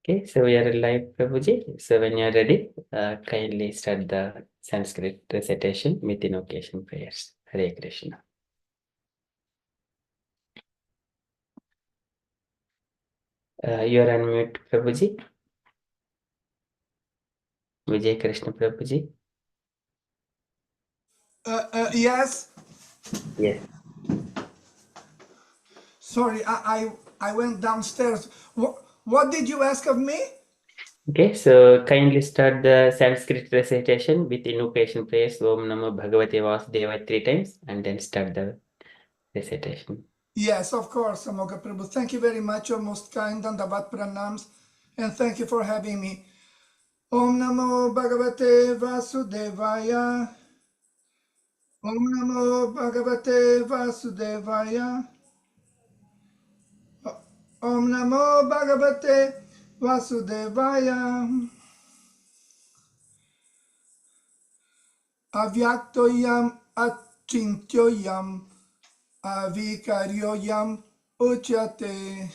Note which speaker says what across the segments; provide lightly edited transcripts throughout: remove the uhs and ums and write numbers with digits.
Speaker 1: Okay, so we are live, Prabhuji. So when you are ready, kindly start the Sanskrit recitation with invocation prayers. Hare Krishna. You are on mute, Prabhuji. Vijay Krishna Prabhuji.
Speaker 2: Yes.
Speaker 1: Yes.
Speaker 2: Sorry, I went downstairs. What did you ask of me?
Speaker 1: Okay, so kindly start the Sanskrit recitation with invocation prayers. Om Namo Bhagavate Vasudevaya 3 times and then start the recitation.
Speaker 2: Yes, of course, Amoga Prabhu. Thank you very much, your most kind Dandavat Pranams, and thank you for having me. Om Namo Bhagavate Vasudevaya. Om Namo Bhagavate Vasudevaya. Om Namo Bhagavate Vasudevaya. Avyaktoyam Achintyoyam Avikaryoyam Uchyate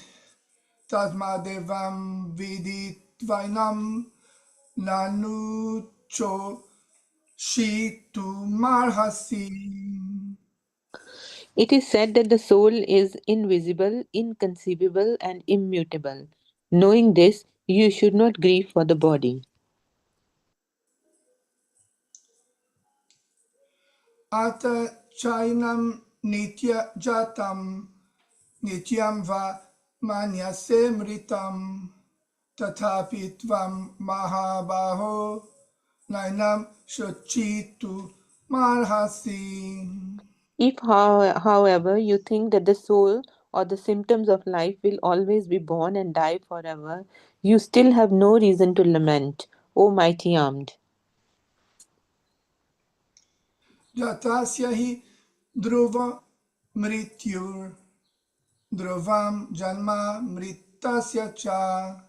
Speaker 2: Tasmadevam Viditvainam Nanucho Shitumarhasi.
Speaker 3: It is said that the soul is invisible, inconceivable, and immutable. Knowing this, you should not grieve for the body.
Speaker 2: Ata Chainam Nitya Jatam Nityam Va Manyase Mritam Tathapi Tvam Mahabaho Nainam Shochitu Marhasi.
Speaker 3: If, however, you think that the soul or the symptoms of life will always be born and die forever, you still have no reason to lament, O mighty armed.
Speaker 2: Jatasya hi dhruva mrityur dhruvam janma mritasya cha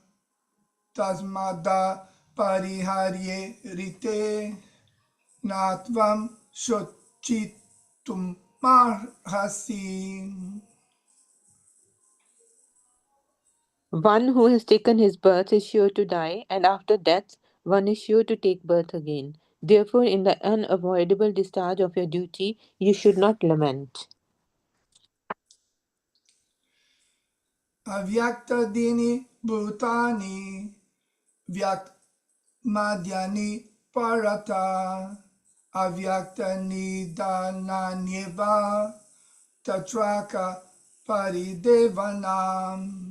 Speaker 2: tasmada pariharye rite natvam shochitum marhasi.
Speaker 3: One who has taken his birth is sure to die, and after death, one is sure to take birth again. Therefore, in the unavoidable discharge of your duty, you should not lament.
Speaker 2: Avyakta dini bhutani vyak madhyani parata avyakta nidananyeva tatraka paridevanam.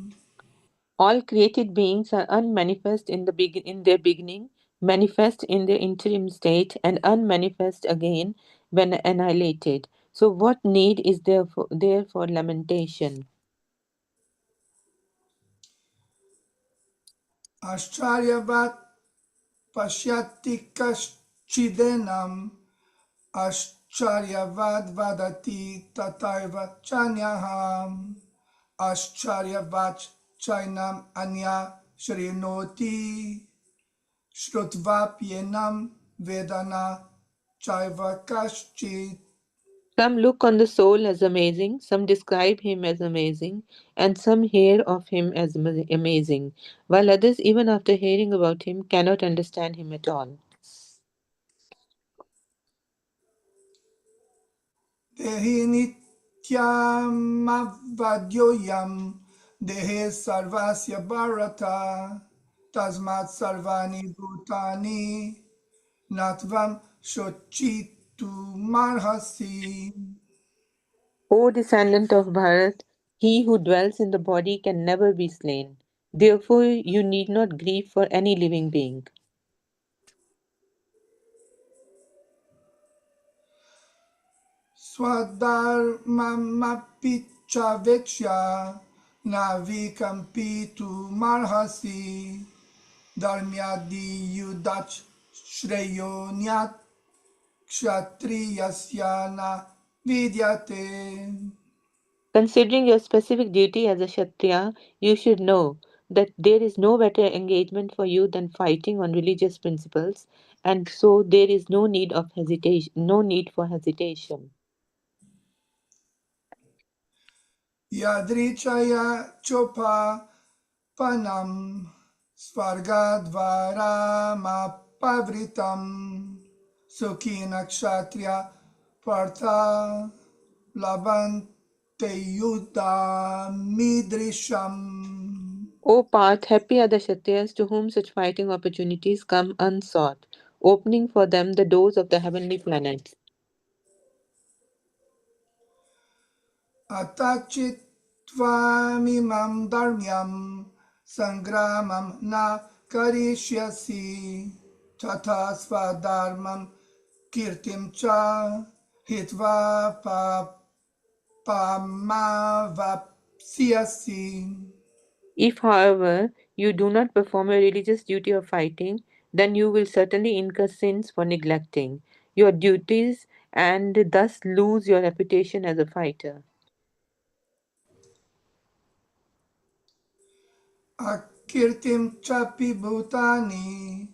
Speaker 3: All created beings are unmanifest in their beginning, manifest in their interim state, and unmanifest again when annihilated. So, what need is there for lamentation?
Speaker 2: Ascharyavat pashyati kaschidinam ascharyavat vadati tataiva chanyaham ascharyavat chainam anya shrinoti shrutvapyenam vedana chaiva kaschit.
Speaker 3: Some look on the soul as amazing, some describe him as amazing, and some hear of him as amazing, while others, even after hearing about him, cannot understand him at all.
Speaker 2: Dehi nityamavadyoyam dehe sarvasya bharata tasmat sarvani bhutani natvam shochitu marhasi.
Speaker 3: O descendant of Bharat, he who dwells in the body can never be slain. Therefore, you need not grieve for any living being.
Speaker 2: Swadharmamapichaveksha navikampitu marhasi dharmyadi yudach shreyonyat kshatriyasya na vidyate.
Speaker 3: Considering your specific duty as a Kshatriya, you should know that there is no better engagement for you than fighting on religious principles, and so there is no need for hesitation.
Speaker 2: Yadrichaya chopa panam svargadvaramapavritam sukhina kshatriya partha labante yuddhamidrisham.
Speaker 3: O Parth, happy are the Kshatriyas to whom such fighting opportunities come unsought, opening for them the doors of the heavenly planets.
Speaker 2: Atachitvamimam dharmyam sangramam na karishyasi tatha swadharmam kirtim cha hitva papamavapsyasi.
Speaker 3: If, however, you do not perform a religious duty of fighting, then you will certainly incur sins for neglecting your duties and thus lose your reputation as a fighter.
Speaker 2: Akirtim chapi bhutani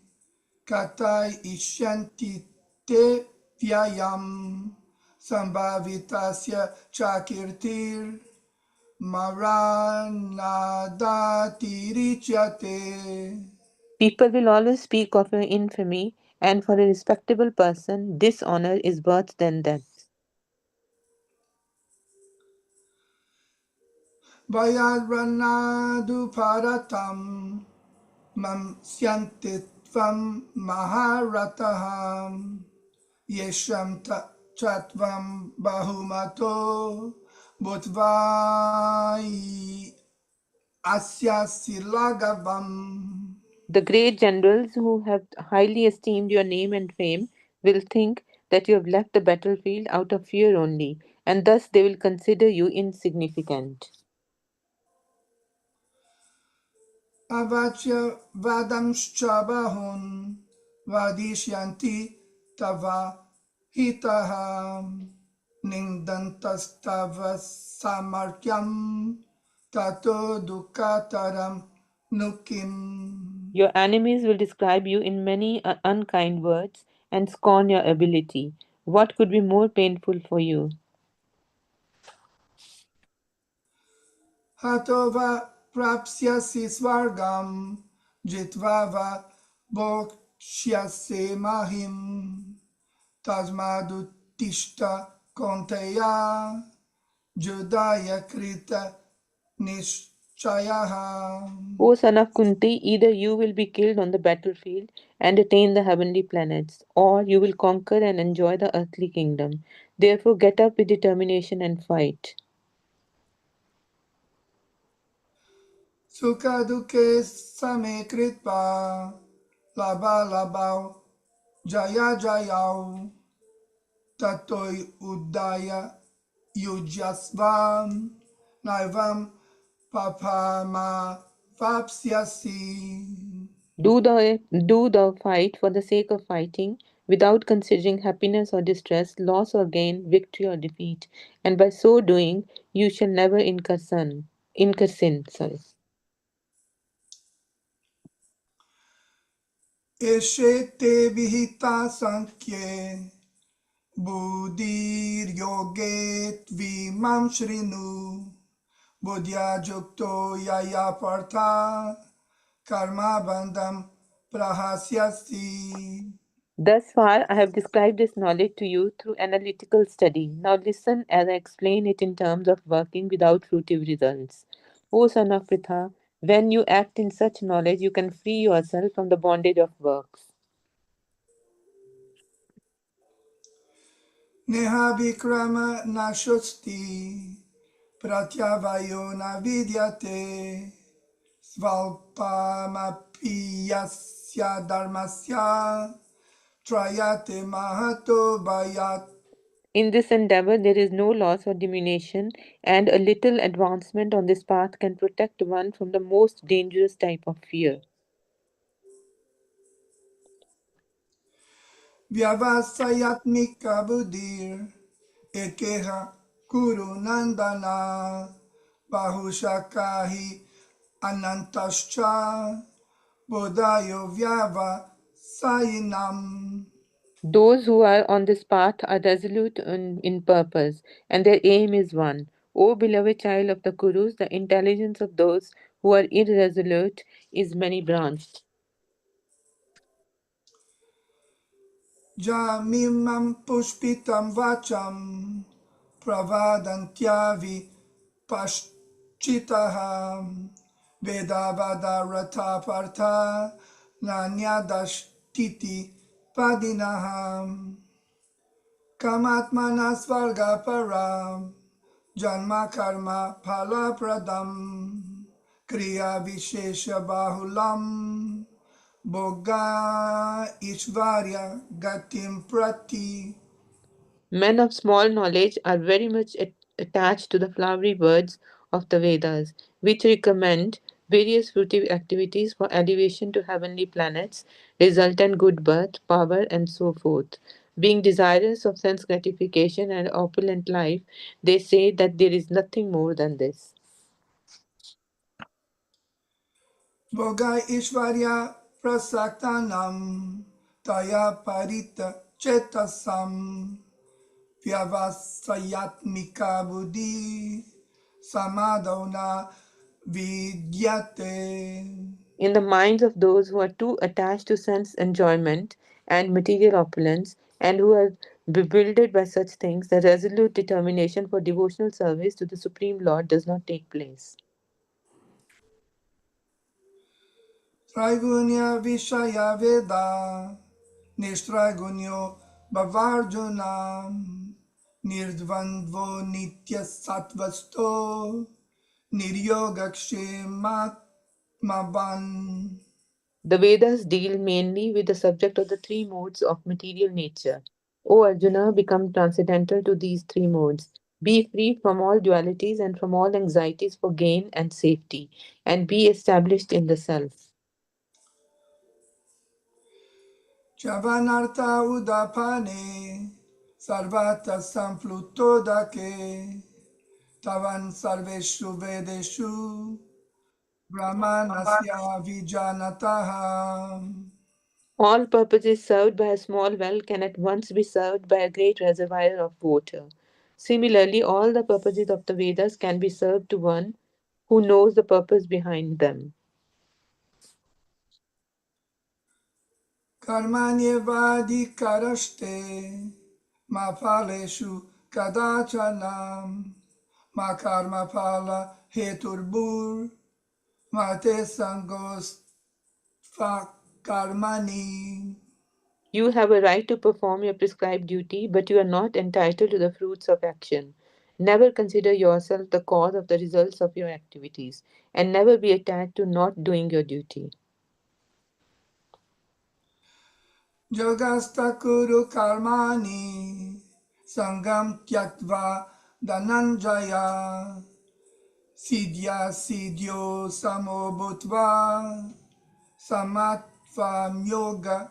Speaker 2: katai ishyanti te vyayam sambhavitasya chakirtir maranadatirichyate.
Speaker 3: People will always speak of your infamy, and for a respectable person, dishonor is worse than death.
Speaker 2: Vayadranadu paratam mam syantitvam maharataham yesham chatvam bahumato butvai asyasi.
Speaker 3: The great generals who have highly esteemed your name and fame will think that you have left the battlefield out of fear only, and thus they will consider you insignificant.
Speaker 2: Avachya vadamscha bahun vadishyanti tava hitaha nindantastava samartyam tato dukataram nukim.
Speaker 3: Your enemies will describe you in many unkind words and scorn your ability. What could be more painful for you?
Speaker 2: Hatova prapsyasi svargam jitva va bokshyase mahim tasmadutishta konteya judaya krita nishchayaha.
Speaker 3: O son of Kunti, either you will be killed on the battlefield and attain the heavenly planets, or you will conquer and enjoy the earthly kingdom. Therefore, get up with determination and fight.
Speaker 2: Sukha duke same kritva laba labau jaya jayau tatoi udaya yujasvam naivam papama vapsyasi.
Speaker 3: Do thou fight for the sake of fighting, without considering happiness or distress, loss or gain, victory or defeat, and by so doing you shall never incur sin. Sorry.
Speaker 2: Eshe te vihita sankhye buddhir yoget vimam shrinu buddhya jukto yaya partha karma bandham prahasyasi.
Speaker 3: Thus far, I have described this knowledge to you through analytical study. Now listen as I explain it in terms of working without fruitive results. O son of Pritha, when you act in such knowledge, you can free yourself from the bondage of works.
Speaker 2: Neha vikrama nashosti pratyavayo na vidyate svalpamapiyasya dharmasya trayate mahato bayat.
Speaker 3: In this endeavor, there is no loss or diminution, and a little advancement on this path can protect one from the most dangerous type of fear.
Speaker 2: Vyavasayatmika buddhir ekeha kuru nandana bahushakahi anantascha bodhayo vyavasayinam.
Speaker 3: Those who are on this path are resolute in purpose, and their aim is one. O beloved child of the Kurus, the intelligence of those who are irresolute is many branched.
Speaker 2: Jamimam pushpitam vacham pravadantyavi paschitaham vedavada rata partha nanyadashtiti padinaham kamatmana svarga param janma karma phala pradam kriya vishesha bahulam Boga Ishvarya Gatim Prati.
Speaker 3: Men of small knowledge are very much attached to the flowery words of the Vedas, which recommend various fruitive activities for elevation to heavenly planets, resultant good birth, power, and so forth. Being desirous of sense gratification and opulent life, they say that there is nothing more than this.
Speaker 2: Boga Ishvarya Prasaktanam Taya Parita Chetasam Vyavasayatmika Buddhi Samadona Vidyate.
Speaker 3: In the minds of those who are too attached to sense enjoyment and material opulence, and who are bewildered by such things, the resolute determination for devotional service to the Supreme Lord does not take place.
Speaker 2: Traigunya Vishaya Veda Nishtragunyo Bhavarjuna Nirdvandvo Nitya Sattvasto Niryogakshematmaban.
Speaker 3: The Vedas deal mainly with the subject of the three modes of material nature. O Arjuna, become transcendental to these three modes. Be free from all dualities and from all anxieties for gain and safety, and be established in the Self.
Speaker 2: Chavanartha Udapane Sarvata Samplutodake Tavan Sarveshu Vedeshu Brahmanasya Vijanataha.
Speaker 3: All purposes served by a small well can at once be served by a great reservoir of water. Similarly, all the purposes of the Vedas can be served to one who knows the purpose behind them.
Speaker 2: Karmanyevadikaraste ma phaleshu kadachanam ma karma phala heturbur ma te sangos karmani.
Speaker 3: You have a right to perform your prescribed duty, but you are not entitled to the fruits of action. Never consider yourself the cause of the results of your activities, and never be attached to not doing your duty.
Speaker 2: Jogasta kuru karmani sangam tyaktva dananjaya sidya sidyo samobhutva samatvam yoga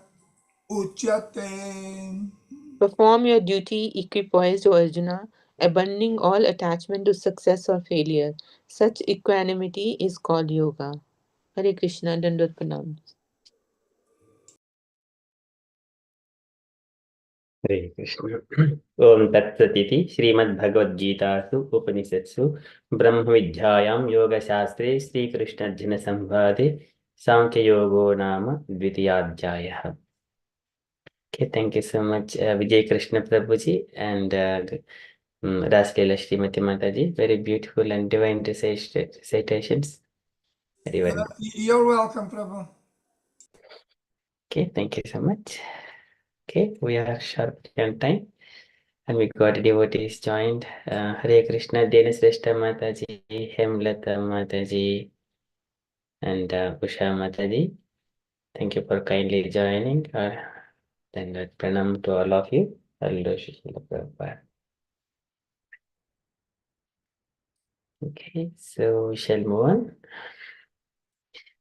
Speaker 2: uchyate.
Speaker 3: Perform your duty equipoised, O Arjuna, abandoning all attachment to success or failure. Such equanimity is called yoga. Hare Krishna, Dandot Pranam.
Speaker 1: हरे कृष्ण ओम तत्सदिति श्रीमद्भगवद्गीतासु उपनिषत्सु ब्रह्मविद्यायां योगशास्त्रे श्रीकृष्णार्जुनसंवादे सांख्ययोगो नाम द्वितीयाध्यायः. Okay, thank you so much, Vijay Krishna Prabhuji and Raskela Srimati Mataji. Very beautiful and divine recitations. Very well.
Speaker 2: You're welcome, Prabhu.
Speaker 1: Okay, thank you so much. Okay, we are sharply on time. And we got devotees joined. Hare Krishna, Denisreshta Mataji, Hemlata Mataji, and Usha Mataji. Thank you for kindly joining. Then pranam to all of you. Hello, Srila Prabhupada. Okay, so we shall move on.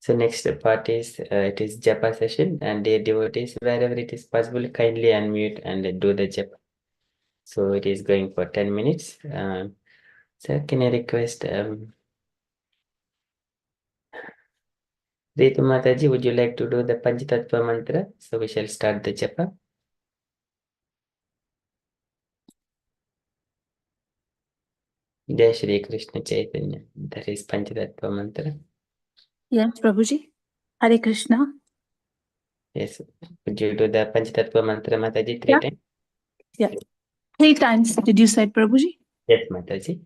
Speaker 1: So next part is it is japa session, and dear devotees, wherever it is possible, kindly unmute and do the japa. So it is going for 10 minutes. Sir, can I request Ritu Mataji, would you like to do the Panchatattva mantra? So we shall start the japa. Jai Shri Krishna Chaitanya. That is Panchatattva mantra.
Speaker 4: Yes, Prabhuji. Hare Krishna.
Speaker 1: Yes. Could you do the Panchatattva mantra, Mataji, 3 times?
Speaker 4: Yeah. 3 times, did you say, Prabhuji?
Speaker 1: Yes, Mataji.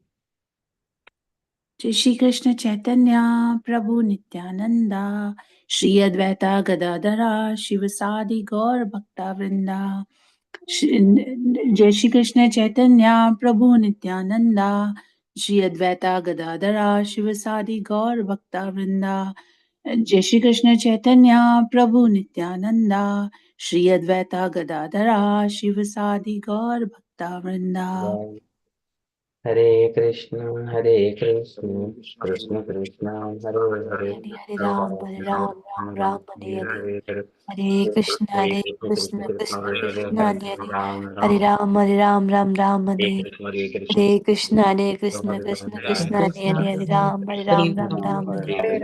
Speaker 4: Jai Shri Krishna Chaitanya Prabhu Nityananda Shri Advaita Gadadhara Shivasadi Gaur Bhakta Vrinda Jai Shri Krishna Chaitanya Prabhu Nityananda Shri Advaita Gadadhara Shivasadi Gaur Bhakta Vrinda Jai Shri Krishna Chaitanya Prabhu Nityananda Shri Advaita Gadadhara Shivasadi Gaur Bhakta Vrinda
Speaker 1: Hare Krishna, Krishna Krishna, Hare Hare,
Speaker 4: Hare Ram, Hare Ram, Ram Hare Hare. Hare Krishna, Hare Krishna, Krishna Krishna, Hare Hare. Hare Ram, Ram Ram Hare. Hare Krishna, Hare Krishna, Krishna Krishna, Hare Hare. Hare Ram, Ram Hare.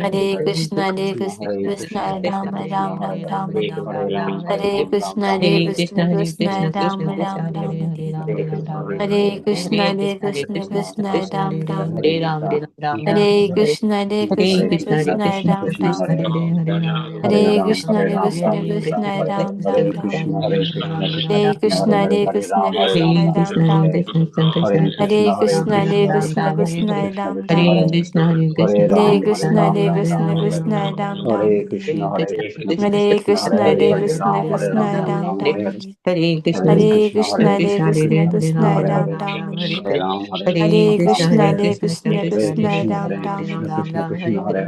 Speaker 4: Hare Krishna, Hare Krishna, Krishna Ram Hare. Hare Krishna, Hare Krishna, Krishna Ram Hare. Hare Krishna, Hare Krishna, Krishna Ram Hare. Hare Krishna, Hare Krishna, Krishna Ram Hare. Hare Krishna, Hare Krishna, Krishna Ram Hare. Hare Krishna, Hare Krishna, Krishna Ram Hare Krishna, Hare Krishna, Krishna Ram Hare Krishna, Hare Krishna, Krishna Ram Hare Krishna, Hare Krishna, Krishna Ram Hare Krishna, Hare Krishna, Krishna Ram Hare Krishna, Hare Krishna, Krishna Ram Hare Krishna, Hare Krishna, Krishna Ram Hare Krishna, Hare Krishna, Krishna Ram Hare Krishna, Hare Krishna, Krishna Ram Hare Krishna, Hare Krishna, Krishna Ram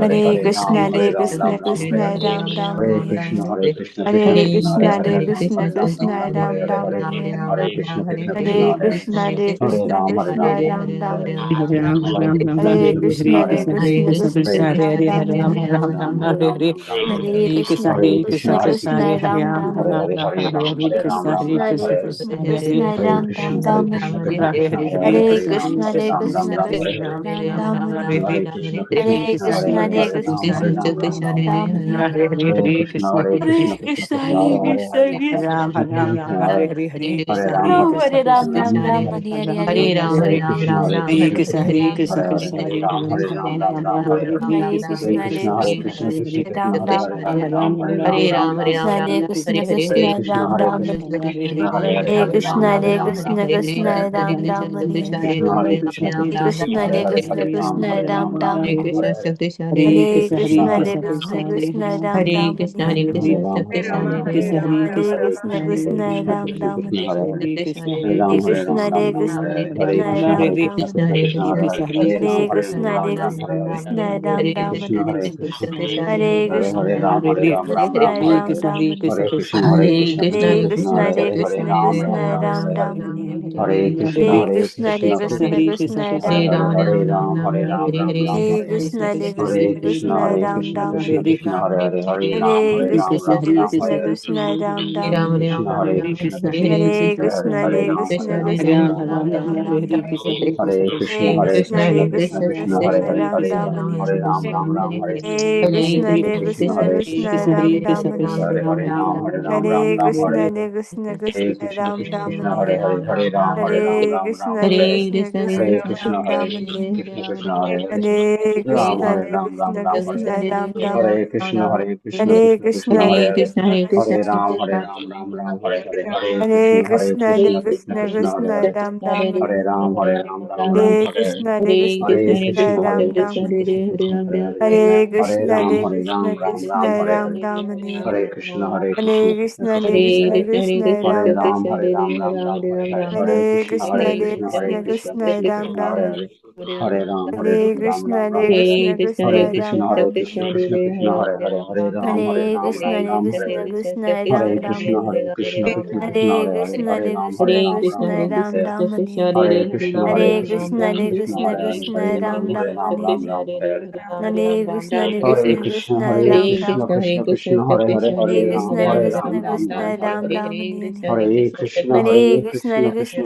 Speaker 4: Hare Krishna, Hare Krishna, Krishna Ram Hare Krishna, Hare Krishna, Krishna Ram Hare Krishna, Hare Krishna, Krishna Ram Hare Krishna, Hare Krishna, Krishna Ram Hare Krishna, Hare Krishna, Krishna Hare Ram, Ram Ram, Hare Hare, Hare Krishna, Krishna Krishna, Hare Krishna, Hare Krishna, Krishna Ram Ram, Hare Krishna, Krishna Ram Ram, Hare Krishna, Hare Krishna, Krishna Ram Ram, Hare Krishna, Hare Krishna, Krishna Ram Ram, Hare Krishna, Hare Krishna, Krishna Ram Ram, Hare Krishna, Krishna Ram Ram, Hare Krishna, Hare Krishna, Krishna Ram Ram, Hare Krishna, Hare Krishna, Krishna Ram Ram, Hare Krishna, Krishna Ram Ram, Hare Krishna, Hare Krishna, Krishna Ram Ram, Hare Krishna, Hare Krishna, Krishna Ram Ram, Hare Krishna, Hare Krishna, Krishna Ram Ram, Hare Krishna, Krishna Krishna Ram Ram, Hare Krishna, Hare Krishna, Krishna Ram Ram, Hare Krishna, Hare Krishna, Krishna Ram Ram, Hare Krishna, Hare Krishna, Krishna Ram Ram, Hare Krishna, Hare Krishna, Krishna Ram Ram, Hare Krishna, Hare Krishna, Krishna Ram Ram, Hare Krishna, Hare Krishna, Krishna Ram Ram, Hare Krishna, Hare Krishna, Krishna Hare Krishna, Hare Krishna, Krishna Ram Ram, Hare Krishna, Hare Krishna, Krishna Ram Ram, Hare Krishna, Hare Krishna, Krishna Ram Ram, Hare Krishna, Hare Krishna, Krishna Ram Ram, Hare Krishna, Hare Krishna, Krishna Ram Ram, Hare Krishna, Hare Krishna, Krishna Ram Ram, Hare Krishna, Hare Krishna, Krishna Ram Ram, Hare Krishna, Hare Krishna, Krishna Ram Ram, Hare Krishna, Hare Krishna, Krishna Ram Ram, Hare Krishna, Hare Krishna, Krishna Ram Ram, Hare Krishna, Hare Krishna, Krishna Ram Ram, Hare Krishna, Hare Krishna,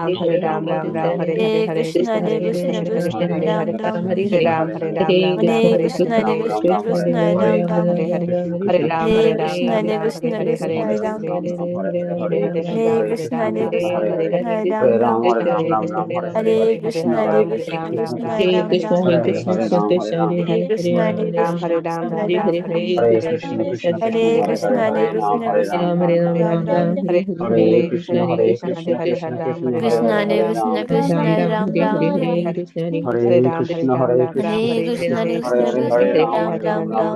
Speaker 3: Hare Ram Ram Ram Hare Hare
Speaker 4: Hare
Speaker 3: Hare
Speaker 4: Krishna,
Speaker 3: Krishna
Speaker 4: Hare
Speaker 3: Hare
Speaker 4: Krishna,
Speaker 3: Krishna Krishna
Speaker 4: Krishna
Speaker 3: Hare
Speaker 4: Hare
Speaker 3: Hare
Speaker 4: Ram Ram.
Speaker 3: Hare Ram Hare Ram Ram Hare
Speaker 4: Hare
Speaker 3: Krishna
Speaker 4: Krishna,
Speaker 3: Hare
Speaker 4: Hare
Speaker 3: Krishna
Speaker 4: Krishna,
Speaker 3: Krishna
Speaker 4: Krishna
Speaker 3: Hare
Speaker 4: Hare
Speaker 3: Hare
Speaker 4: Ram
Speaker 3: Ram
Speaker 4: Ram.
Speaker 3: Hare Hare Hare Ram
Speaker 4: Hare
Speaker 3: Hare Ram
Speaker 4: Krishna,
Speaker 3: Ram
Speaker 4: Hare
Speaker 3: Ram Hare
Speaker 4: Krishna,
Speaker 3: Hare
Speaker 4: Krishna
Speaker 3: Hare
Speaker 4: Hare
Speaker 3: Krishna
Speaker 4: Ram
Speaker 3: Hare
Speaker 4: Ram.
Speaker 3: Hare Hare Hare
Speaker 4: Hare
Speaker 3: Ram Hare
Speaker 4: Krishna,
Speaker 3: Ram
Speaker 4: Hare
Speaker 3: Ram
Speaker 4: Krishna,
Speaker 3: Ram Hare
Speaker 4: Krishna
Speaker 3: Hare
Speaker 4: Hare Ram Ram.
Speaker 3: Krishna Hare
Speaker 4: Hare
Speaker 3: Hare
Speaker 4: Krishna,
Speaker 3: Ram
Speaker 4: Hare
Speaker 3: Hare
Speaker 4: Krishna,
Speaker 3: Ram Ram
Speaker 4: Krishna
Speaker 3: Ram
Speaker 4: Hare
Speaker 3: Hare
Speaker 4: Ram
Speaker 3: Krishna
Speaker 4: Ram.
Speaker 3: Hare Krishna Krishna Krishna Hare
Speaker 4: Hare
Speaker 3: Hare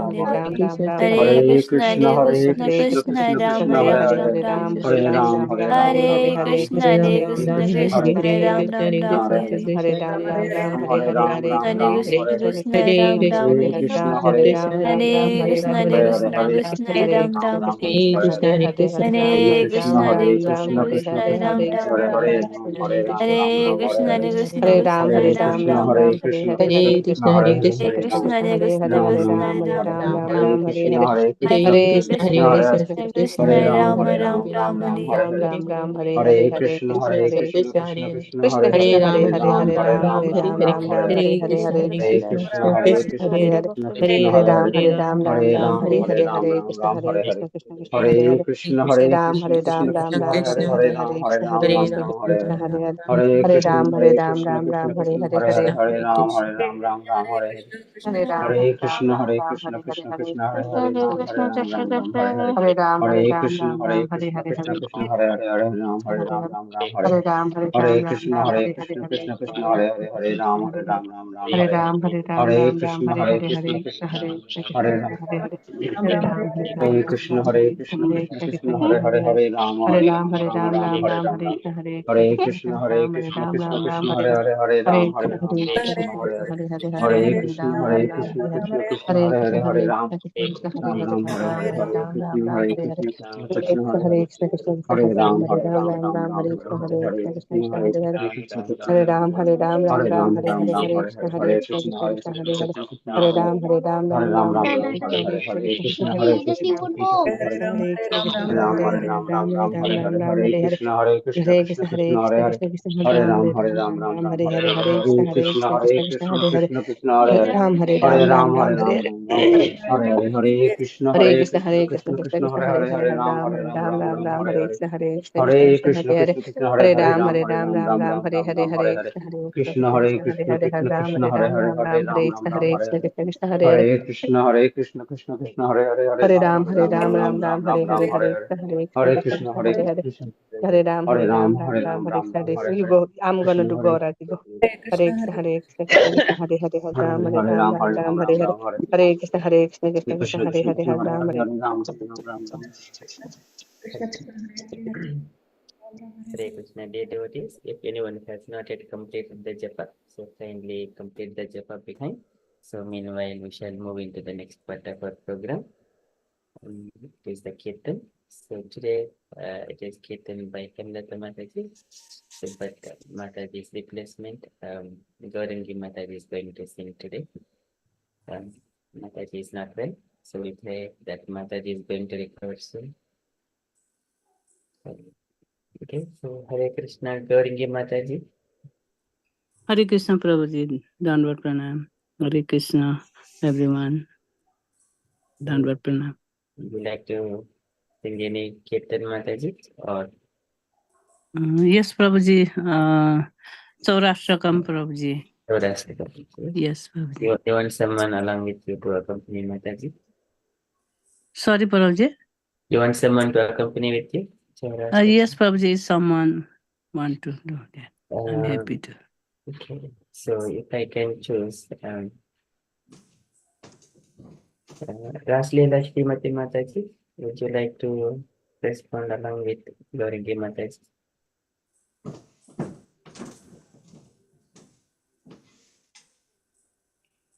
Speaker 4: Krishna, Hare
Speaker 3: Ram
Speaker 4: Krishna,
Speaker 3: Hare Ram
Speaker 4: Krishna
Speaker 3: Ram
Speaker 4: Hare
Speaker 3: Hare
Speaker 4: Ram
Speaker 3: Hare
Speaker 4: Ram.
Speaker 3: Krishna Krishna
Speaker 4: Hare
Speaker 3: Hare
Speaker 4: Krishna,
Speaker 3: Hare
Speaker 4: Hare
Speaker 3: Ram
Speaker 4: Krishna, Krishna
Speaker 3: Ram
Speaker 4: Hare
Speaker 3: Hare Ram
Speaker 4: Ram
Speaker 3: Ram
Speaker 4: Ram.
Speaker 3: Ram Hare Krishna Hare Krishna Hare Krishna Hare Hare Ram Hare Ram Ram
Speaker 4: Krishna,
Speaker 3: Ram
Speaker 4: Krishna
Speaker 3: Ram
Speaker 4: Hare
Speaker 3: Ram
Speaker 4: Ram
Speaker 3: Hare
Speaker 4: Ram.
Speaker 3: Hare Hare Krishna Hare Ram Hare Ram Ram Ram
Speaker 4: Hare
Speaker 3: Hare
Speaker 4: Krishna,
Speaker 3: Krishna
Speaker 4: Hare
Speaker 3: Krishna
Speaker 4: Krishna,
Speaker 3: Krishna
Speaker 4: Krishna
Speaker 3: Hare
Speaker 4: Hare
Speaker 3: Hare
Speaker 4: Ram
Speaker 3: Hare
Speaker 4: Ram
Speaker 3: Hare
Speaker 4: Ram.
Speaker 3: Ram Ram Ram Hare
Speaker 4: Hare
Speaker 3: Hare
Speaker 4: Krishna, Hare Krishna,
Speaker 3: Hare
Speaker 4: Krishna
Speaker 3: Krishna
Speaker 4: Hare
Speaker 3: Krishna
Speaker 4: Ram
Speaker 3: Hare
Speaker 4: Ram
Speaker 3: Hare
Speaker 4: Ram
Speaker 3: Hare
Speaker 4: Ram.
Speaker 3: Ram Hare Ram Ram Ram Hare Hare
Speaker 4: Hare
Speaker 3: Hare
Speaker 4: Krishna,
Speaker 3: Krishna
Speaker 4: Hare
Speaker 3: Ram
Speaker 4: Krishna,
Speaker 3: Ram Hare
Speaker 4: Krishna
Speaker 3: Hare
Speaker 4: Hare
Speaker 3: Krishna
Speaker 4: Ram
Speaker 3: Krishna
Speaker 4: Ram
Speaker 3: Hare
Speaker 4: Ram.
Speaker 3: Hare Ram Ram Ram Hare Hare Hare
Speaker 4: Hare
Speaker 3: Hare
Speaker 4: Krishna,
Speaker 3: Krishna
Speaker 4: Krishna
Speaker 3: Hare
Speaker 4: Ram
Speaker 3: Krishna
Speaker 4: Ram.
Speaker 3: Krishna Krishna Ram Ram
Speaker 4: Hare
Speaker 3: Hare
Speaker 4: Krishna,
Speaker 3: Hare
Speaker 4: Hare
Speaker 3: Hare
Speaker 4: Krishna,
Speaker 3: Krishna
Speaker 4: Krishna
Speaker 3: Krishna
Speaker 4: Hare
Speaker 3: Hare
Speaker 4: Ram Ram.
Speaker 3: Krishna Hare Krishna Ram
Speaker 4: Hare
Speaker 3: Ram
Speaker 4: Krishna,
Speaker 3: Ram
Speaker 4: Hare
Speaker 3: Ram
Speaker 4: Krishna,
Speaker 3: Hare
Speaker 4: Krishna
Speaker 3: Hare
Speaker 4: Hare
Speaker 3: Hare
Speaker 4: Ram Ram.
Speaker 3: Krishna
Speaker 4: Hare Krishna, Hare Krishna,
Speaker 3: Hare
Speaker 4: Krishna
Speaker 3: Ram
Speaker 4: Hare
Speaker 3: Hare
Speaker 4: Ram
Speaker 3: Ram Ram
Speaker 4: Ram.
Speaker 3: Ram Hare Hare Hare Krishna Hare Krishna
Speaker 4: Hare
Speaker 3: Krishna
Speaker 4: Krishna,
Speaker 3: Krishna
Speaker 4: Hare
Speaker 3: Hare
Speaker 4: Krishna,
Speaker 3: Hare Hare
Speaker 4: Krishna
Speaker 3: Ram
Speaker 4: Hare
Speaker 3: Hare
Speaker 4: Ram
Speaker 3: Ram
Speaker 4: Ram.
Speaker 3: Ram Ram Hare Hare
Speaker 4: Hare
Speaker 3: Hare
Speaker 4: Krishna,
Speaker 3: Krishna Hare
Speaker 4: Hare
Speaker 3: Krishna
Speaker 4: Krishna,
Speaker 3: Krishna
Speaker 4: Krishna
Speaker 3: Krishna
Speaker 4: Hare
Speaker 3: Ram
Speaker 4: Ram
Speaker 3: Hare
Speaker 4: Ram
Speaker 3: Hare
Speaker 4: Ram.
Speaker 3: Ram Ram Ram Ram Hare Hare Hare Krishna Hare Krishna Krishna Hare Hare Hare Hare Ram Hare Ram Ram Ram Hare Hare Hare Krishna Krishna Krishna Hare Hare Hare Ram Hare Ram Ram Ram Hare Hare Hare Krishna Hare Krishna Krishna Krishna Hare Hare Hare Ram Hare Ram Ram Ram Hare Hare Hare Krishna Hare Krishna Krishna Krishna Hare Hare Hare Ram Ram Ram Hare Hare Hare Hare Ram Ram Hare Hare Hare Krishna Krishna Krishna Hare Ram Ram Hare Hare Hare Krishna Hare Hare Hare Ram Hare Hare Hare Krishna Hare Krishna Krishna Hare Hare Hare Ram Hare Hare Hare Krishna Hare Krishna Krishna Hare Hare Hare Ram Hare Krishna Hare Krishna Hare Hare Hare Ram Hare Krishna Hare Krishna Krishna Hare Ram Hare Hare Krishna Krishna Krishna Hare Hare Hare Ram Hare Hare Hare Krishna Hare Krishna Krishna Hare Hare Hare Ram Hare Hare Hare Krishna Krishna Krishna Hare Hare Ram Hare Krishna Hare Krishna Krishna Hare Hare Hare Ram Ram Ram Hare Hare Hare Krishna Hare Krishna Krishna Hare Hare Hare Ram Hare Hare Ram
Speaker 5: Hare
Speaker 3: Ram
Speaker 5: Ram
Speaker 3: Ram
Speaker 5: Ram
Speaker 3: Hare
Speaker 5: Ram
Speaker 3: Krishna
Speaker 5: Hare
Speaker 3: Hare
Speaker 5: Hare
Speaker 3: Krishna
Speaker 5: Hare
Speaker 3: Krishna
Speaker 5: Krishna
Speaker 3: Hare
Speaker 5: Hare
Speaker 3: Krishna
Speaker 5: Krishna Krishna Krishna Hare Hare
Speaker 3: Krishna
Speaker 5: Hare
Speaker 3: Hare
Speaker 5: Ram Hare
Speaker 3: Hare
Speaker 5: Ram Ram
Speaker 3: Ram
Speaker 5: Ram
Speaker 3: Ram
Speaker 5: Hare
Speaker 3: Ram
Speaker 5: Hare
Speaker 3: Ram
Speaker 5: Hare
Speaker 3: Hare Hare
Speaker 5: Krishna Hare Krishna
Speaker 3: Hare
Speaker 5: Krishna
Speaker 3: Krishna
Speaker 5: Krishna
Speaker 3: Hare
Speaker 5: Hare
Speaker 3: Krishna
Speaker 5: Hare
Speaker 3: Krishna Krishna
Speaker 5: Hare
Speaker 3: Ram
Speaker 5: Ram
Speaker 3: Hare
Speaker 5: Hare
Speaker 3: Ram
Speaker 5: Ram
Speaker 3: Ram
Speaker 5: Ram
Speaker 3: Ram
Speaker 5: Ram
Speaker 3: Hare
Speaker 5: Hare
Speaker 3: Hare
Speaker 5: Hare
Speaker 3: Hare
Speaker 5: Hare
Speaker 3: Krishna
Speaker 5: Krishna
Speaker 3: Krishna
Speaker 5: Hare
Speaker 3: Krishna
Speaker 5: Krishna
Speaker 3: Hare Hare
Speaker 5: Krishna Krishna Hare Hare
Speaker 3: Ram Hare
Speaker 5: Hare
Speaker 3: Ram
Speaker 5: Ram
Speaker 3: Ram
Speaker 5: Hare
Speaker 3: Ram
Speaker 5: Ram
Speaker 3: Hare
Speaker 5: Ram Ram Hare Hare Hare Krishna
Speaker 3: Hare
Speaker 5: Hare
Speaker 3: Krishna
Speaker 5: Krishna
Speaker 3: Hare Krishna
Speaker 5: Krishna
Speaker 3: Krishna
Speaker 5: Krishna
Speaker 3: Krishna
Speaker 5: Hare
Speaker 3: Hare
Speaker 5: Hare
Speaker 3: Hare
Speaker 5: Hare Ram
Speaker 3: Ram
Speaker 5: Hare
Speaker 3: Hare
Speaker 5: Ram
Speaker 3: Ram
Speaker 5: Ram
Speaker 3: Ram
Speaker 5: Ram
Speaker 3: Ram
Speaker 5: Hare
Speaker 3: Hare
Speaker 5: Hare
Speaker 3: Krishna Hare Krishna Krishna
Speaker 5: Hare
Speaker 3: Krishna
Speaker 5: Krishna
Speaker 3: Hare Hare
Speaker 5: Krishna Krishna Hare
Speaker 3: Hare
Speaker 5: Hare
Speaker 3: Ram
Speaker 5: Ram
Speaker 3: Hare
Speaker 5: Hare
Speaker 3: Ram
Speaker 5: Ram
Speaker 3: Ram
Speaker 5: Ram
Speaker 3: Ram
Speaker 5: Ram
Speaker 3: Hare
Speaker 5: Ram
Speaker 3: Hare
Speaker 5: Ram Hare
Speaker 3: Hare
Speaker 5: Hare
Speaker 3: Krishna Hare
Speaker 5: Krishna
Speaker 3: Krishna
Speaker 5: Hare
Speaker 3: Krishna Hare
Speaker 5: Krishna
Speaker 3: Hare
Speaker 5: Krishna
Speaker 3: Hare Ram
Speaker 5: Krishna
Speaker 3: Hare
Speaker 5: Hare
Speaker 3: Ram
Speaker 5: Hare
Speaker 3: Ram
Speaker 5: Hare
Speaker 3: Ram
Speaker 5: Ram
Speaker 3: Hare
Speaker 5: Ram
Speaker 3: Krishna
Speaker 5: Ram
Speaker 3: Hare
Speaker 5: Hare
Speaker 3: Krishna
Speaker 5: Hare
Speaker 3: Krishna Krishna Hare Hare
Speaker 5: Hare Krishna Hare Krishna Krishna Krishna Hare Hare Hare
Speaker 3: Hare
Speaker 5: Ram
Speaker 3: Ram
Speaker 5: Hare
Speaker 3: Hare
Speaker 5: Ram
Speaker 3: Ram
Speaker 5: Ram
Speaker 3: Ram
Speaker 5: Ram
Speaker 3: Ram
Speaker 5: Ram
Speaker 3: Hare
Speaker 5: Ram
Speaker 3: Hare
Speaker 5: Ram Hare
Speaker 3: Hare
Speaker 5: Hare
Speaker 3: Krishna
Speaker 5: Hare
Speaker 3: Krishna
Speaker 5: Krishna
Speaker 3: Krishna
Speaker 5: Hare
Speaker 3: Hare Hare
Speaker 5: Krishna
Speaker 3: Hare Ram
Speaker 5: Hare
Speaker 3: Hare Ram
Speaker 5: Ram
Speaker 3: Ram
Speaker 5: Hare
Speaker 3: Ram
Speaker 5: Ram
Speaker 3: Hare
Speaker 5: Ram
Speaker 3: Krishna
Speaker 5: Ram
Speaker 3: Hare
Speaker 5: Hare
Speaker 3: So you
Speaker 5: Hare
Speaker 3: go. I'm gonna
Speaker 5: Krishna
Speaker 3: do
Speaker 5: Hare
Speaker 3: Gauraji go. Hare Krishna Hare Krishna Krishna Krishna Hare Hare Hare Ram Hare
Speaker 5: Hare
Speaker 3: Ram Ram
Speaker 5: Hare
Speaker 3: Ram
Speaker 5: Ram
Speaker 3: Ram
Speaker 5: Hare
Speaker 3: Ram
Speaker 5: Ram
Speaker 3: Hare
Speaker 5: Ram
Speaker 3: Hare
Speaker 5: Hare
Speaker 3: Hare Krishna Krishna Krishna
Speaker 5: Krishna
Speaker 3: Hare
Speaker 5: Krishna
Speaker 3: Hare
Speaker 5: Krishna
Speaker 3: Hare
Speaker 5: Hare
Speaker 3: Ram
Speaker 5: Hare
Speaker 3: Hare
Speaker 5: Hare Ram Ram Ram Ram
Speaker 1: Hare Krishna, dear devotees. If anyone has not yet completed the japa, so kindly complete the japa behind. So meanwhile, we shall move into the next part of our program. It is the Kirtan. So today it is Kirtan by Kamlata Mataji. So, but Mataji's replacement, Gaurangi Mataji is going to sing today. Mataji is not well, so we pray that Mataji is going to recover soon. Okay, so Hare Krishna, Gaurangi Mataji.
Speaker 6: Hare Krishna Prabhuji, Dandavat Pranam. Hare Krishna, everyone. Dandavat Pranam.
Speaker 1: Would you like to sing any Kirtan Mataji or?
Speaker 6: Yes, Prabhuji. Saurashtra Prabhuji. Yes, Prabhuji.
Speaker 1: You want someone along with you to accompany Mataji?
Speaker 6: Sorry, Prabhuji.
Speaker 1: You want someone to accompany with you?
Speaker 6: Yes, Prabhuji, someone want to do that. I'm happy to.
Speaker 1: Okay, so if I can choose, Rasleela Srimati Mataji, would you like to respond along with Gaurangi Mataji?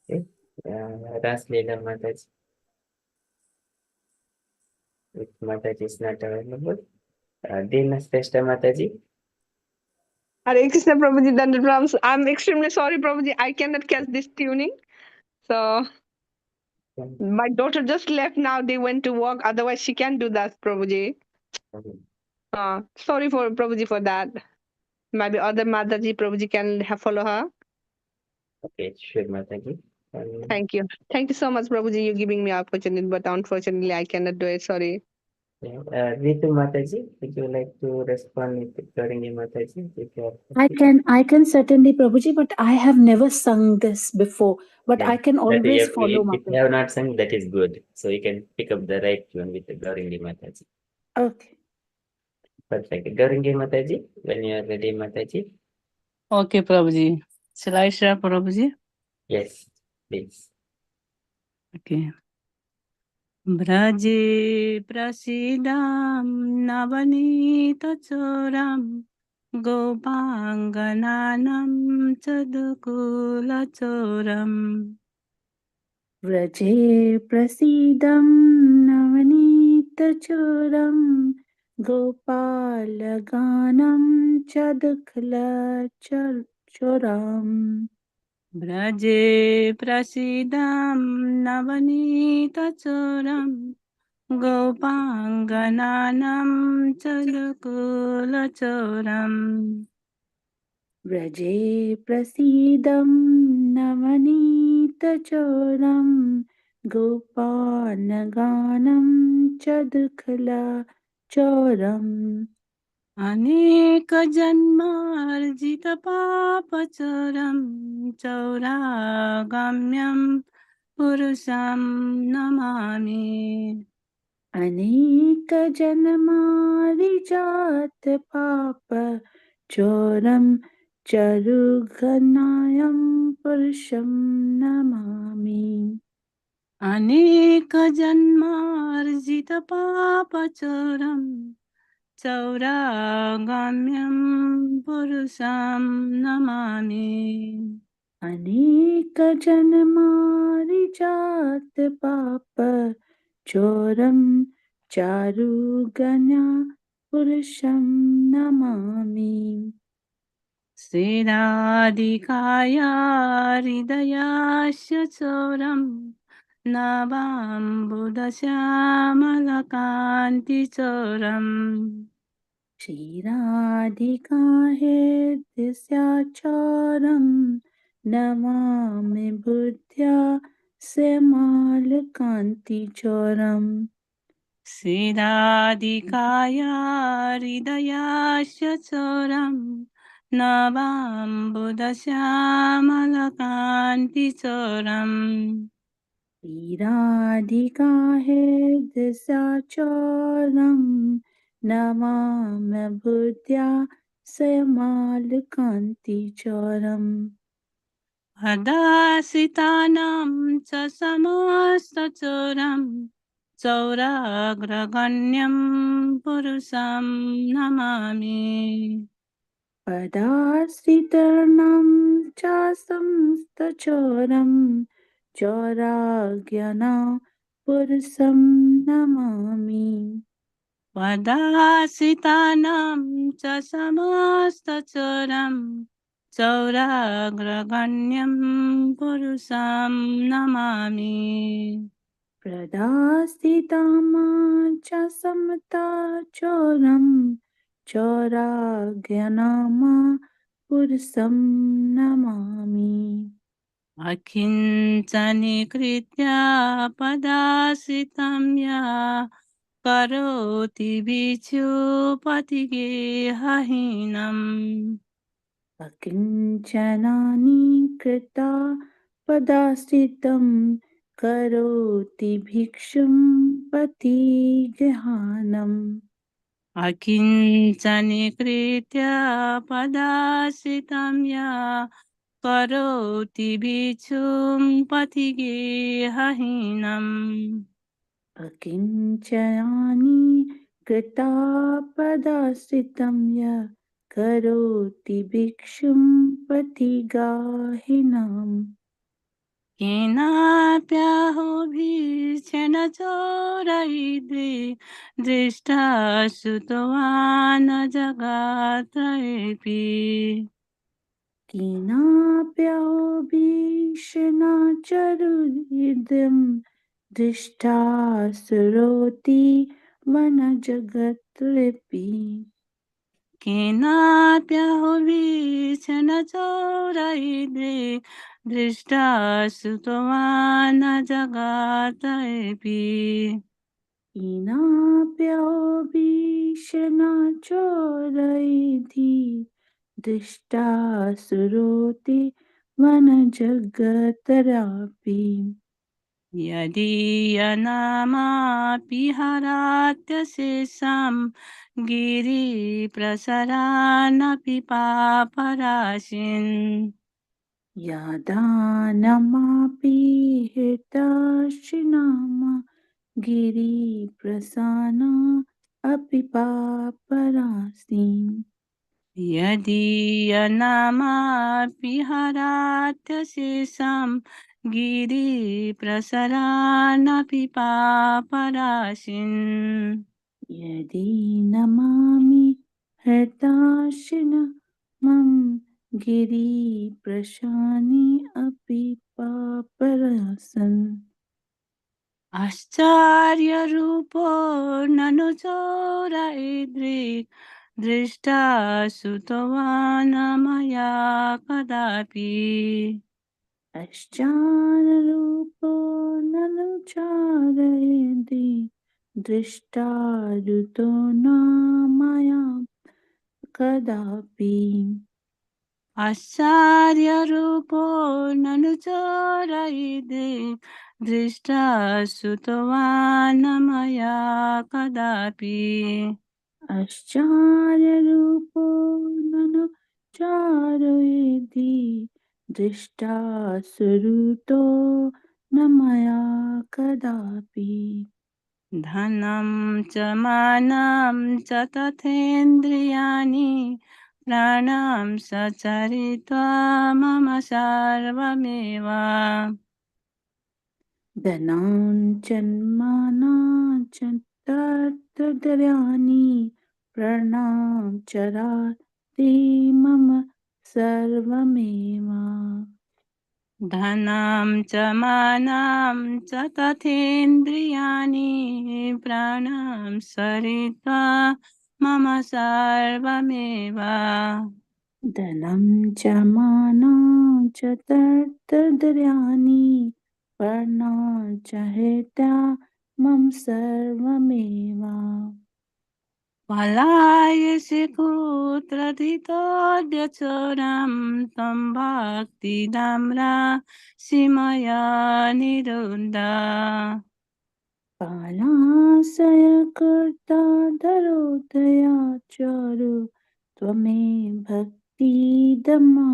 Speaker 1: Okay, Rasleela Mataji. If Mataji is not available, Dinashrestha Mataji.
Speaker 7: Hare Krishna Prabhuji, Dandal Pranams. I'm extremely sorry, Prabhuji. I cannot catch this tuning. So my daughter just left now. They went to work. Otherwise, she can do that, Prabhuji. Sorry for Prabhuji for that. Maybe other Mataji Prabhuji can follow her.
Speaker 1: Okay, sure, Mataji.
Speaker 7: Thank you. Thank you so much, Prabhuji. You're giving me opportunity, but unfortunately, I cannot do it. Sorry.
Speaker 1: Ritu Mataji, would you like to respond with Gaurangi Mataji? If you
Speaker 4: I can certainly, Prabhuji, but I have never sung this before. But I can always follow
Speaker 1: If you have not sung, that is good. So you can pick up the right tune with the Gaurangi Mataji.
Speaker 4: Okay.
Speaker 1: Perfect. Gaurangi Mataji, when you are ready, Mataji.
Speaker 6: Okay, Prabhuji. Shall I share, Prabhuji?
Speaker 1: Yes, please.
Speaker 6: Okay. Braje prasidam navanita choram gopangananam chadukula choram.
Speaker 4: Vraje prasidam navnitachoram gopalaganam chadukla choram.
Speaker 6: Braje prasidam navanita choram gopangananam chadukula choram.
Speaker 4: Vraje prasidam navnitachoram gopalaganam chadukla choram.
Speaker 6: Aneka janmarjita papacharam chauragamyam purusham namami.
Speaker 4: Aneka janmarijat papa choram charuganayam purusham namami.
Speaker 6: Aneka janmarjita papacharam chauragamyam purusham namami.
Speaker 4: Aneka janmarijat papa choram charuganya purusham namami.
Speaker 6: Siddhadikaya hridayasya choram नवाम्बुदश्यामलकान्तिचोरम् क्षीराधिका हृदयस्याचारम् Namami बुद्ध्या श्यामलकान्तिचोरम् क्षीराधिकाया हृदयास्य चोरम् नवाम्बुदश्यामलकान्तिचोरम् क्षीराधिका हृदयस्याचारम् नमामि बुद्ध्या श्यामलकान्तिचोरम् हदासितानां च समस्तचोरम् चौराग्रगण्यं पुरुषं नमामि पदाश्रितानां च संस्तचोरं चौराज्ञाना पुरुषं नमामि पदाश्रितानां च समस्तचोरं चौराग्रगण्यं पुरुषं नमामि प्रदास्थितामा च समताचोरं चौराज्ञनामा पुरुषं नमामि अकिञ्चनीकृत्या पदाश्रितं या करोति भिक्षुपतिगेहहीनम् अकिञ्चनानि कृता पदाश्रितं करोति भिक्षुं पतिगहानम् अकिञ्चनीकृत्य पदाश्रितं या करोति भिक्षुं पतिगेहहीनम् अकिञ्चनानि कृता पदाश्रितं या करोति भिक्षुं पतिगाहिनाम् केनाप्याहो भीषण चोरयिद्रि दृष्टा श्रुतवान् जगात्रयेऽपि केनाप्याहो भीषण चरुहृदयं दृष्टा श्रोति वनजगत्रयेऽपि केनाप्यहो भीषण चोरयिद्रि दृष्टा श्रुतवान् जगात्रयेऽपि केनाप्यहो भीषण चोरयिद्रि दृष्टा श्रोति वनजगतरापि यदीयनामापि हरात्यशेषां गिरिप्रसरानपि पापराशिन् यदानमापि हृताशिनाम गिरिप्रसान अपि पापराशिन् यदीयनामापि हरात्यशेषां गिरिप्रसरानपि पापराशिन् यदि नमामि हताशिन मम गिरिप्रशानि अपि पापरासन् आश्चर्यरूपो ननु चोरयिद्रिक् दृष्टा श्रुतवान् मया कदापि आश्चर्यरूपो ननु चोरयिद्रि दृष्टा श्रुतो न मया कदापि आश्चर्यरूपो ननु चोरयिद्रि दृष्टा श्रुतवान् मया कदापि आश्चर्यरूपो ननु चोरयिद्रि दृष्टा श्रुतो न मया कदापि धनं च मानं च तथेन्द्रियाणि प्राणां सचरित्वा मम सर्वमेव धनं च मानं च तथेन्द्रियाणि प्राणां चराति मम सर्वमेव धनं च मानं च तथेन्द्रियाणि प्राणं सरित्वा मम सर्वमेव
Speaker 4: धनं च मानं च तत्तद्र्याणि प्राणां च हृत्या मम सर्वमेव
Speaker 6: पलायसि कुत्रधितोऽद्यचोरं तं भक्तिदाम्रा सीमया निरुन्धा
Speaker 4: पालाशय कर्ता धरोदया चारु त्वमे भक्तिदमा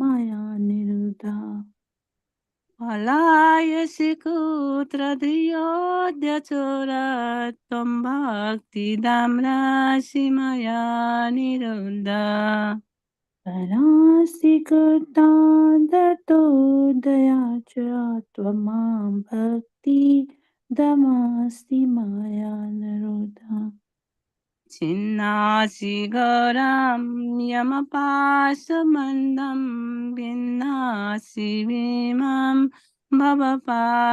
Speaker 4: माया निरुधा
Speaker 6: पलायसि कुत्रधियोऽद्यचोरा त्वं भक्तिदाम्रा सीमया निरुन्धा
Speaker 4: परासि कर्ता धतोदया च त्वमां भक्ति दमासि माया निरुधा
Speaker 6: छिन्नासि गौरां यमपाशमन्दं भिन्नासि भीमं भवपाशबन्धम्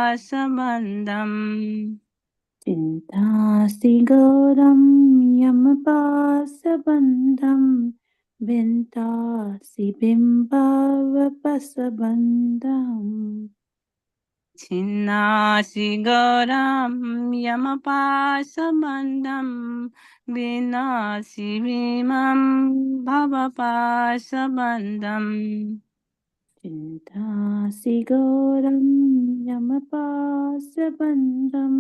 Speaker 4: चिन्तासि गौरं यमपासबन्धं भिन्तासि बिम्बावपसबन्धम्
Speaker 6: छिन्नासि गौरां यमपाशबन्धं भिन्नासि भीमं भवपाशबन्धम्
Speaker 4: चिन्तासि गौरं यमपासबन्धं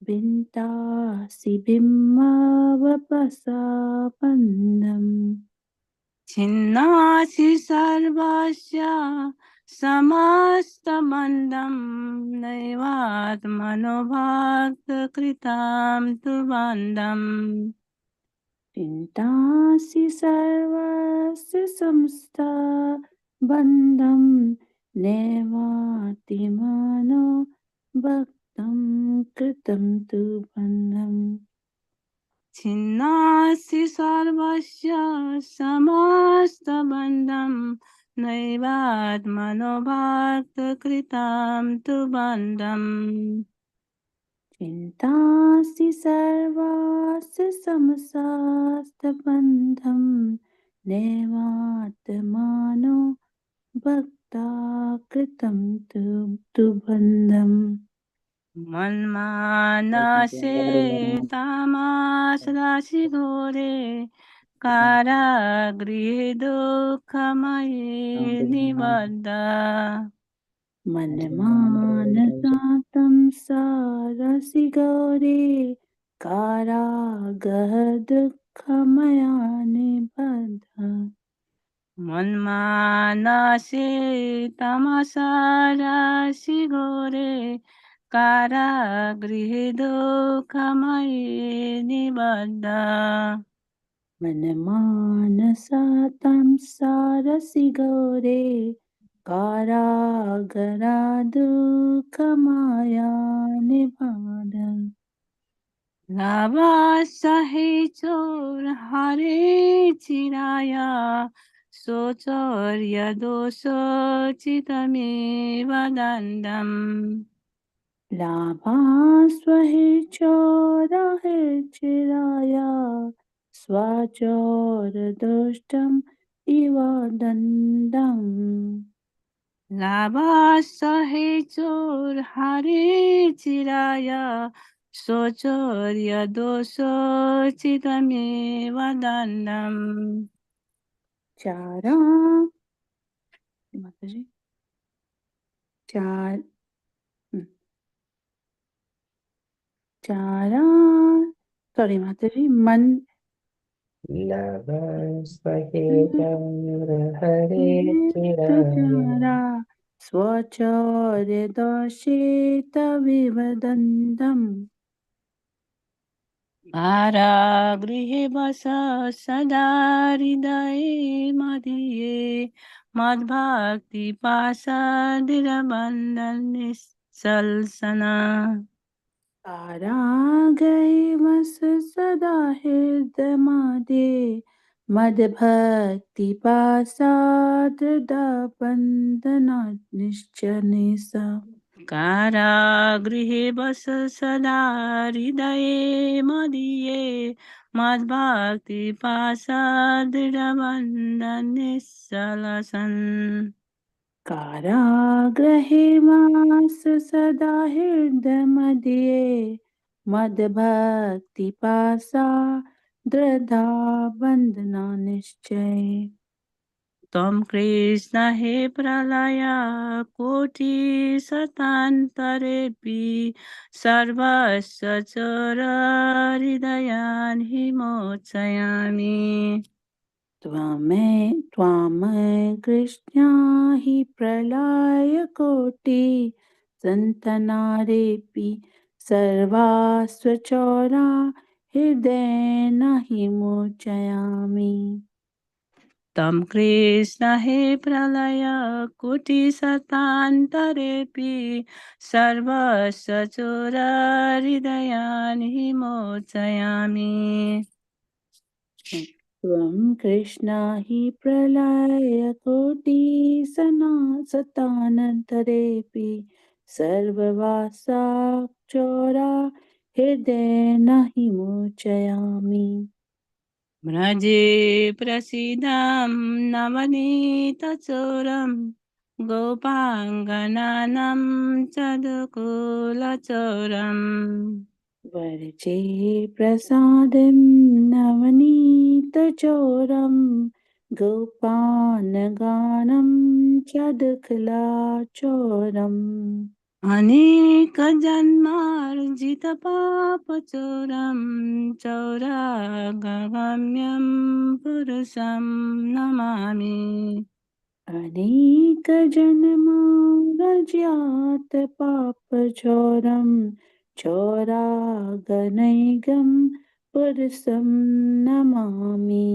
Speaker 4: भिन्तासि बिम्बावपसाबन्धम्
Speaker 6: छिन्नासि सर्वस्य समस्तबन्धं नैवात्मनो भक्तकृतां तु बन्धम्
Speaker 4: चिन्तासि सर्वस्य संस्था बन्धं नैवातिमानो भक्तं कृतं तु बन्धम्
Speaker 6: छिन्नासि सर्वस्य समस्तबन्धं नैवात्मनो भक्तकृतां तु बन्धम्
Speaker 4: चिन्तासि सर्वास्य समसास्तबन्धं नैवात्मानो भक्ता कृतं तु बन्धम्
Speaker 6: मन्मानसे तामासदासि घोरे कारागृहे दुःखमये निबद्ध
Speaker 4: मनमानसातं सारसि गौरे कारागह दुःखमया निबद्ध
Speaker 6: मन्मानसे तमसारासि घोरे कारागृहे दुःखमये निबद्ध
Speaker 4: मनमानसातं सारसि गौरे कारागरा दुःखमाया निबाध
Speaker 6: लाभासहे चोरहरे चिराया सोचर्यदोषोचितमेव दण्डम्
Speaker 4: लाभास्वहे चोरहिर्चिराया स्वचोरदुष्टम् इव दण्डम्
Speaker 6: लाभासहे चोरहरे चिराया सोचर्यदोषोचितमेव दण्डम्
Speaker 4: चारा माताजी चार चारा सॉरी माताजी मन
Speaker 1: लवस्वहे हरे
Speaker 4: चारा स्वचौर्य दोषित विवदन्तम्
Speaker 6: कारागृहे वस सदा हृदये मदीये मद्भक्तिपाशादिरबन्धनिःसल्सना
Speaker 4: कारागैव सदा हृदयमादे
Speaker 6: मद्भक्तिपासादृढबन्धनानिश्चनेसा कारागृहे बस सदा हृदये मदीये मद्भक्तिपासादृढबन्धनिश्चलसन् कारागृहे मास सदा हृदयमध्ये मद्भक्तिपासा दृढा बन्धना निश्चय त्वं कृष्ण हे प्रलय कोटि शतान्तरेऽपि सर्वस्य चोरहृदयान् हि मोचयामि त्वां कृष्णा हि प्रलयकोटि सन्तनारेऽपि सर्वास्वचोरा हृदयेन हि मोचयामि तं कृष्ण हे प्रलय कोटिशतान्तरेऽपि सर्वस्य चोरहृदयान् हि मोचयामि त्वं कृष्ण हि प्रलयकोटिशतानन्तरेऽपि सर्ववासाचोरा हृदयेन हि मोचयामि व्रजे प्रसीदां नवनीतचोरं गोपाङ्गनानां चदकुलचोरम् वर्जे प्रसादं नवनीतचोरं गोपानगानं चदखलाचोरम् अनेकजन्मार्जितपापचोरं चौरागम्यं पुरुषं नमामि अनेकजन्मरज्यातपापचोरं चौरागनैगं पुरुषं नमामि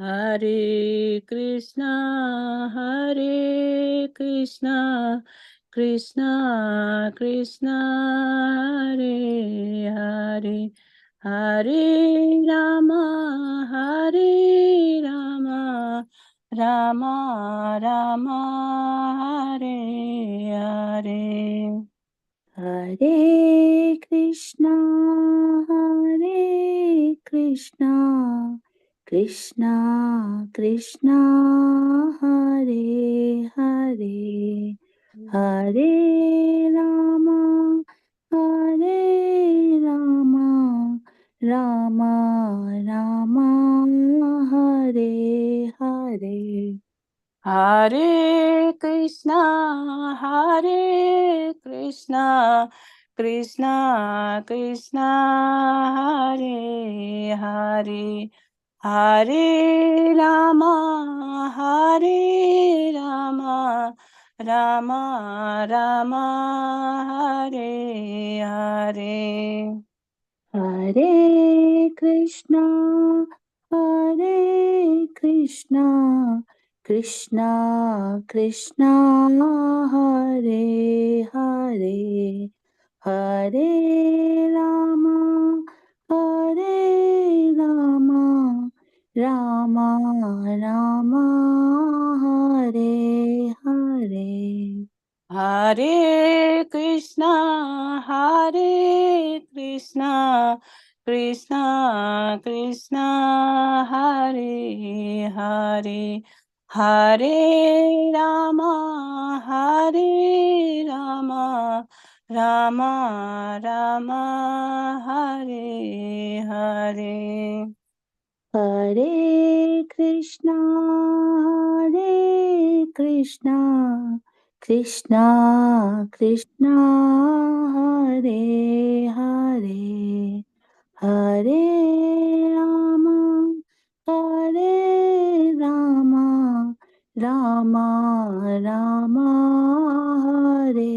Speaker 6: हरे कृष्णा कृष्णा कृष्णा हरे हरे हरे राम राम राम हरे हरे हरे कृष्णा कृष्णा कृष्णा हरे हरे हरे राम राम राम हरे हरे हरे कृष्णा कृष्णा कृष्णा हरे हरे हरे राम राम राम हरे हरे हरे कृष्णा कृष्णा कृष्णा हरे हरे हरे राम राम राम हरे हरे हरे कृष्णा कृष्णा कृष्णा हरे हरे हरे राम राम राम हरे हरे हरे कृष्णा कृष्णा कृष्णा हरे हरे हरे राम राम राम हरे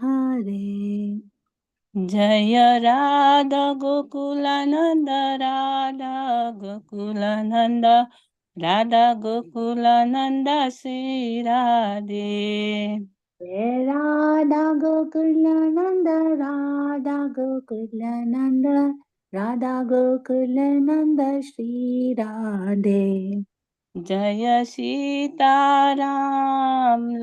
Speaker 6: हरे जय राधा गोकुलानंद राधा गोकुलानंद राधा गोकुलानंद श्री राधे जय राधा गोकुलानंद राधा गोकुलानंद
Speaker 4: राधा गोकुल नंद श्री राधे।
Speaker 6: जय सीताराम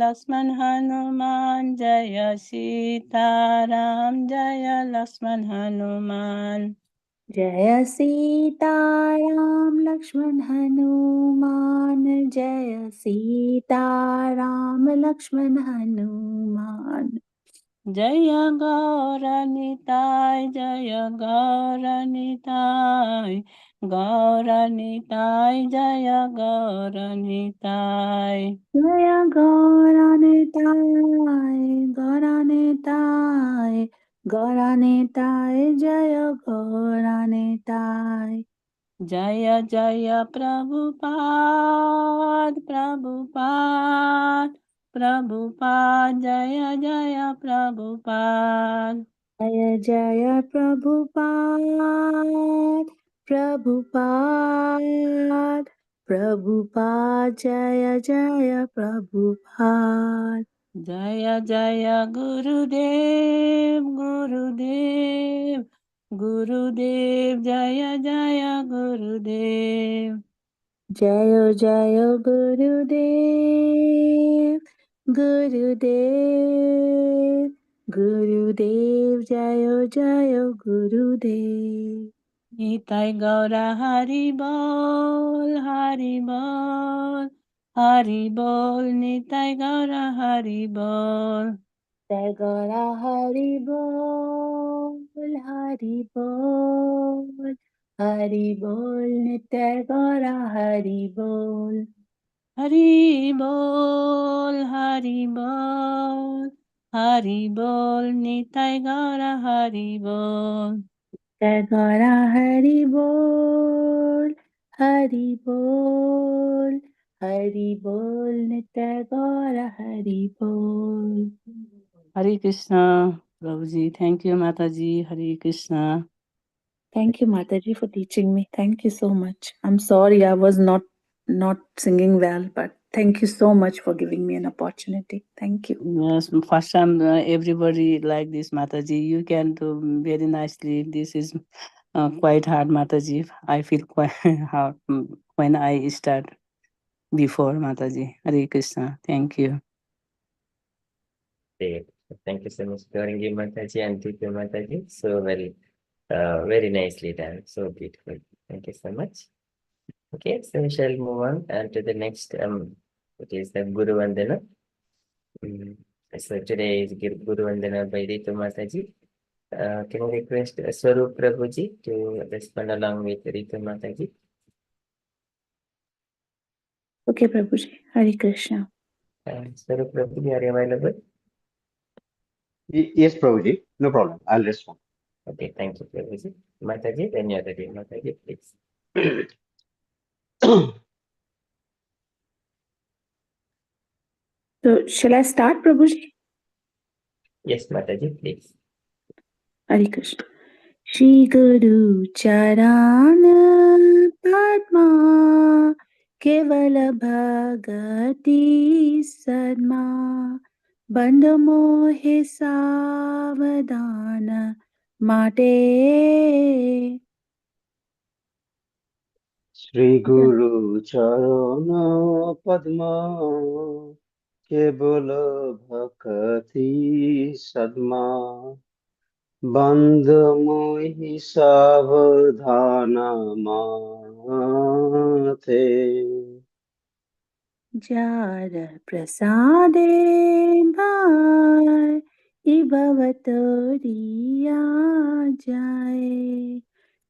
Speaker 6: लक्ष्मण हनुमान, जय सीताराम जय लक्ष्मण हनुमान।
Speaker 4: जय सीताराम लक्ष्मण हनुमान, जय सीताराम लक्ष्मण हनुमान।
Speaker 6: जय गौरनिताय जय गौरनिताय, गौरनिताय जय गौरनिताय।
Speaker 4: जय गौरानिताय गौरानिताय गौरानिताय, जय गौरानिताय।
Speaker 6: जय जय प्रभुपाद प्रभुपाद प्रभुपाद, जय जय प्रभुपाद।
Speaker 4: जय जय प्रभुपाद प्रभुपाद प्रभुपाद, जय जय प्रभुपाद।
Speaker 6: जय जय गुरुदेव गुरुदेव गुरुदेव, जय जय गुरुदेव।
Speaker 4: जय जय गुरुदेव गुरुदेव गुरुदेव, जय जय गुरुदेव।
Speaker 6: निताय गौरा हरि बोल हरि बोल हरि बोल, निताय गौरा हरि बोल।
Speaker 4: जय गौरा हरि बोल हरि बोल हरि बोल, नित्य गौरा हरि बोल।
Speaker 6: हरि बोल हरि बोल हरि बोल, निताय गौरा हरि बोल।
Speaker 4: जय गौरा हरि बोल हरि बोल हरि बोल, नित्य गौरा हरि बोल।
Speaker 6: हरे कृष्णा प्रभु जी, थैंक यू माता जी। हरे Krishna.
Speaker 4: Thank you, Mataji, for teaching me. Thank you so much. I'm sorry I was not singing well, but thank you so much for giving me an opportunity. Thank you.
Speaker 6: Yes, first time everybody like this, Mataji. You can do very nicely. This is quite hard, Mataji. I feel quite hard when I start before, Mataji. Hare Krishna. Thank you.
Speaker 1: Great. Thank you so much, Gauri Mataji and Deepa Mataji. So very nicely done. So beautiful. Thank you so much. Okay, so we shall move on to the next, which is the Guru Vandana. So today is Guru Vandana by Ritu Mataji. Can I request Swarup Prabhuji to respond along with Ritu Mataji?
Speaker 4: Okay, Prabhuji. Hare Krishna.
Speaker 1: Swarup Prabhuji, are you available?
Speaker 5: Yes, Prabhuji, no problem. I'll respond.
Speaker 1: Okay, thank you, Prabhuji. Mataji, when you're ready, Mataji, please.
Speaker 4: So, shall I start, Prabhuji?
Speaker 1: Yes, Mataji, please.
Speaker 4: Hare Krishna. Shri Guru Charan Padma Kevala Bhagati Sadma Bandha Mohe Savadana Mate.
Speaker 5: Shri Guru Charana Padma Kebala Bhakti Sadma Bandh Mohi Savadhana Mate.
Speaker 4: जार प्रसादे भाई इभवतो रिया जाए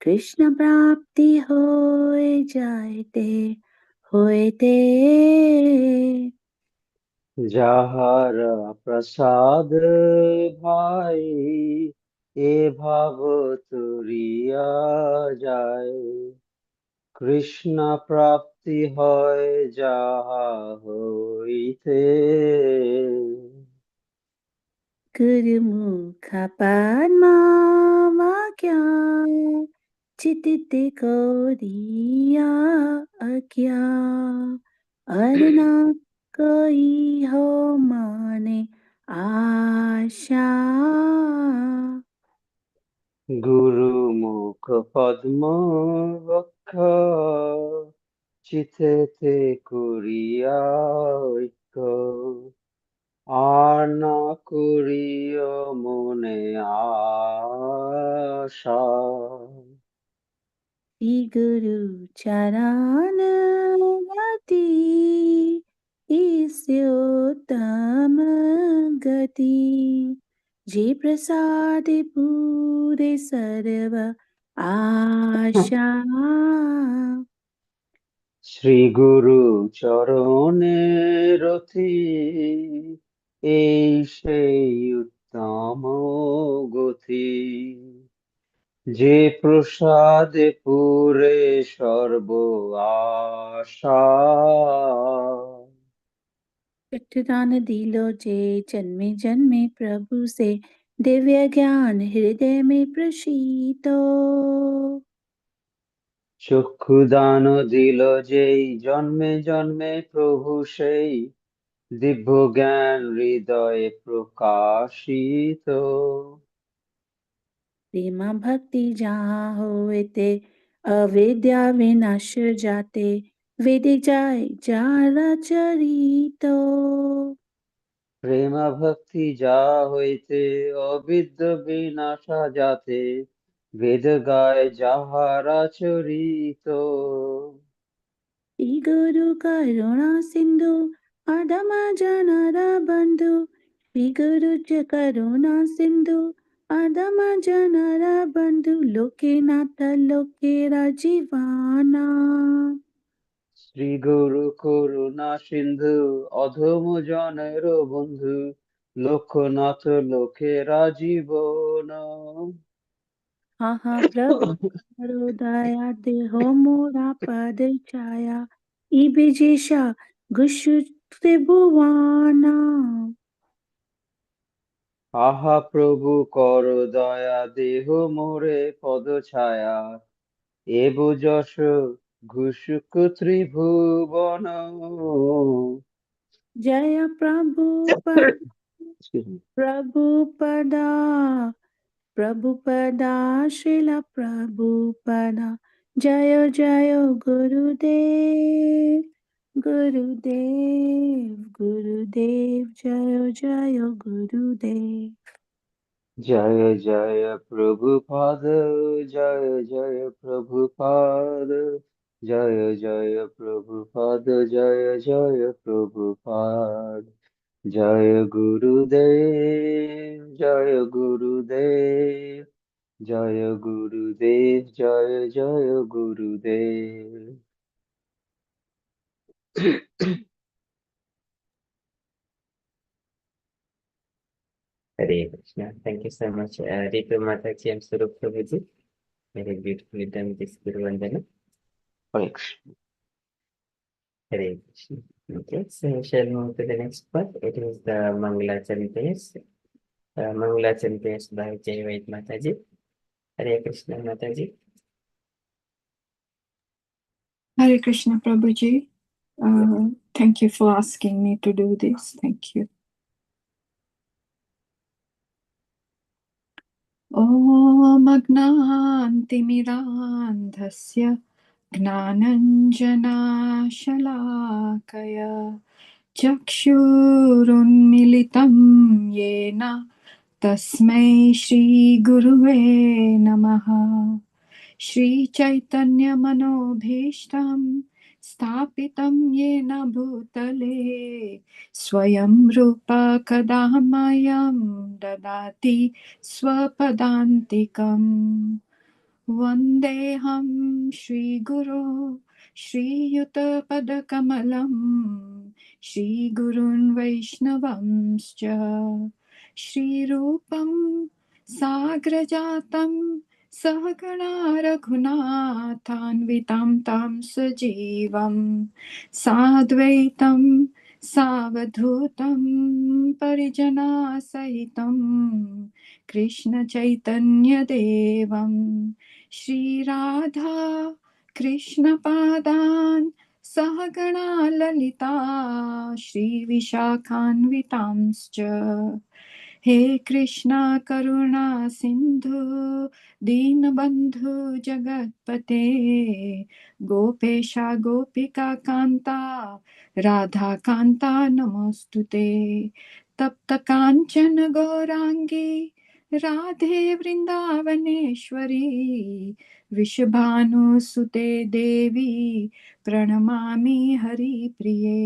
Speaker 4: कृष्ण प्राप्ति होए जाएते होएते
Speaker 5: যাহারা প্রসাদ ভাই এ ভাব তুরিয়া যায় কৃষ্ণ প্রাপ্তি হয় যাহা হইতে
Speaker 4: गुरुमुख पद्मा वाक्या चितित कोरिया अज्ञा अरना कोई हो माने आशा.
Speaker 5: গুরুমুখ পদ্ম বক্ষ চিতেতে করিয়া ঐক্য আর না করিও মনে আশা।
Speaker 4: श्री गुरु चरण गति ईस्योत्तम गति जे प्रसाद पूरे सर्व आशा।
Speaker 5: শ্রী গুরু চরণে রতি এই সেই উত্তম গতি যে প্রসাদে পুরে সর্ব আশা।
Speaker 4: चट्टान दिलो जे जन्मे जन्मे प्रभु से दिव्य ज्ञान हृदय में प्रशीतो।
Speaker 5: চক্ষু দান দিল যেই জন্মে জন্মে প্রভু সেই দিব্য জ্ঞান হৃদয়ে প্রকাশিত।
Speaker 4: प्रेमा भक्ति जहाँ होए ते अविद्या विनाश जाते वेदिक जाय যারা চরিত।
Speaker 5: প্রেমা ভক্তি যা হইতে অবিদ্য বিনাশা যাতে বেদ গায় যাহারা চরিত।
Speaker 4: শ্রী গুরু করুণা সিন্ধু আদম জনরা বন্ধু। শ্রী গুরু করুণা সিন্ধু আদম জনরা বন্ধু লোকে নাথ লোকেরা জীবানা।
Speaker 5: শ্রী গুরু করুণা সিন্ধু অধম জনের বন্ধু লোকনাথ লোকেরা জীবন।
Speaker 4: হা হা প্রভু করো দয়া দেহ মোরা পদ ছায়া ইবে যেসা ঘুষু ত্রিভুবানা।
Speaker 5: আহা প্রভু কর দয়া দেহ মোরে পদ ছায়া এব যশ ঘুষুক ত্রিভুবন।
Speaker 4: জয় প্রভুপদা প্রভুপদা শিল প্রভুপদা। জয় জয় গুরুদেব গুরুদেব গুরুদেব জয় জয় গুরুদেব।
Speaker 5: জয় জয় প্রভুপাদ জয় জয় প্রভুপাদ জয় জয় প্রভুপাদ জয় জয় প্রভুপাদ। জয় গুরুদেব জয় গুরুদেব জয় গুরুদেব জয় জয় গুরুদেব।
Speaker 1: Hare Krishna. Thank you so much, Ritu Mataji and Surup Prabhuji. Very beautifully done this Guru Vandana.
Speaker 5: Hare Krishna.
Speaker 1: Hare Krishna. Okay, so we shall move to the next part. It is the Mangala Chantas. Mangala Chantas by Vaid Mataji. Hare Krishna Mataji.
Speaker 8: Hare Krishna Prabhuji. Thank you for asking me to do this. Thank you. Om Agnantimirandhasya Gnananjana Shalakaya Chakshurunmilitam Yena Tasmai Shri Guruve Namaha. Shri Chaitanya Manobhishtam Stapitam Yena Bhutale Swayam Rupa Kadamayam Dadati Swapadantikam. Vandeham Shri Guru Shri Yuta Padakamalam Shri Gurun Vaishnavamscha Shri Rupam Sagrajatam Sahagana Raghunathanvitam Tam Sajivam Sadvaitam Savadhutam Parijana Sahitam Krishna Chaitanya Devam Shri Radha Krishna Padan Sahagana Lalita Shri Vishakhanvitamscha हे कृष्णा करुणा सिंधु दीनबंधु जगतपते गोपेशा गोपिका कांता राधा कांता नमोस्तुते तप्त कांचन गौरांगी राधे वृंदावनेश्वरी विश्वभानुसुते देवी प्रणमामि हरिप्रिये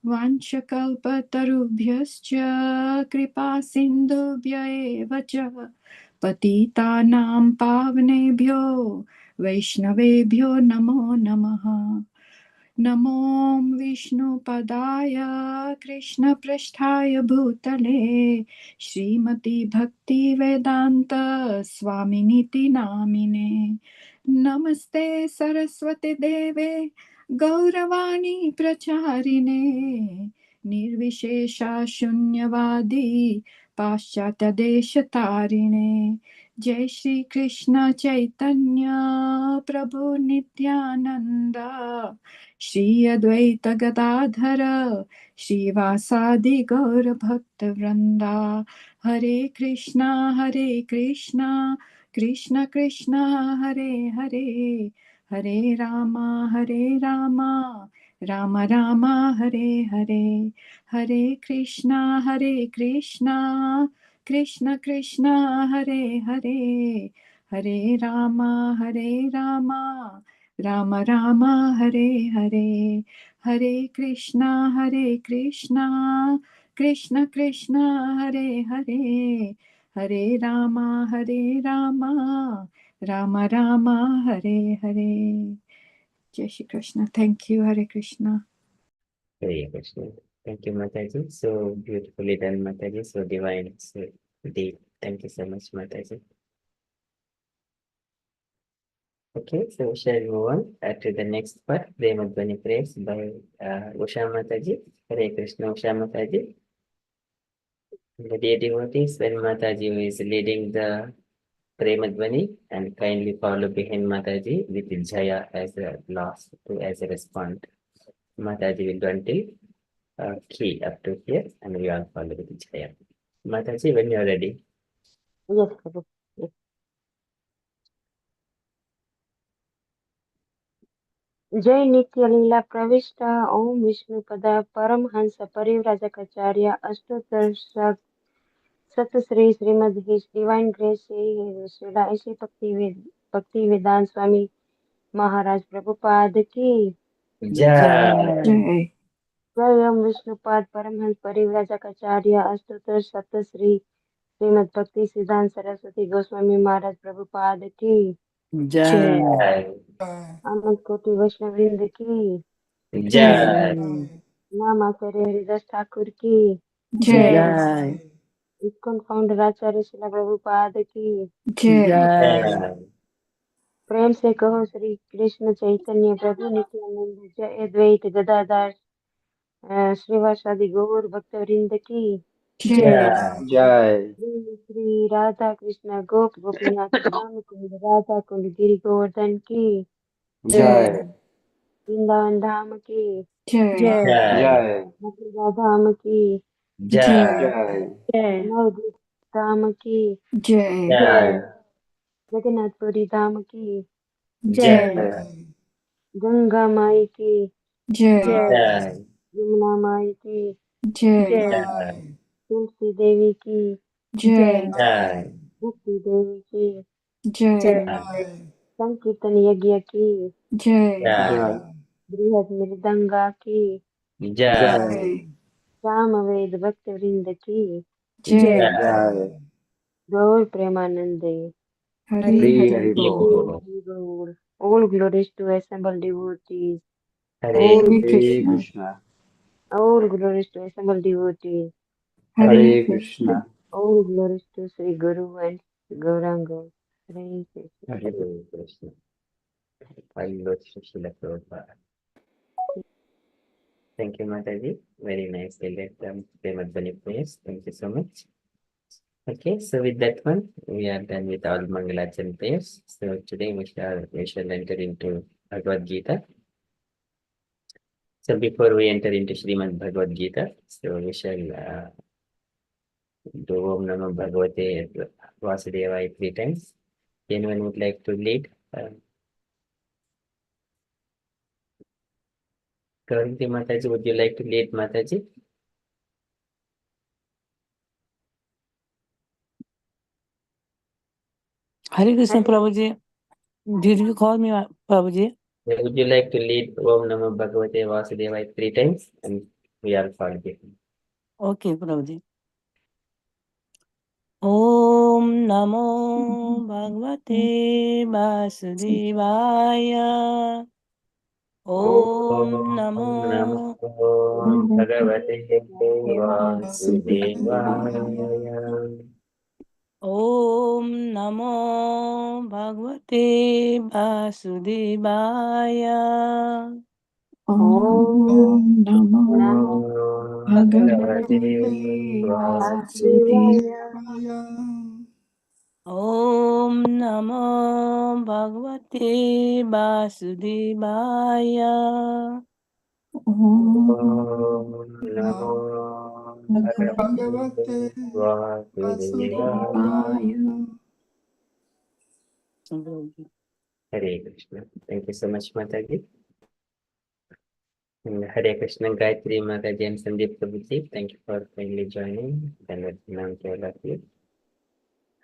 Speaker 8: वाञ्छकल्पतरुभ्यश्च कृपा सिन्धुभ्य एव च पतितानां पावनेभ्यो वैष्णवेभ्यो नमो नमः नमो विष्णुपदाय कृष्णपृष्ठाय भूतले श्रीमती भक्तिवेदान्त स्वामिनीति नामिने नमस्ते सरस्वती देवे गौरवाणी प्रचारिणे निर्विशेषा शून्यवादी पाश्चात्यदेशतारिणे जय श्री कृष्ण चैतन्य प्रभु नित्यानंद श्री अद्वैत गदाधर श्रीवासादि गौर भक्त वृंदा हरे कृष्णा कृष्ण कृष्ण हरे हरे हरे रामा राम राम हरे हरे हरे कृष्णा कृष्ण कृष्ण हरे हरे हरे रामा राम राम हरे हरे हरे कृष्णा कृष्ण कृष्ण हरे हरे हरे रामा राम राम हरे हरे जय Shri Krishna thank you Hare Krishna
Speaker 1: Hare Krishna. Thank you, Mataji. So beautifully done, Mataji. So divine, so deep. Thank you so much, Mataji. Okay, so shall we move on to the next part? Premadvani praise by Usha Mataji. Hare Krishna, Usha Mataji. The dear devotees, when Mataji is leading the Premadvani, and kindly follow behind Mataji with Jaya as a last, as a response. Mataji will do until key up to here, and we all follow with Jaya. Mataji, when you are ready.
Speaker 9: Yes, Prabhu. Yes. जय नित्य लीला प्रविष्ट ओम विष्णु पद परमहंस परिव्राजकाचार्य अष्टोत्तर सत Sri Srimad his divine grace Srila A C Bhakti वेदांत स्वामी महाराज प्रभुपाद की
Speaker 1: Jai.
Speaker 8: जय
Speaker 9: जय ओम विष्णुपाद परमहंस परिव्राजकाचार्य अष्टोत्तर सत श्री श्रीमद भक्ति सिद्धांत सरस्वती गोस्वामी महाराज प्रभुपाद की
Speaker 8: जय
Speaker 1: Jai.
Speaker 9: अनंत कोटि वैष्णववृंद की
Speaker 1: Jai.
Speaker 9: नाम आचार्य हरिदास ठाकुर की
Speaker 8: जय
Speaker 9: इस्कॉन फाउंडर आचार्य शिला प्रभुपाद की
Speaker 8: जय
Speaker 1: Jai.
Speaker 9: प्रेम से कहो श्री कृष्ण चैतन्य प्रभु नित्यानंद जय अद्वैत गदाधर श्रीवासादि गौर भक्तवृंद की
Speaker 8: जय
Speaker 1: Jai.
Speaker 5: जय
Speaker 9: श्री श्री राधा कृष्ण गोप गोपीनाथ राम कुंड राधा कुंड गिरि गोवर्धन की
Speaker 5: जय
Speaker 9: वृंदावन धाम की
Speaker 8: जय
Speaker 1: Jai.
Speaker 5: जय
Speaker 9: मथुरा धाम की
Speaker 1: Jai.
Speaker 5: जय
Speaker 9: नवद्वीप धाम की
Speaker 8: जय
Speaker 1: Jai.
Speaker 9: जगन्नाथपुरी धाम की
Speaker 1: Jai.
Speaker 9: गंगा माई की
Speaker 8: जय
Speaker 1: Jai.
Speaker 9: यमुना माई की
Speaker 8: जय
Speaker 1: Jai.
Speaker 9: तुलसी देवी की
Speaker 8: जय
Speaker 1: Jai.
Speaker 9: भक्ति देवी की
Speaker 8: जय
Speaker 9: संकीर्तन यज्ञ की
Speaker 8: जय
Speaker 1: Jai.
Speaker 9: बृहद मृदंगा की
Speaker 1: Jai.
Speaker 8: जय
Speaker 9: सामवेद भक्त वृंद की
Speaker 8: जय
Speaker 1: Jai.
Speaker 9: गौर प्रेमानंदे
Speaker 8: हरि
Speaker 5: हरि
Speaker 8: हरि
Speaker 5: हरि
Speaker 8: बोल
Speaker 5: बोल
Speaker 9: all glories to assembled devotees
Speaker 1: Hare
Speaker 9: all
Speaker 8: Hare
Speaker 5: Hare
Speaker 8: Krishna
Speaker 5: Krishna
Speaker 9: all glories to assembled devotees
Speaker 8: Hare
Speaker 5: Hare
Speaker 8: Krishna
Speaker 5: Krishna
Speaker 9: all glories to Sri Guru and Gauranga. Hare Krishna.
Speaker 5: Hare
Speaker 1: Krishna. I love Srila Prabhupada. Thank you, Mataji. Very nice. Premadvani prayers. Thank you so much. Okay, so with that one, we are done with all Mangalachan prayers. So today we shall enter into Bhagavad Gita. So before we enter into Srimad Bhagavad Gita, so we shall do Om Namo Bhagavate Vasudevaya 3 times. Anyone would like to lead? Karanti Mataji, would you like to lead, Mataji?
Speaker 6: Hare Krishna, Prabhuji. Did you call me, Prabhuji?
Speaker 1: Would you like to lead Om Namo Bhagavate Vasudevaya 3 times? And we are following.
Speaker 6: Okay, Prabhuji. Om Namo Bhagavate Vasudevaya. Om Namo
Speaker 1: Bhagavate Vasudevaya.
Speaker 6: Om Namo Bhagavate Vasudevaya.
Speaker 9: Om
Speaker 8: Namo
Speaker 1: Bhagavate
Speaker 9: Vasudevaya.
Speaker 6: Om Namo Bhagavate Vasudevaya.
Speaker 1: Om Namo
Speaker 2: Bhagavate
Speaker 1: Vasudevaya.
Speaker 6: Prabhuji.
Speaker 1: Hare Krishna. Thank you so much, Mataji. And Hare Krishna, Gayathri, Mataji, and Sandeep Prabhuji. Thank you for kindly joining. And let's now to all of you.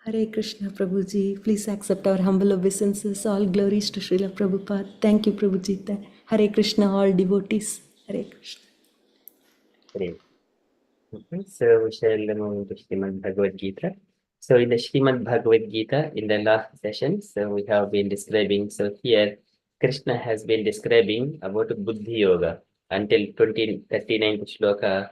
Speaker 10: Hare Krishna Prabhuji, please accept our humble obeisances. All glories to Srila Prabhupada. Thank you, Prabhuji. Hare Krishna, all devotees. Hare Krishna.
Speaker 1: Hare. Okay, so we shall move to Srimad Bhagavadgita. So in the Srimad Bhagavadgita, in the last session, so we have been describing, so here Krishna has been describing about Buddhi Yoga until 39th shloka.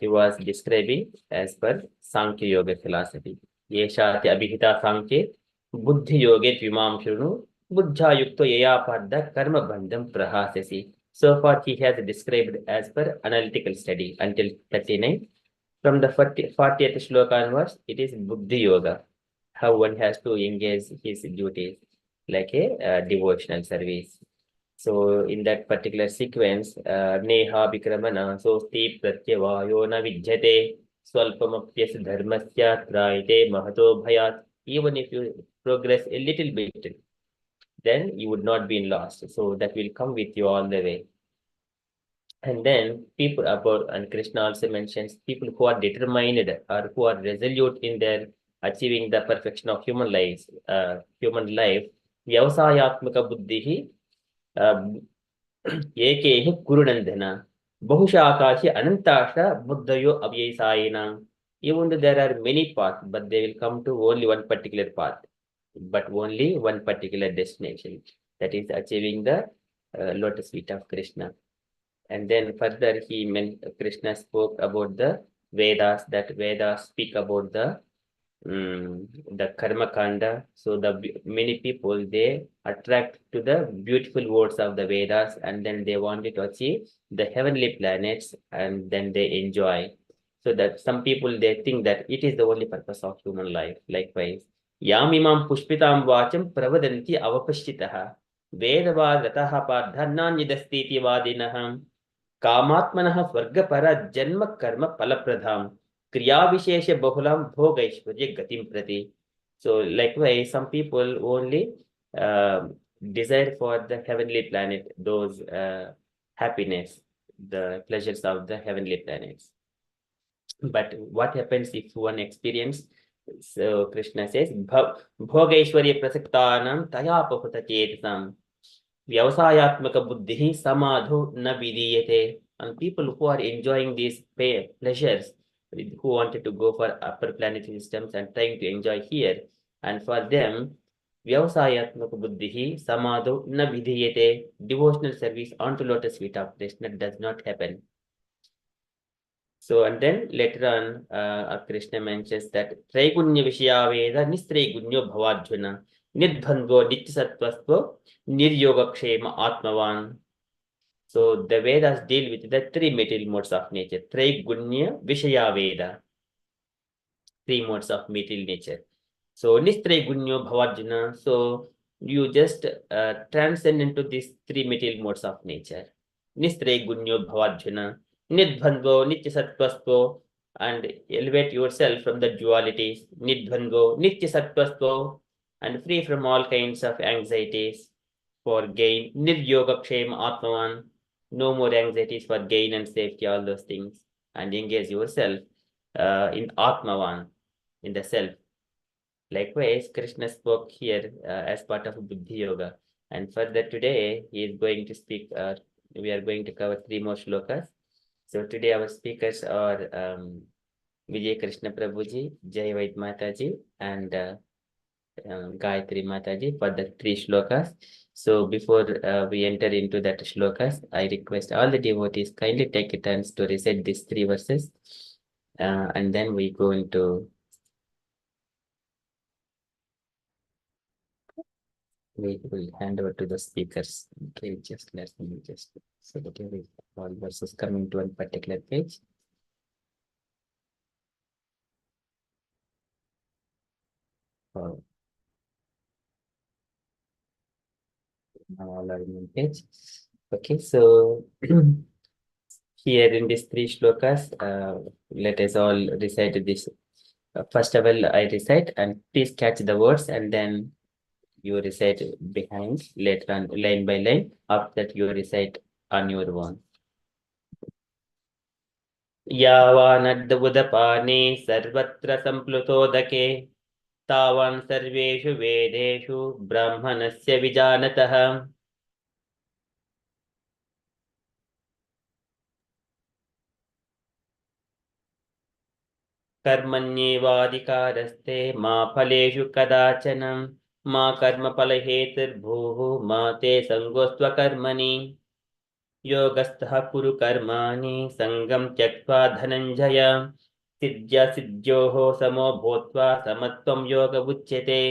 Speaker 1: He was describing as per Sankhya Yoga philosophy. Yeshati abhihita Sankhya Buddhi Yoge Vimam Shrunu Buddha Yukto Yaya Padda Karma Bandham Prahasasi. So far, he has described as per analytical study until 39. From the 40th shloka onwards, it is Buddhi Yoga, how one has to engage his duties, like a devotional service. So in that particular sequence, Neha Vikramana, Sosti Pratyavayo na Vijyate, Swalpamapyas Dharmasya Traite Mahato Bhayat. Even if you progress a little bit, then you would not be lost. So that will come with you all the way. And then people about, and Krishna also mentions people who are determined or who are resolute in their achieving the perfection of human life, Vyavasayatmaka buddhihi Eke Kurunandana Bahushakashi Anantasha Buddhayo Avyasayana. Even though there are many paths, but they will come to only one particular path, but only one particular destination, that is achieving the lotus feet of Krishna. And then further Krishna spoke about the Vedas, that Vedas speak about the Karma Kanda. So many people, they attract to the beautiful words of the Vedas, and then they wanted to achieve the heavenly planets, and then they enjoy. So that some people, they think that it is the only purpose of human life. Likewise, Yamimam Pushpitam Vacham Pravadanti Avapashitaha Vedavadataha Padhananyidastiti Vadinaham Kamatmanah Swargapara Janma Karma Palapradham Kriya Vishesha Bahulam Bhogaishwarya Gatim Prati. So likewise, some people only desire for the heavenly planet, those happiness, the pleasures of the heavenly planets. But what happens if one experience? So Krishna says, Bhogaishwarya Prasaktanam Tayapahuta Chetasam Vyavasayatmaka buddhi samadhu na vidiyate. And people who are enjoying these pleasures, who wanted to go for upper planetary systems and trying to enjoy here, and for them, Vyavasayatmaka buddhi samadhu na vidiyate, devotional service onto lotus feet of Krishna does not happen. So, and then later on, Krishna mentions that Traigunya Vishya Veda Nistraigunya Bhavajvana Nidbhandvo Nityasattvastvo Niryogakshema Atmavan. So the Vedas deal with the three material modes of nature. Traigunya Vishaya Veda. Three modes of material nature. So Nistraigunya Bhavajvana. So you just transcend into these three material modes of nature. Nistraigunya Bhavajvana. Nidbhandvo Nityasattvastvo, and elevate yourself from the dualities, nidvango, nitya sattvastvo, and free from all kinds of anxieties for gain, niryoga kshema atmavan, no more anxieties for gain and safety, all those things, and engage yourself in atmavan, in the self. Likewise, Krishna spoke here as part of Buddhi Yoga. And further today, he is going to speak, we are going to cover 3 more shlokas. So today our speakers are Vijay Krishna Prabhuji, Jai Vaid Mataji, and Gayathri Mataji for the 3 shlokas. So before we enter into that shlokas, I request all the devotees kindly take a turns to recite these 3 verses. And then we go into we will hand over to the speakers. Okay, just let me just so that every all verses coming to one particular page. Oh, now all are in one page. Okay, so here in these 3 shlokas, let us all recite this. First of all, I recite, and please catch the words, and then you recite behind later on, line by line. After that, you recite on your own. यावानद्दबुदपाने सर्वत्र सम्प्लुतोदके तावान् सर्वेषु वेदेषु ब्राह्मणस्य विजानतः कर्मण्येवाधिकारस्ते मा फलेषु कदाचन मा कर्मफलहेतुर्भूः मा ते सङ्गोऽस्त्वकर्मणि योगस्थः कुरु कर्माणि सङ्गं त्यक्त्वा धनञ्जय सिद्ध्योः समो भूत्वा समत्वं योग उच्यते.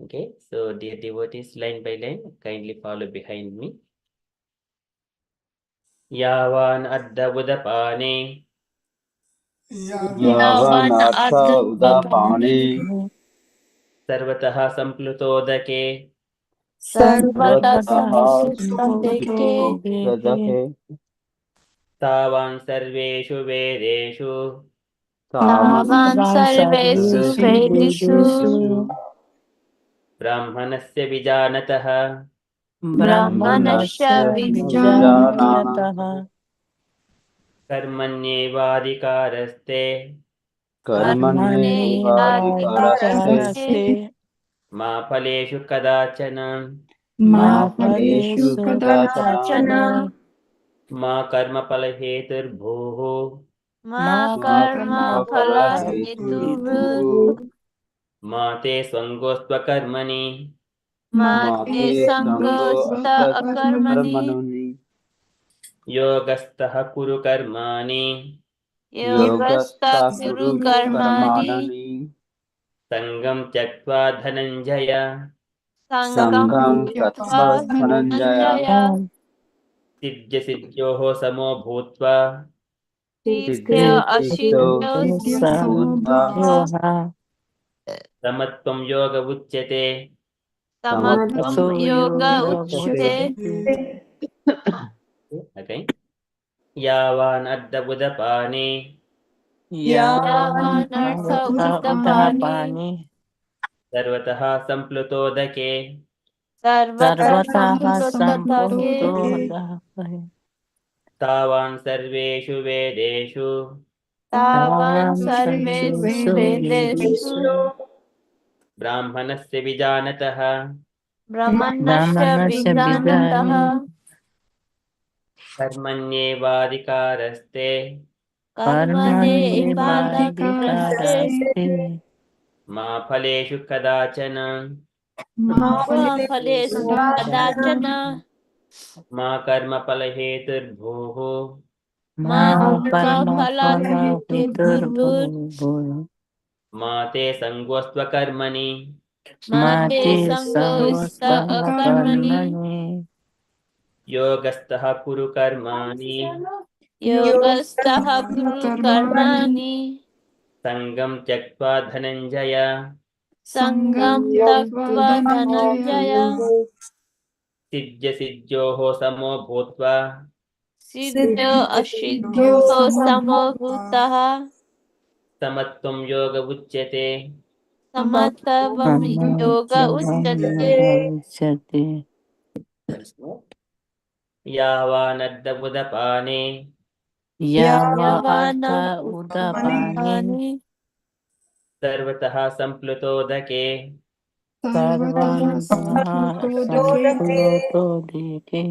Speaker 1: Okay, so dear devotees, line by line, kindly follow behind me. Yavan adda udapane
Speaker 2: Yavan
Speaker 4: Yavan
Speaker 11: उदापाने
Speaker 1: sarvataha samplutodake
Speaker 4: Sarvata
Speaker 11: सर्वतः
Speaker 4: Samudike
Speaker 11: सुदके
Speaker 1: tavan sarveshu vedeshu
Speaker 11: तावन्
Speaker 4: Tavan Sarvesu
Speaker 11: सर्वेषु
Speaker 4: Vedishu
Speaker 11: वेदेषु
Speaker 1: brahmanasya vijanataha
Speaker 4: Brahmanasya
Speaker 11: ब्रह्मणस्य
Speaker 4: Vijanata
Speaker 11: विजानामः
Speaker 1: कर्मण्येवाधिकारस्ते
Speaker 4: Karmane
Speaker 11: कर्मण्येवाधिकारस्ते
Speaker 4: Adhikaraste
Speaker 1: मा फलेषु कदाचन
Speaker 11: मा
Speaker 8: Ma
Speaker 11: फलेषु
Speaker 8: Phalesu
Speaker 11: कदाचन
Speaker 8: Kadachana
Speaker 1: मा कर्मफलहेतुर्भूः
Speaker 4: Ma
Speaker 11: मा
Speaker 4: Karma Phala
Speaker 11: कर्मफलहेतुर्भुः
Speaker 4: Hetu
Speaker 1: मा ते स्वङ्गोऽस्त्वकर्मणि
Speaker 11: मा
Speaker 8: Mate
Speaker 11: ते
Speaker 4: Mate
Speaker 11: सङ्गो
Speaker 4: Sangosta
Speaker 8: Sangosta
Speaker 4: Akarmani
Speaker 11: अस्त्वकर्मणि
Speaker 1: योगस्थः कुरु कर्माणि
Speaker 4: Yogasta
Speaker 11: योगस्थ कुरु
Speaker 4: Kuru Karmani
Speaker 11: कर्माणि
Speaker 1: सङ्गं त्यक्त्वा धनञ्जय
Speaker 4: Sangam
Speaker 11: सङ्गं तत्त्वा
Speaker 4: Tyaktva
Speaker 11: धनञ्जय
Speaker 4: Dhananjaya
Speaker 1: सिद्ध्यसिद्ध्योः समो भूत्वा
Speaker 4: Siddhya
Speaker 11: सिद्धिसिद्धितो
Speaker 4: Ashitya
Speaker 8: Vidya
Speaker 11: भूत्वा
Speaker 8: Samabhuta
Speaker 1: समत्वं योग उच्यते.
Speaker 4: Samatvam
Speaker 11: समत्वं
Speaker 4: Yoga
Speaker 11: उच्यते
Speaker 4: Uchyate
Speaker 1: Okay. यावान् अद्दबुदपाने
Speaker 4: Yavanartha Udapani
Speaker 1: सर्वतः सम्प्लुतोदके
Speaker 4: Sarvata
Speaker 8: Sarvataha
Speaker 4: Samplutodake
Speaker 8: Samplutodake
Speaker 1: तावान् सर्वेषु वेदेषु
Speaker 4: Tavan
Speaker 8: Sarvesu
Speaker 4: Sarvesu
Speaker 8: Vedesu
Speaker 4: Vedeshu
Speaker 1: ब्राह्मणस्य विजानतः
Speaker 4: Brahmanasya Vijanataha
Speaker 1: कर्मण्येवाधिकारस्ते
Speaker 4: Karmane Ivadakaraste
Speaker 8: Karmane
Speaker 1: मा फलेषु कदाचन
Speaker 8: Ma
Speaker 4: Ma
Speaker 8: Phalesu
Speaker 4: Phalesu
Speaker 8: Kadachana
Speaker 4: Kadachana
Speaker 1: मा कर्मफलहेतुर्भूः
Speaker 4: Ma
Speaker 8: Ma
Speaker 4: Karma
Speaker 8: Karma
Speaker 4: Phala
Speaker 8: Phala
Speaker 4: Hetur
Speaker 1: मा ते सङ्गोऽस्त्वकर्मणि
Speaker 4: Mate Sangosta Akarmani
Speaker 1: योगस्थः कुरु कर्माणि
Speaker 4: Yogastaha Kuru
Speaker 8: Karmani
Speaker 4: Karmani
Speaker 1: सङ्गं त्यक्त्वा Dhananjay
Speaker 8: Sangam
Speaker 4: Sangam
Speaker 8: Tyaktva
Speaker 4: Taktva
Speaker 8: Dhananjaya
Speaker 4: Dhananjaya
Speaker 1: सिद्ध्यसिद्ध्योः समो भूत्वा
Speaker 11: सिद्ध
Speaker 8: सिद्ध्यौ
Speaker 11: असिद्ध्यौ
Speaker 8: समभूता
Speaker 11: समभूतः
Speaker 1: समत्वं योग उच्यते
Speaker 11: समत्वं योग उच्यते
Speaker 6: उच्यते
Speaker 1: यावानद्दबुदपाने
Speaker 6: याव अर्थ उदपाने
Speaker 11: यवानमुदपानि
Speaker 1: सर्वतः सम्प्लुतोदके
Speaker 8: सर्वतः सम्प्लुतोदके
Speaker 6: संप्लुतोदके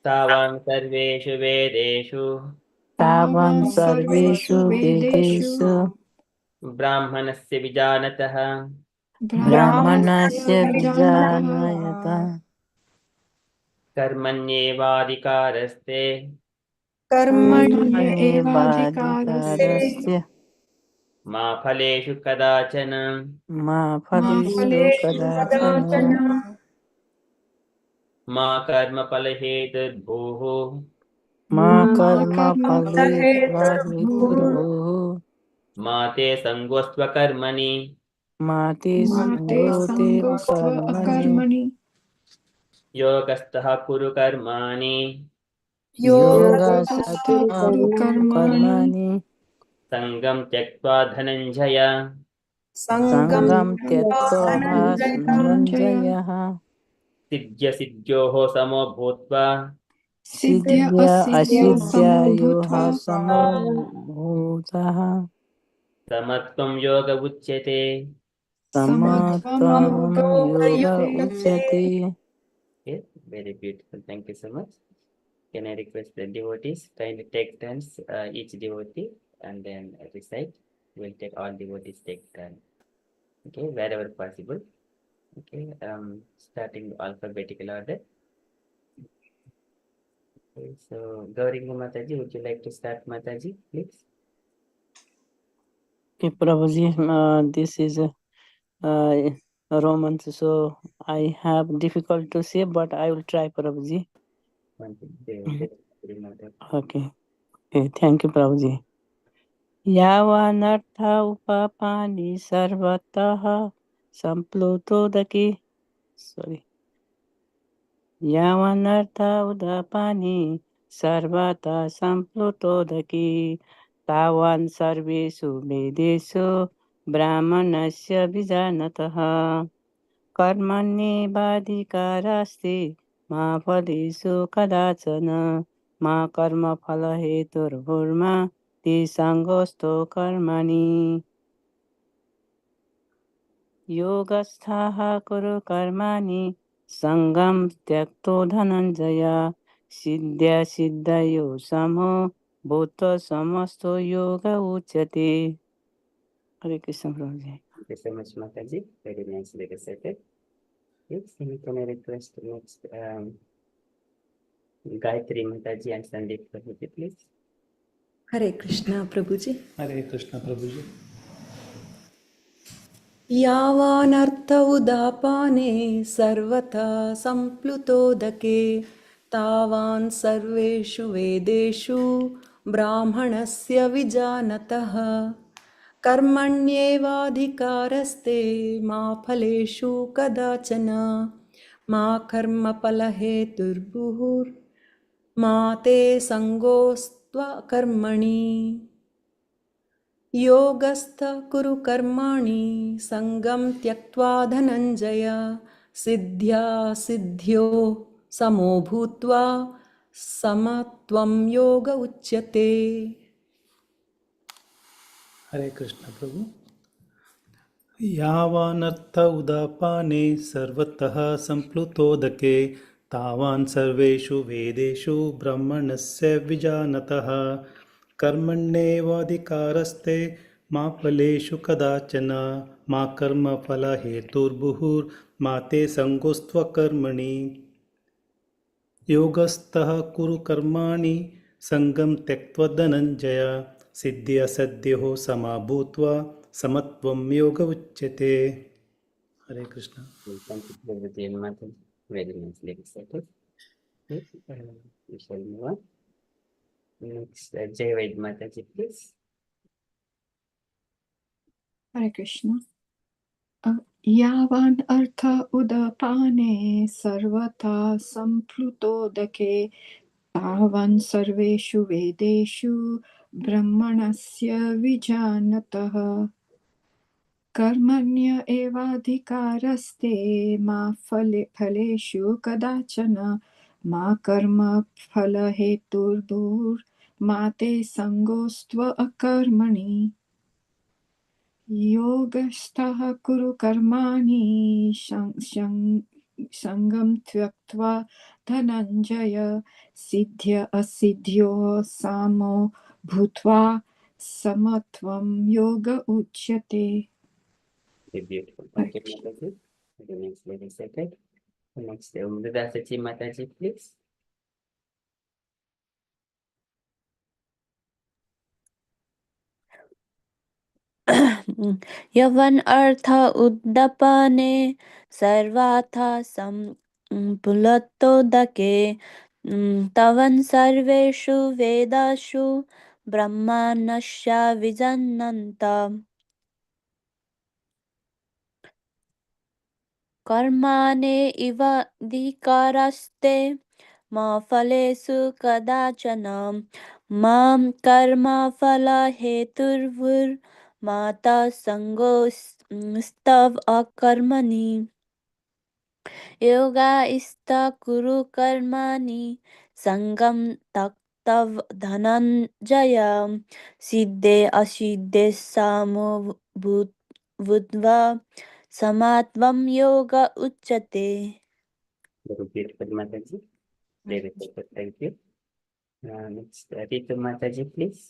Speaker 1: तावान् सर्वेषु वेदेषु
Speaker 6: तावान्
Speaker 8: तावान्
Speaker 6: सर्वेषु वेदेषु
Speaker 1: ब्राह्मणस्य विजानतः
Speaker 8: ब्राह्मणस्य
Speaker 6: ब्राह्मणस्य
Speaker 8: विजानतः
Speaker 6: विजानयत
Speaker 1: कर्मण्येवाधिकारस्ते
Speaker 8: कर्मण्य एवाधिकारस्ते
Speaker 6: कर्मण्येवाधिकारस्य
Speaker 1: मा फलेषु कदाचन
Speaker 6: मा
Speaker 8: मा
Speaker 6: फलेषु
Speaker 8: फलेषु
Speaker 6: कदाचन
Speaker 8: कदाचन
Speaker 1: मा कर्मफलहेतुर्भूः
Speaker 6: मा
Speaker 8: मा कर्मफलहेतुर्भूः
Speaker 6: कर्मफलहेतुर्भूः
Speaker 1: मा ते सङ्गोऽस्त्वकर्मणि
Speaker 6: मा ते
Speaker 8: मा ते
Speaker 6: सङ्गोते
Speaker 8: सङ्गोऽस्त्व
Speaker 6: कर्मणि
Speaker 8: अकर्मणि
Speaker 1: योगस्थः कुरु कर्माणि
Speaker 8: योगस्थः
Speaker 6: योगस्तः
Speaker 8: कुरु कर्माणि
Speaker 6: कर्माणि
Speaker 1: सङ्गं त्यक्त्वा धनञ्जय
Speaker 6: सङ्गं त्यक्त्वा
Speaker 8: धनञ्जय
Speaker 6: धनञ्जयः
Speaker 1: सिद्ध्यसिद्ध्योः समो भूत्वा
Speaker 8: सिद्ध्य
Speaker 6: सिद्ध्य
Speaker 8: असिद्ध्यो समो
Speaker 6: असिद्ध्योः
Speaker 8: भूत्वा
Speaker 6: समो भूतः
Speaker 1: समत्वं योग उच्यते
Speaker 8: समत्वं योग
Speaker 6: समत्वं योग
Speaker 8: उच्यते
Speaker 6: उच्यते.
Speaker 1: Okay, very beautiful. Thank you so much. Can I request the devotees kindly take turns, each devotee, and then recite. We'll take all devotees take turn. Okay, wherever possible. Okay, starting alphabetical order. Okay, so Gauringa Mataji, would you like to start, Mataji, please?
Speaker 6: Okay, Prabhuji, this is Roman, so I have difficult to say, but I will try, Prabhuji. Okay, thank you, Prabhuji. यावानर्थ उपापानि सर्वतः सम्प्लुतोदके यावानर्थ उदापानि सर्वतः सम्प्लुतोदके तावान् सर्वेषु वेदेषु ब्राह्मणस्य विजानतः कर्मण्येवाधिकारस्ते मा फलेषु कदाचन मा कर्मफलहेतुर्भूर्मा ते सङ्गोऽस्तु कर्मणि योगस्थः कुरु कर्माणि सङ्गं त्यक्तो धनञ्जय सिद्ध्यसिद्धयो समो भूत्वा समस्तो योग उच्यते. हरे कृष्ण प्रभुजी.
Speaker 1: Thank you so much, Mataji. Very nicely recited. Yes, can I request next Gayathri Mataji and Sandeep Prabhuji, please?
Speaker 10: Hare Krishna Prabhuji.
Speaker 12: Hare Krishna Prabhuji.
Speaker 10: यावानर्थ उदापाने सर्वथा सम्प्लुतोदके तावान् सर्वेषु वेदेषु ब्राह्मणस्य विजानतः कर्मण्येवाधिकारस्ते मा फलेषु कदाचन मा कर्मफलहेतुर्भुर्मा ते सङ्गोऽस्त्वकर्मणि योगस्थ कुरु कर्माणि सङ्गं त्यक्त्वा धनञ्जय सिद्ध्या सिद्ध्यो समो भूत्वा समत्वं योग उच्यते.
Speaker 12: Hare Krishna Prabhu. यावानर्थ उदापाने सर्वतः सम्प्लुतोदके तावान् सर्वेषु वेदेषु ब्राह्मणस्य विजानतः कर्मण्येवाधिकारस्ते मा फलेषु कदाचन मा कर्मफलहेतुर्भुर्मा ते सङ्गोऽस्त्वकर्मणि योगस्थः कुरु कर्माणि सङ्गं त्यक्त्वा धनञ्जय सिद्ध्यसद्योः समा भूत्वा समत्वं योग उच्यते. हरे Krishna.
Speaker 1: Thank you, Prabhuji and Mataji. Very nicely recited. Yes, we shall move on. Next, Vaid Mataji, please.
Speaker 8: Hare Krishna. यावान् अर्थ उदपाने सर्वथा सम्प्लुतोदके तावन् सर्वेषु वेदेषु ब्रह्मणस्य विजानतः कर्मण्य एवाधिकारस्ते मा फलेषु कदाचन मा कर्मफलहेतुर्भुर्मा ते सङ्गोऽस्त्व अकर्मणि योगस्थः कुरु कर्माणि सङ्गं त्यक्त्वा धनञ्जय सिद्ध्य असिद्ध्योः सामो भूत्वा समत्वं योग उच्यते.
Speaker 1: Very beautiful. Thank you, Mataji. The next lady second. Next, Mridasachi Mataji, please.
Speaker 11: यवन अर्थ उद्दपने सर्वाथा संपुलतोदके तवन सर्वेषु वेदासु ब्रह्माण्डस्य विजनन्त कर्माणे इव धिकारस्ते मा फलेषु कदाचन मां कर्मफलहेतुर्भुर्माता सङ्गोऽस्तव अकर्मणि योगास्ता कुरु कर्माणि सङ्गं त्यक्त्वा धनञ्जय सिद्धे असिद्धे सामो भूत्वा समात्वं योग उच्यते.
Speaker 1: Very beautiful, Mataji. Very beautiful. Thank you. Next, Ritu Mataji, please.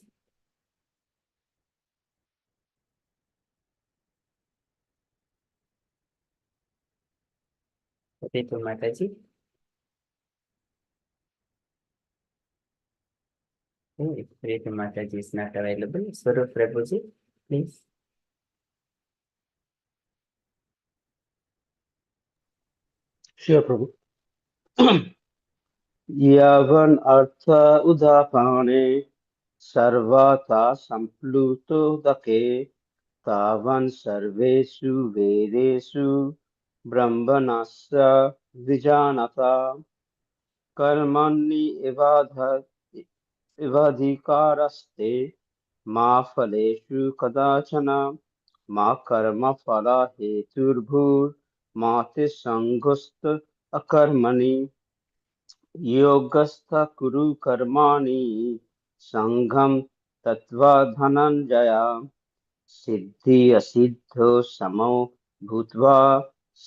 Speaker 1: Ritu Mataji. Okay, if Ritu Mataji is not available, Swarup Prabhuji, please.
Speaker 13: Sure, Prabhu. यावन् अर्थ उदापाने सर्वथा सम्प्लुतोदके तावन् सर्वेषु वेदेषु ब्रह्मणस्य विजानता कर्मणि एवाधिकारस्ते मा फलेषु कदाचन मा कर्मफलहेतुर्भुर्मा ते सङ्गोऽस्त अकर्मणि योगस्थ कुरु कर्माणि सङ्गं त्यक्त्वा धनञ्जय सिद्धि असिद्धो समो भूत्वा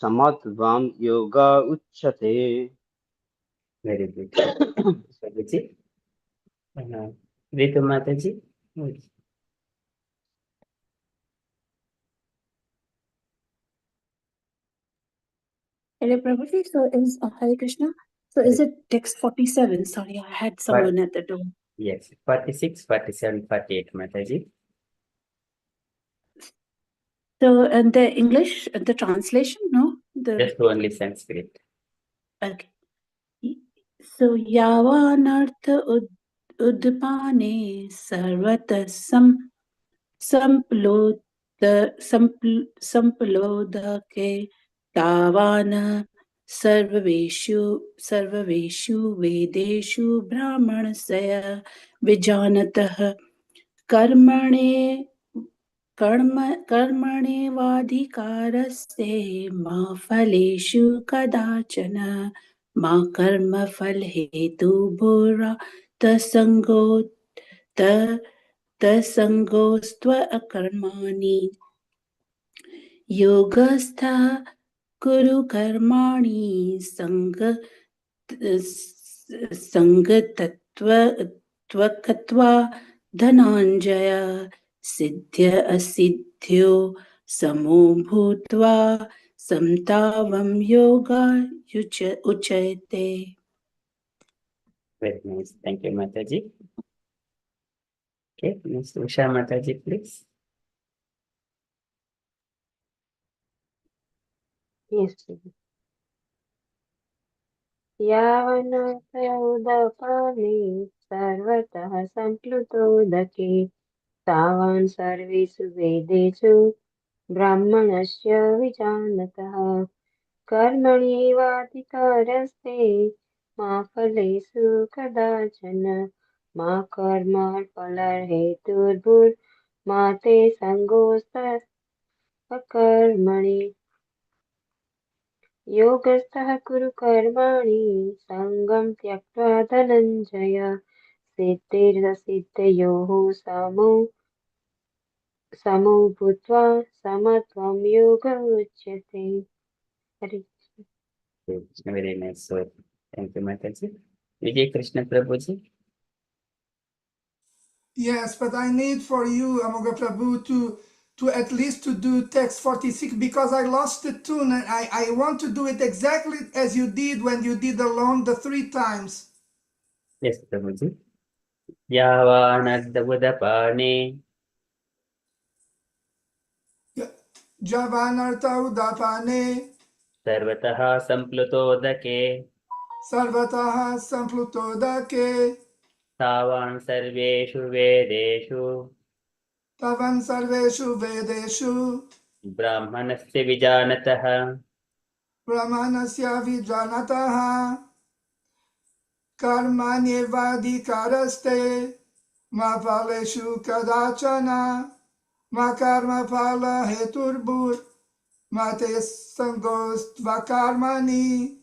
Speaker 13: समत्वं योग उच्यते.
Speaker 1: Very good. Prabhuji. Ritu Mataji.
Speaker 4: Hello, Prabhuji. So is Hare Krishna. So is it text 47? Sorry, I had someone at the door.
Speaker 1: Yes, 46, 47, 48, Mataji.
Speaker 4: So and the English, the translation, no?
Speaker 1: Just only Sanskrit.
Speaker 4: Okay. So yavanartha udpane sarvata samplodake tavana सर्ववेषु वेदेषु ब्राह्मणस्य विजानतः कर्मणेवाधिकारस्ते मा फलेषु कदाचन मा कर्मफलहेतुर्भुर्मा तसङ्गोऽस्त्व अकर्माणि योगस्थः कुरु कर्माणि सङ्गत्वा धनञ्जय सिद्ध्य असिद्ध्यो समो भूत्वा समतावं योग उच्यते.
Speaker 1: Very nice. Thank you, Mataji. Okay, next Usha Mataji, please.
Speaker 9: Yes, Prabhu. यावन्नोदपाने सर्वतः सम्प्लुतोदके तावान् सर्वेषु वेदेषु ब्राह्मणस्य विजानतः कर्मण्येवाधिकारस्ते मा फलेषु कदाचन मा कर्मफलहेतुर्भुर्मा ते सङ्गोऽस्त्वकर्मणि योगस्थः कुरु कर्माणि सङ्गं त्यक्त्वा धनञ्जय सिद्धिरसिद्धयोः समौ भूत्वा समत्वं योग उच्यते हरे
Speaker 1: Krishna, very nice. So, thank you, Mataji. Vijay Krishna Prabhuji.
Speaker 2: Yes, but I need for you, Amoga Prabhu, to at least to do text 46 because I lost the tune and I want to do it exactly as you did when you did alone the 3 times.
Speaker 1: Yes, Prabhuji. Yavanadabudapane
Speaker 2: Javanarta udapane
Speaker 1: Sarvataha Samplutodake
Speaker 2: sarvataha samplutodake
Speaker 1: Tavan Sarveshu Vedeshu
Speaker 2: tavan sarveshu vedeshu
Speaker 1: Brahmanasya Vijanataha
Speaker 2: brahmanasya vijanataha karmanyevadikaraste ma phaleshu kadachana ma karma phala heturbhur ma te sangostva karmani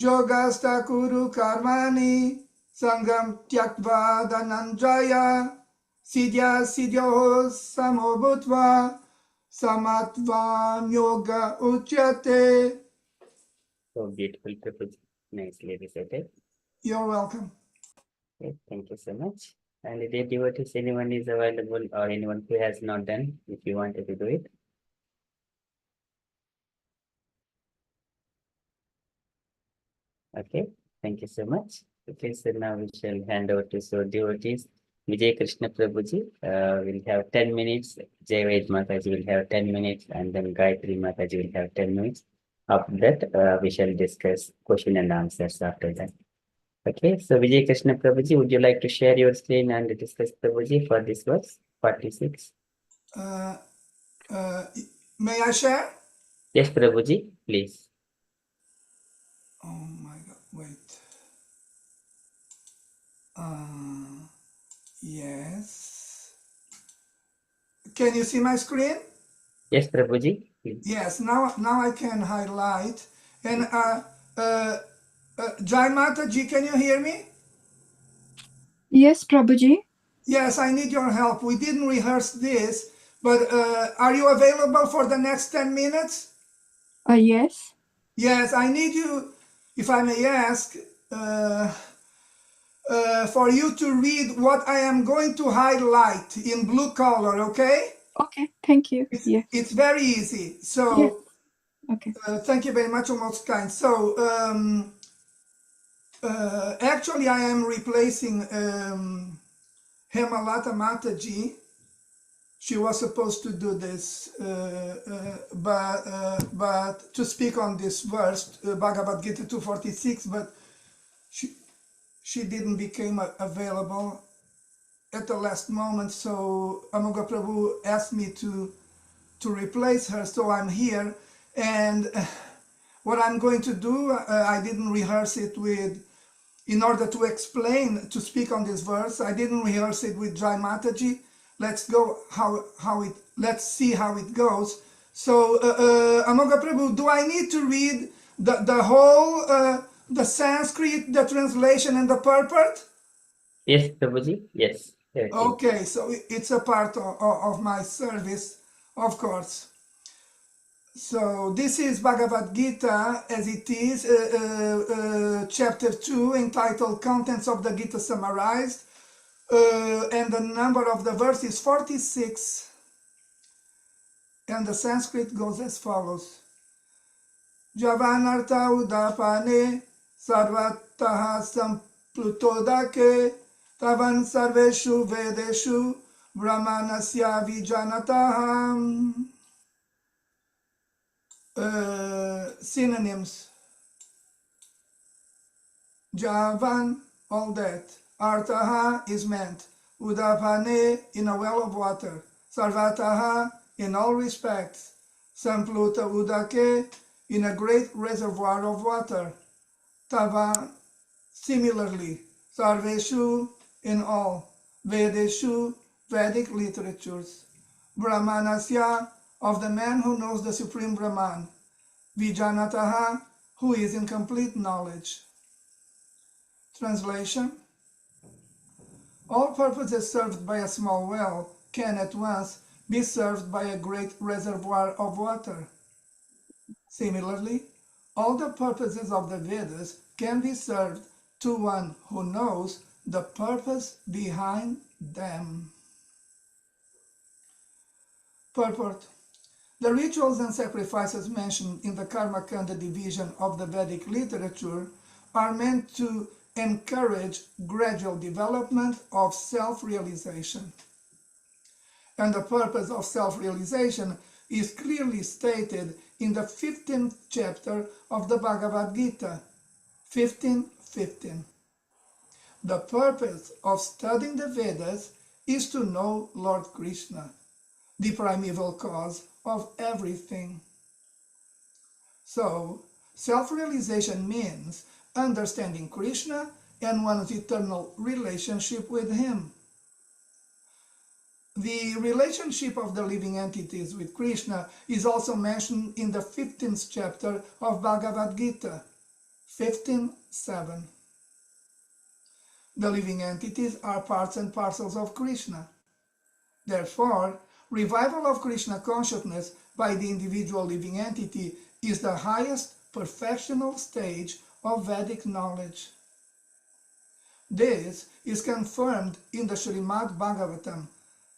Speaker 2: Yogasta kuru karmani sangam tyaktva dhananjaya sidya sidyoho samobhutva samatvam yoga uchyate.
Speaker 1: So beautiful, Prabhuji. Nicely recited.
Speaker 2: You're welcome.
Speaker 1: Okay, thank you so much. And if the devotees, anyone is available or anyone who has not done, if you wanted to do it. Okay, thank you so much. Okay, so now we shall hand over to so devotees. Vijay Krishna Prabhuji will have 10 minutes. Vaid Mataji will have 10 minutes, and then Gayathri Mataji will have 10 minutes. After that, we shall discuss question and answers after that. Okay, so Vijay Krishna Prabhuji, would you like to share your screen and discuss Prabhuji for this verse 46?
Speaker 2: May I share?
Speaker 1: Yes, Prabhuji, please.
Speaker 2: Oh my God, wait. Yes. Can you see my screen?
Speaker 1: Yes, Prabhuji, please.
Speaker 2: Yes, now I can highlight. And Jai Mataji, can you hear me?
Speaker 8: Yes, Prabhuji.
Speaker 2: Yes, I need your help. We didn't rehearse this, but are you available for the next 10 minutes?
Speaker 8: Yes.
Speaker 2: Yes, I need you, if I may ask, for you to read what I am going to highlight in blue color, okay?
Speaker 8: Okay, thank you. Yes.
Speaker 2: It's very easy. So,
Speaker 8: Yes. Okay.
Speaker 2: Thank you very much, you're most kind. So, actually, I am replacing Hemalata Mataji. She was supposed to do this, but to speak on this verse, Bhagavadgita 246, but she didn't become available at the last moment. So Amoga Prabhu asked me to replace her, so I'm here. And what I'm going to do, I didn't rehearse it in order to explain, to speak on this verse, I didn't rehearse it with Jai Mataji. Let's see how it goes. So, Amoga Prabhu, do I need to read the whole, the Sanskrit, the translation, and the purport?
Speaker 1: Yes, Prabhuji, yes.
Speaker 2: Okay, so it's a part of my service, of course. So this is Bhagavad Gita as it is, chapter 2, entitled Contents of the Gita Summarized, and the number of the verse is 46, and the Sanskrit goes as follows. Javanartha udapane sarvataha samplutodake tavan sarveshu vedeshu brahmanasya vijanataham. Synonyms: Javan, all that. Artaha is meant. Udapane, in a well of water. Sarvataha, in all respects. Sampluta udake, in a great reservoir of water. Tava. Similarly, Sarveshu in all, Vedeshu, Vedic literatures, Brahmanasya, of the man who knows the Supreme Brahman, Vijanataha, who is in complete knowledge. Translation: all purposes served by a small well can at once be served by a great reservoir of water. Similarly, all the purposes of the Vedas can be served to one who knows the purpose behind them. Purport: the rituals and sacrifices mentioned in the Karma Kanda division of the Vedic literature are meant to encourage gradual development of self-realization. And the purpose of self-realization is clearly stated in the 15th chapter of the Bhagavadgita, 15:15. The purpose of studying the Vedas is to know Lord Krishna, the primeval cause of everything. So, self-realization means understanding Krishna and one's eternal relationship with him. The relationship of the living entities with Krishna is also mentioned in the 15th chapter of Bhagavad Gita, 15:7. The living entities are parts and parcels of Krishna. Therefore, revival of Krishna consciousness by the individual living entity is the highest perfectional stage of Vedic knowledge. This is confirmed in the Srimad Bhagavatam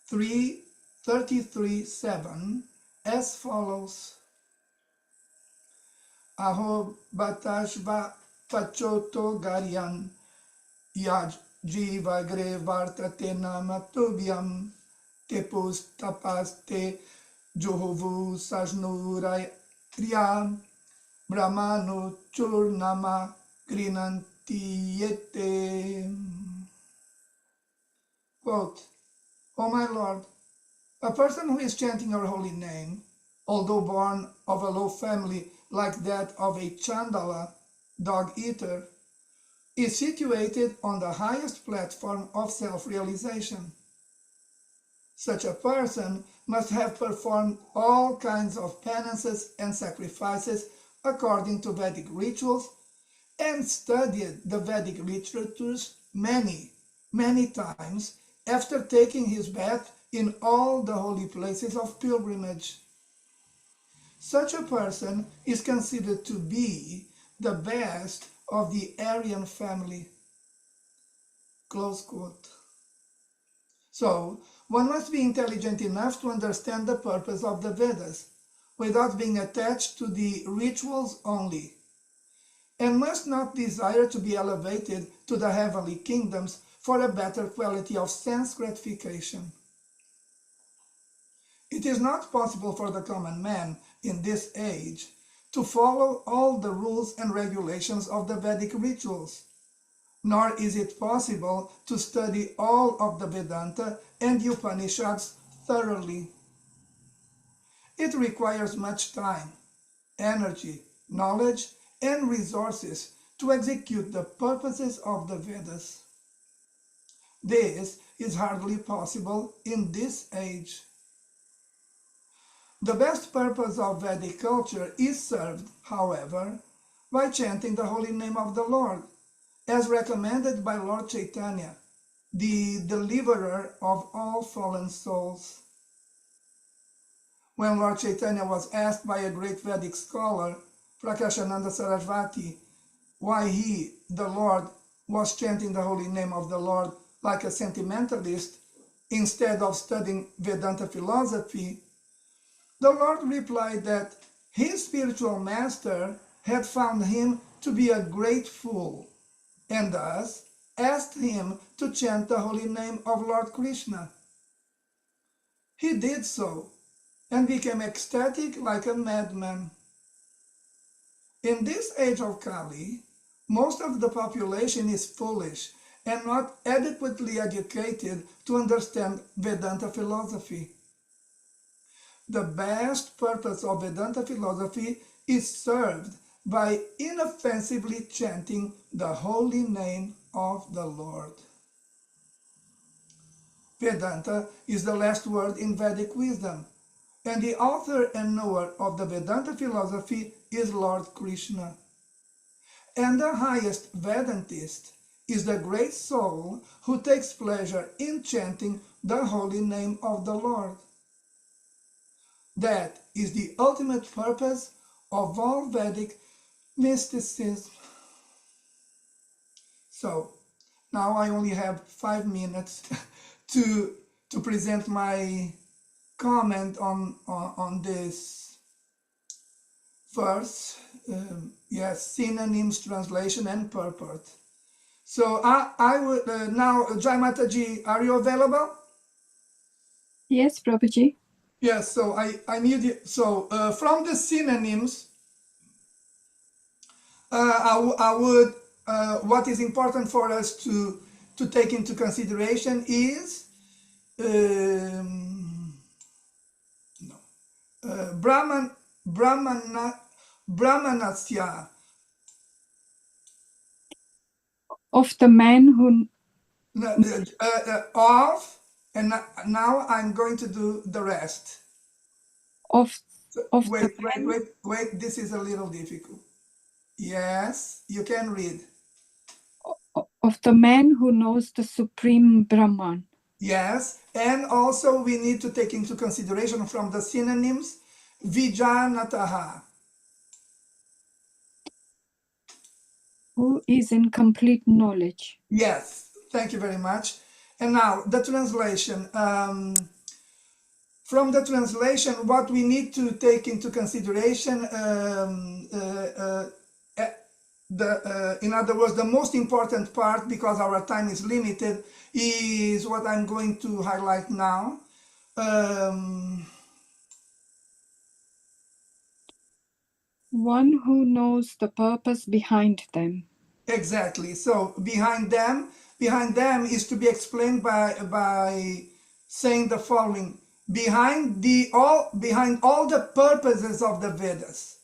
Speaker 2: 3:33-7 as follows: Aho batashva pachoto garyan yaj jiva gre vartate namatubhyam tepus tapaste johovu sajnuray kriya brahmanu churnama grinantiyete. Quote: O my Lord, a person who is chanting your holy name, although born of a low family like that of a Chandala, dog-eater, is situated on the highest platform of self-realization. Such a person must have performed all kinds of penances and sacrifices according to Vedic rituals and studied the Vedic literatures many, many times after taking his bath in all the holy places of pilgrimage. Such a person is considered to be the best of the Aryan family. Close quote. So, one must be intelligent enough to understand the purpose of the Vedas without being attached to the rituals only, and must not desire to be elevated to the heavenly kingdoms for a better quality of sense gratification. It is not possible for the common man in this age to follow all the rules and regulations of the Vedic rituals, nor is it possible to study all of the Vedanta and the Upanishads thoroughly. It requires much time, energy, knowledge, and resources to execute the purposes of the Vedas. This is hardly possible in this age. The best purpose of Vedic culture is served, however, by chanting the holy name of the Lord, as recommended by Lord Chaitanya, the deliverer of all fallen souls. When Lord Chaitanya was asked by a great Vedic scholar, Prakashananda Sarasvati, why he, the Lord, was chanting the holy name of the Lord like a sentimentalist instead of studying Vedanta philosophy, the Lord replied that his spiritual master had found him to be a great fool, and thus asked him to chant the holy name of Lord Krishna. He did so, and became ecstatic like a madman. In this age of Kali, most of the population is foolish and not adequately educated to understand Vedanta philosophy. The best purpose of Vedanta philosophy is served by inoffensively chanting the holy name of the Lord. Vedanta is the last word in Vedic wisdom, and the author and knower of the Vedanta philosophy is Lord Krishna. And the highest Vedantist is the great soul who takes pleasure in chanting the holy name of the Lord. That is the ultimate purpose of all Vedic mysticism. So, now I only have 5 minutes to present my comment on this verse. Yes, synonyms, translation, and purport. So I would now, Jai Mataji, are you available?
Speaker 8: Yes, Prabhuji.
Speaker 2: Yes, so I need you. So from the synonyms, I would what is important for us to take into consideration is Brahmanasya,
Speaker 8: Of the man who
Speaker 2: of, and now I'm going to do the rest.
Speaker 8: of
Speaker 2: Wait, this is a little difficult. Yes, you can read.
Speaker 8: of the man who knows the supreme Brahman.
Speaker 2: Yes, and also we need to take into consideration from the synonyms Vijanataha.
Speaker 8: Who is in complete knowledge.
Speaker 2: Yes, thank you very much. And now the translation. From the translation, what we need to take into consideration, in other words, the most important part, because our time is limited, is what I'm going to highlight now.
Speaker 8: One who knows the purpose behind them.
Speaker 2: Exactly. So behind them is to be explained by saying the following: behind all the purposes of the Vedas.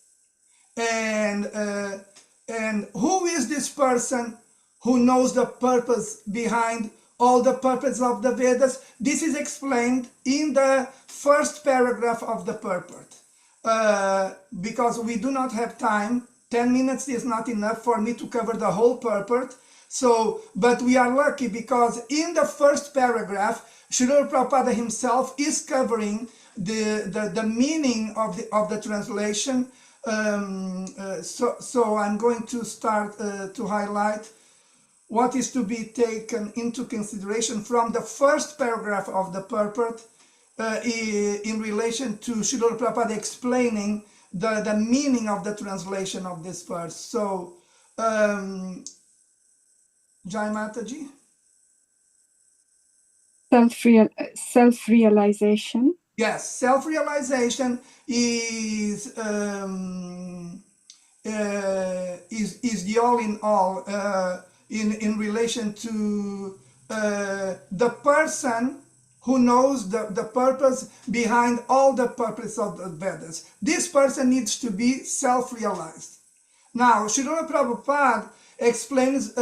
Speaker 2: And who is this person who knows the purpose behind all the purpose of the Vedas? This is explained in the first paragraph of the purport. Because we do not have time, 10 minutes is not enough for me to cover the whole purport. So, but we are lucky because in the first paragraph, Srila Prabhupada himself is covering the meaning of the translation. So I'm going to start to highlight what is to be taken into consideration from the first paragraph of the purport in relation to Srila Prabhupada explaining the meaning of the translation of this verse. So, Jai Mataji?
Speaker 8: Self-realization.
Speaker 2: Yes, self-realization is the all in all in relation to the person who knows the purpose behind all the purpose of the Vedas. This person needs to be self-realized. Now, Srila Prabhupada explains,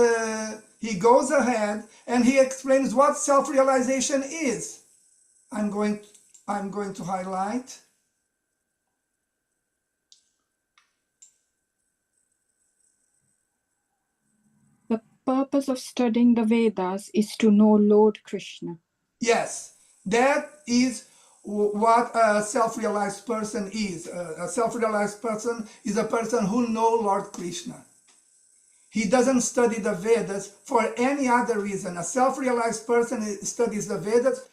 Speaker 2: he goes ahead and he explains what self-realization is. I'm going to highlight.
Speaker 8: The purpose of studying the Vedas is to know Lord Krishna.
Speaker 2: Yes, that is what a self-realized person is. A self-realized person is a person who knows Lord Krishna. He doesn't study the Vedas for any other reason. A self-realized person studies the Vedas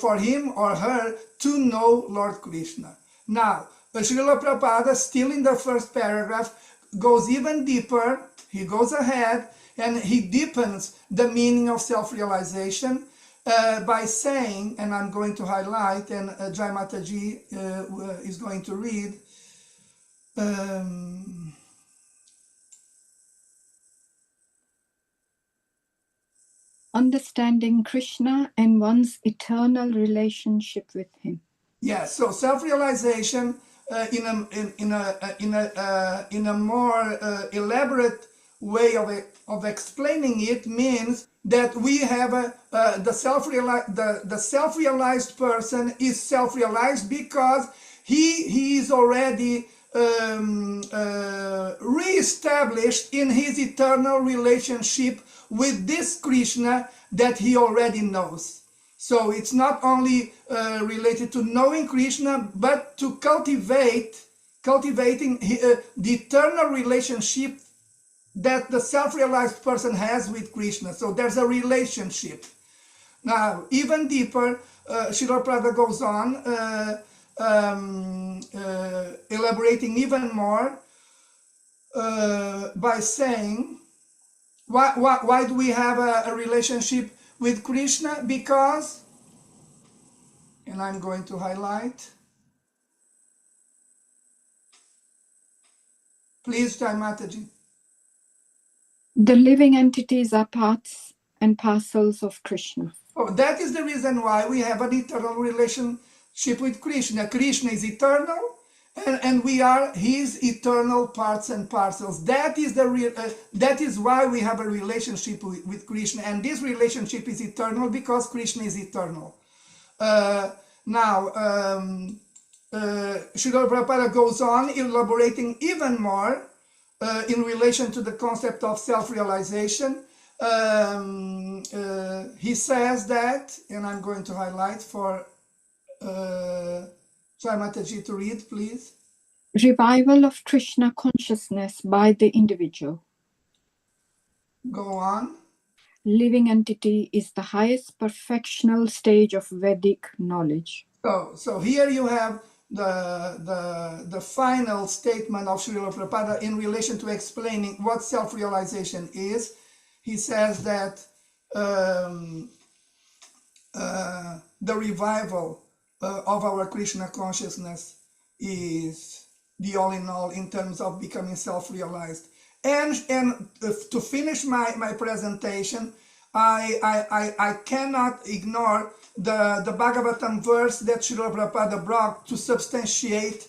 Speaker 2: for him or her to know Lord Krishna. Now, Srila Prabhupada, still in the first paragraph, goes even deeper. He goes ahead and he deepens the meaning of self-realization by saying, and I'm going to highlight, and Jai Mataji is going to read,
Speaker 8: understanding Krishna and one's eternal relationship with him.
Speaker 2: Yes, so self-realization in a more elaborate way of explaining it means that we have the self-realized person is self-realized because he is already re-established in his eternal relationship with this Krishna that he already knows. So it's not only related to knowing Krishna, but to cultivating the eternal relationship that the self-realized person has with Krishna. So there's a relationship. Now, even deeper, Srila Prabhupada goes on, elaborating even more by saying, why do we have a relationship with Krishna? Because, and I'm going to highlight, please, Jai Mataji.
Speaker 8: The living entities are parts and parcels of Krishna.
Speaker 2: Oh, that is the reason why we have an eternal relationship with Krishna. Krishna is eternal, and we are his eternal parts and parcels. That is that is why we have a relationship with Krishna, and this relationship is eternal because Krishna is eternal. Now, Srila Prabhupada goes on elaborating even more in relation to the concept of self-realization. He says that, and I'm going to highlight for Jai Mataji to read, please.
Speaker 8: Revival of Krishna consciousness by the individual.
Speaker 2: Go on.
Speaker 8: Living entity is the highest perfectional stage of Vedic knowledge.
Speaker 2: So here you have the final statement of Srila Prabhupada in relation to explaining what self-realization is. He says that the revival of our Krishna consciousness is the all in all in terms of becoming self-realized. And to finish my presentation, I cannot ignore the Bhagavatam verse that Srila Prabhupada brought to substantiate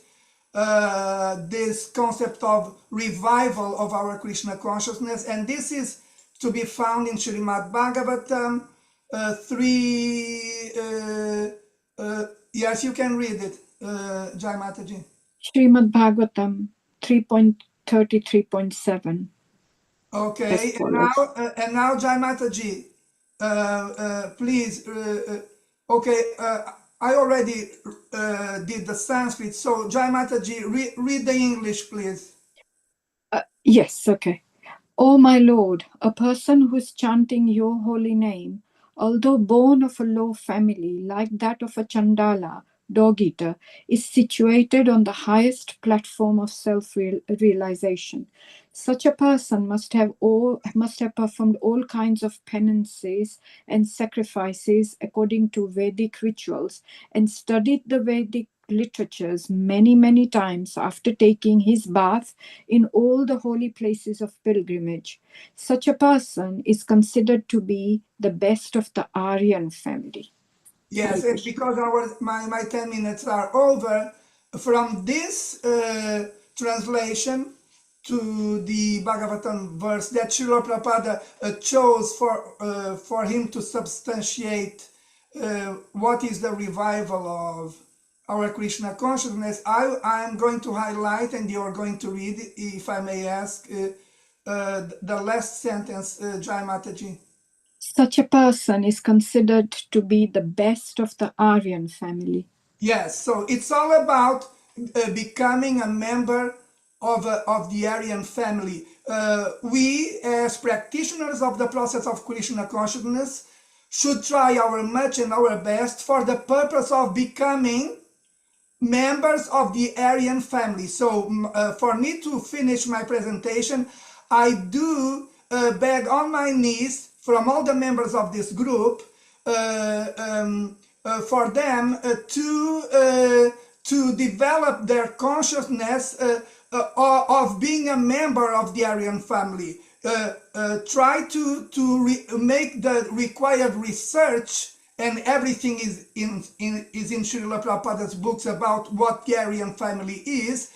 Speaker 2: this concept of revival of our Krishna consciousness, and this is to be found in Srimad Bhagavatam 3. Yes, you can read it, Jai Mataji.
Speaker 8: Srimad Bhagavatam 3.33.7.
Speaker 2: Okay, and now Jai Mataji, please. Okay, I already did the Sanskrit, so Jai Mataji, read the English, please.
Speaker 8: Yes, okay. O my Lord, a person who is chanting your holy name, although born of a low family like that of a Chandala, dog-eater, is situated on the highest platform of self-realization. Such a person must have performed all kinds of penances and sacrifices according to Vedic rituals and studied the Vedic literatures many times after taking his bath in all the holy places of pilgrimage. Such a person is considered to be the best of the Aryan family.
Speaker 2: Yes, and because my 10 minutes are over, from this translation to the Bhagavatam verse that Srila Prabhupada chose for him to substantiate what is the revival of our Krishna consciousness, I am going to highlight, and you are going to read, if I may ask, the last sentence, Jai Mataji.
Speaker 8: Such a person is considered to be the best of the Aryan family.
Speaker 2: Yes, so it's all about becoming a member of the Aryan family. We, as practitioners of the process of Krishna consciousness, should try our much and our best for the purpose of becoming members of the Aryan family. So for me to finish my presentation, I do beg on my knees from all the members of this group for them to develop their consciousness of being a member of the Aryan family. Try to make the required research and everything is in Srila Prabhupada's books about what the Aryan family is.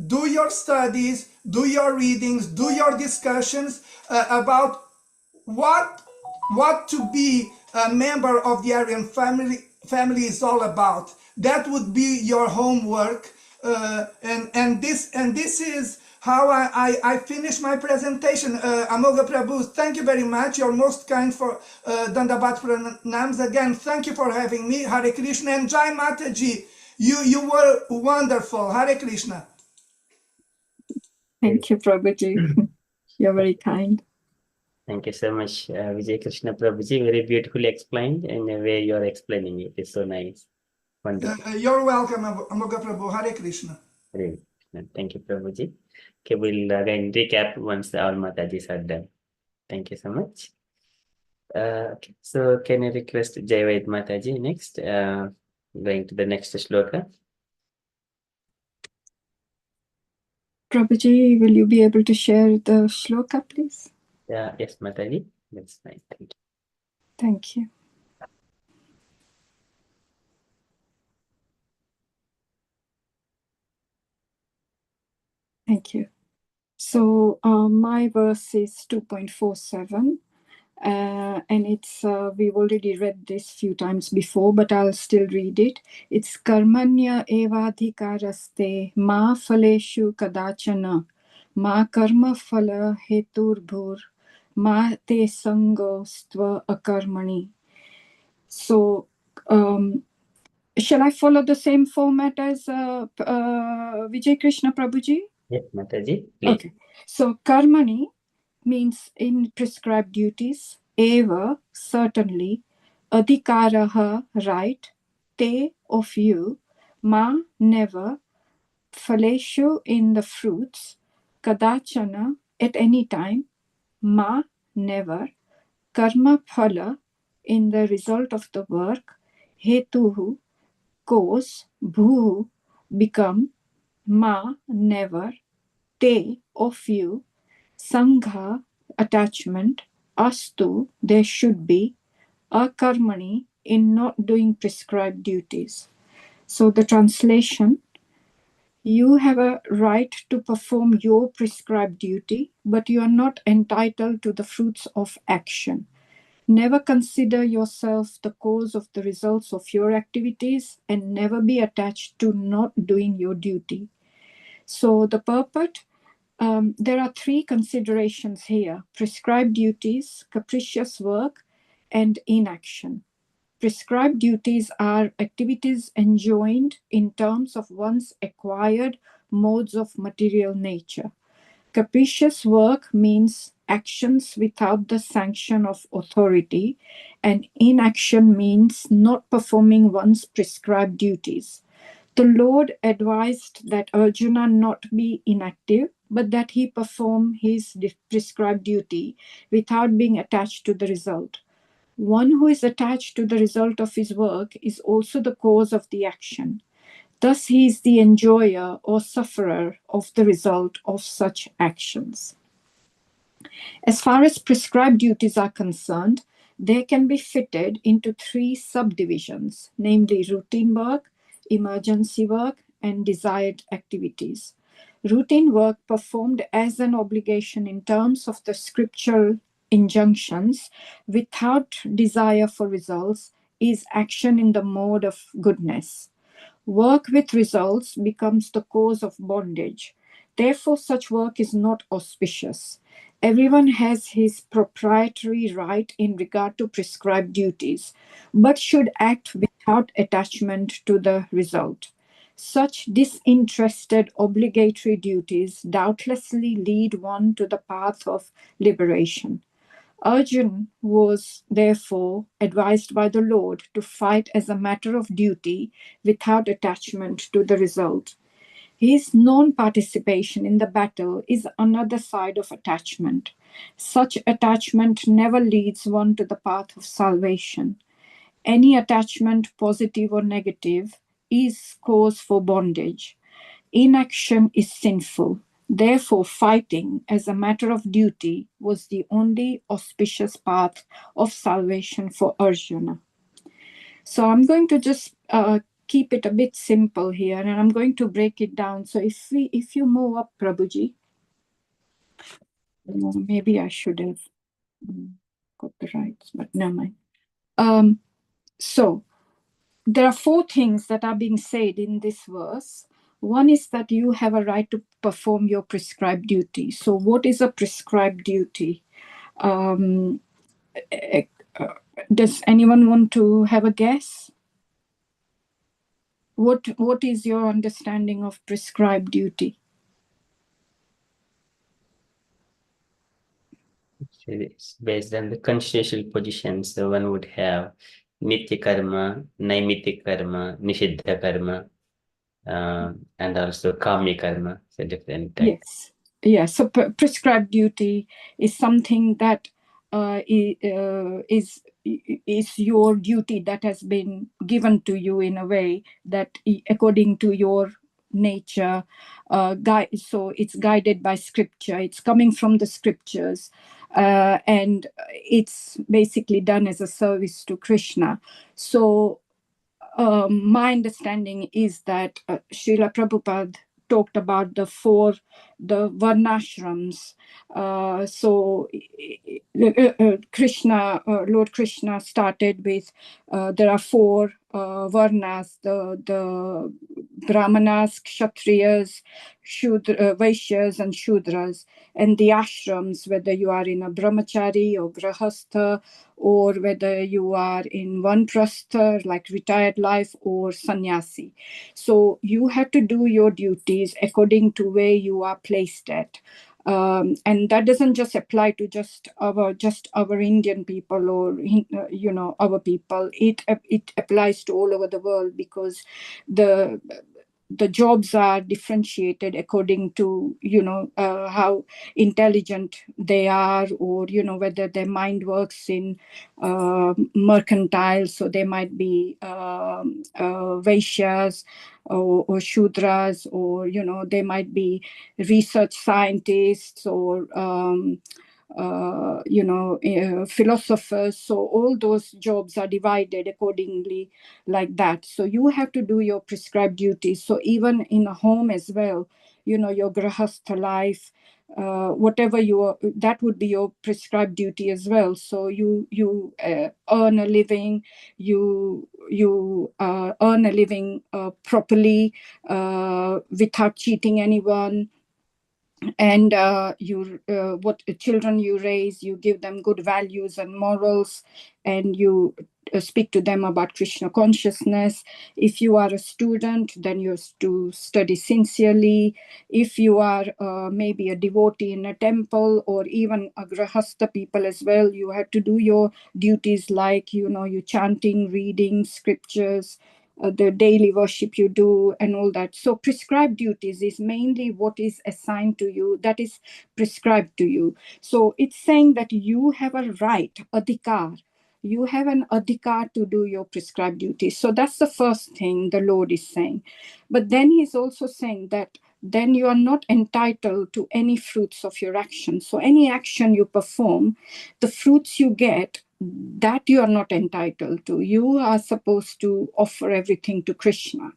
Speaker 2: Do your studies, do your readings, do your discussions about what to be a member of the Aryan family is all about. That would be your homework, and this is how I finish my presentation. Amoga Prabhu, thank you very much. You're most kind for Dandabat Pranams. Again, thank you for having me. Hare Krishna and Jai Mataji. You were wonderful. Hare Krishna.
Speaker 8: Thank you, Prabhuji. You're very kind.
Speaker 1: Thank you so much, Vijay Krishna Prabhuji. Very beautifully explained in the way you are explaining it. It's so nice. Wonderful.
Speaker 2: You're welcome, Amoga Prabhu. Hare Krishna.
Speaker 1: Hare Krishna. Thank you, Prabhuji. Okay, we'll again recap once all Matajis are done. Thank you so much. Okay, so can I request Vaid Mataji next? Going to the next shloka.
Speaker 8: Prabhuji, will you be able to share the shloka, please?
Speaker 1: Yes, Mataji. That's fine. Thank you.
Speaker 8: Thank you. Thank you. So my verse is 2.47. And it's we've already read this few times before, but I'll still read it. It's karmanya evadhikaraste ma phaleshu kadachana ma karma phala heturbhur ma te sangostva akarmani. So shall I follow the same format as Vijay Krishna Prabhuji?
Speaker 1: Yes, Mataji, please.
Speaker 8: Okay. So karmani means in prescribed duties, eva, certainly, adhikaraha, right, te, of you, ma, never, phaleshu, in the fruits, kadachana, at any time, ma, never, karma phala, in the result of the work, hetuhu, cause, bhu, become, ma, never, te, of you, sangha, attachment, astu, there should be, akarmani, in not doing prescribed duties. So the translation, you have a right to perform your prescribed duty, but you are not entitled to the fruits of action. Never consider yourself the cause of the results of your activities and never be attached to not doing your duty. So the purport, there are three considerations here: prescribed duties, capricious work, and inaction. Prescribed duties are activities enjoined in terms of one's acquired modes of material nature. Capricious work means actions without the sanction of authority, and inaction means not performing one's prescribed duties. The Lord advised that Arjuna not be inactive, but that he perform his prescribed duty without being attached to the result. One who is attached to the result of his work is also the cause of the action. Thus, he is the enjoyer or sufferer of the result of such actions. As far as prescribed duties are concerned, they can be fitted into three subdivisions, namely routine work, emergency work, and desired activities. Routine work performed as an obligation in terms of the scriptural injunctions without desire for results is action in the mode of goodness. Work with results becomes the cause of bondage. Therefore, such work is not auspicious. Everyone has his proprietary right in regard to prescribed duties, but should act without attachment to the result. Such disinterested obligatory duties doubtlessly lead one to the path of liberation. Arjun was therefore advised by the Lord to fight as a matter of duty without attachment to the result. His non-participation in the battle is another side of attachment. Such attachment never leads one to the path of salvation. Any attachment, positive or negative, is cause for bondage. Inaction is sinful. Therefore, fighting as a matter of duty was the only auspicious path of salvation for Arjuna. So I'm going to just keep it a bit simple here, and I'm going to break it down. So if you move up, Prabhuji, maybe I should have got the rights, but never mind. So there are 4 things that are being said in this verse. One is that you have a right to perform your prescribed duty. So what is a prescribed duty? Does anyone want to have a guess? What is your understanding of prescribed duty?
Speaker 1: It's based on the constitutional positions. So one would have Nitya Karma, Naimitya Karma, Nishiddha Karma, and also Kami Karma. So different types.
Speaker 8: Yes. Yeah. So prescribed duty is something that is your duty that has been given to you in a way that according to your nature, so it's guided by scripture. It's coming from the scriptures, and it's basically done as a service to Krishna. So my understanding is that Srila Prabhupada talked about the varnashrams. So Krishna, Lord Krishna started with there are 4 varnas: the brahmanas, kshatriyas, vaishyas, and shudras, and the ashrams, whether you are in a brahmachari or grahastha, or whether you are in vanprastha, like retired life, or sannyasi. So you have to do your duties according to where you are placed at. And that doesn't just apply to just our Indian people or our people. It applies to all over the world, because the jobs are differentiated according to how intelligent they are, or whether their mind works in mercantile. So they might be vaishyas or shudras, or they might be research scientists, or philosophers. So all those jobs are divided accordingly like that. So you have to do your prescribed duties. So even in a home as well, your grahastha life, whatever that would be your prescribed duty as well. So you earn a living, you earn a living properly, without cheating anyone. And what children you raise, you give them good values and morals, and you speak to them about Krishna consciousness. If you are a student, then you have to study sincerely. If you are maybe a devotee in a temple, or even a grahastha people as well, you have to do your duties, like you chanting, reading scriptures, the daily worship you do, and all that. So prescribed duties is mainly what is assigned to you, that is prescribed to you. So it's saying that you have a right, adhikar. You have an adhikar to do your prescribed duties. So that's the first thing the Lord is saying. But then he's also saying that then you are not entitled to any fruits of your action. So any action you perform, the fruits you get, that you are not entitled to. You are supposed to offer everything to Krishna.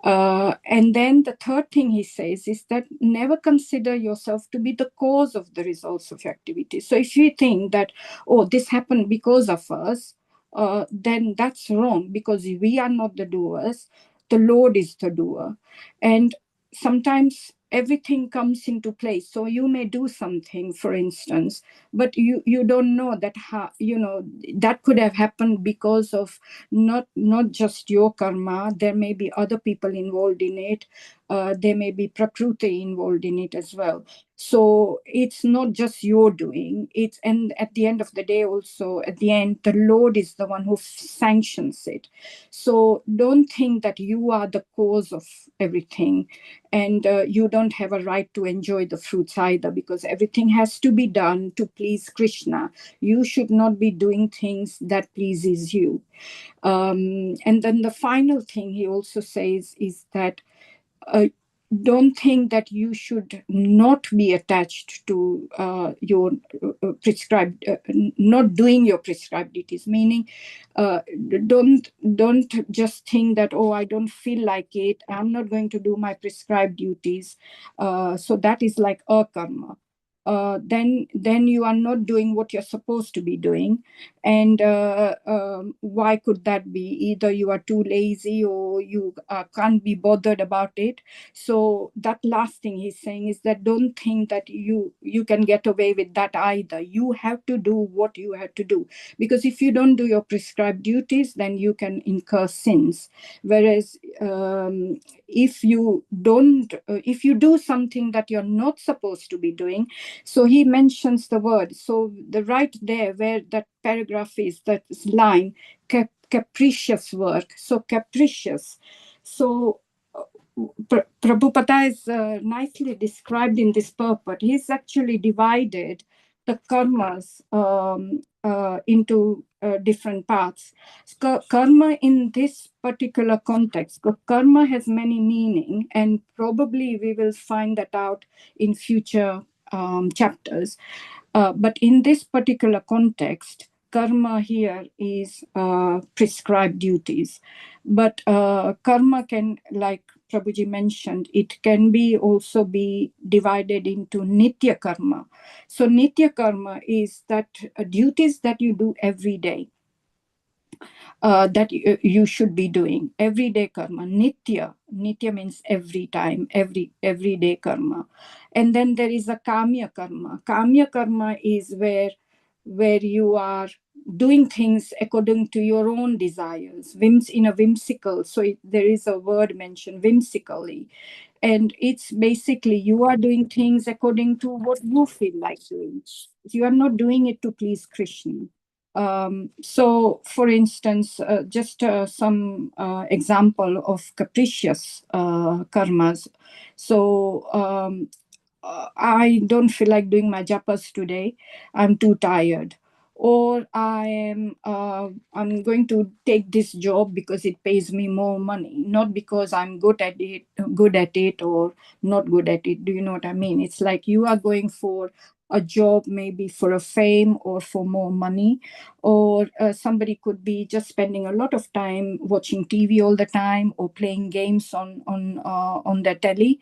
Speaker 8: And then the third thing he says is that never consider yourself to be the cause of the results of your activity. So if you think that, oh, this happened because of us, then that's wrong, because we are not the doers. The Lord is the doer. And sometimes everything comes into place. So you may do something, for instance, but you don't know that that could have happened because of not just your karma. There may be other people involved in it. There may be prakriti involved in it as well. So it's not just your doing. And at the end of the day, also at the end, the Lord is the one who sanctions it. So don't think that you are the cause of everything, and you don't have a right to enjoy the fruits either, because everything has to be done to please Krishna. You should not be doing things that pleases you. And then the final thing he also says is that don't think that you should not be attached to your prescribed, not doing your prescribed duties. Meaning, don't just think that, oh, I don't feel like it, I'm not going to do my prescribed duties. So that is like a karma. Then you are not doing what you're supposed to be doing. And why could that be? Either you are too lazy or you can't be bothered about it. So that last thing he's saying is that don't think that you can get away with that either. You have to do what you have to do, because if you don't do your prescribed duties, then you can incur sins. Whereas if you don't, if you do something that you're not supposed to be doing, so he mentions the word. So the right there where that paragraph is, that line, capricious work. So capricious. So Prabhupada is nicely described in this purport. He's actually divided the karmas into different parts. Karma in this particular context, karma has many meaning, and probably we will find that out in future chapters. But in this particular context, karma here is prescribed duties. But karma can, like Prabhuji mentioned, it can be also be divided into nitya karma. So nitya karma is that duties that you do every day. That you should be doing everyday karma. Nitya means every time, everyday karma. And then there is a kamya karma. Kamya karma is where you are doing things according to your own desires, in a whimsical. So there is a word mentioned, whimsically. And it's basically you are doing things according to what you feel like doing. You are not doing it to please Krishna. So, for instance, just some example of capricious karmas. So, I don't feel like doing my japas today. I'm too tired. Or I'm going to take this job because it pays me more money, not because I'm good at it or not good at it. Do you know what I mean? It's like you are going for a job, maybe for a fame or for more money, or somebody could be just spending a lot of time watching TV all the time or playing games on their telly.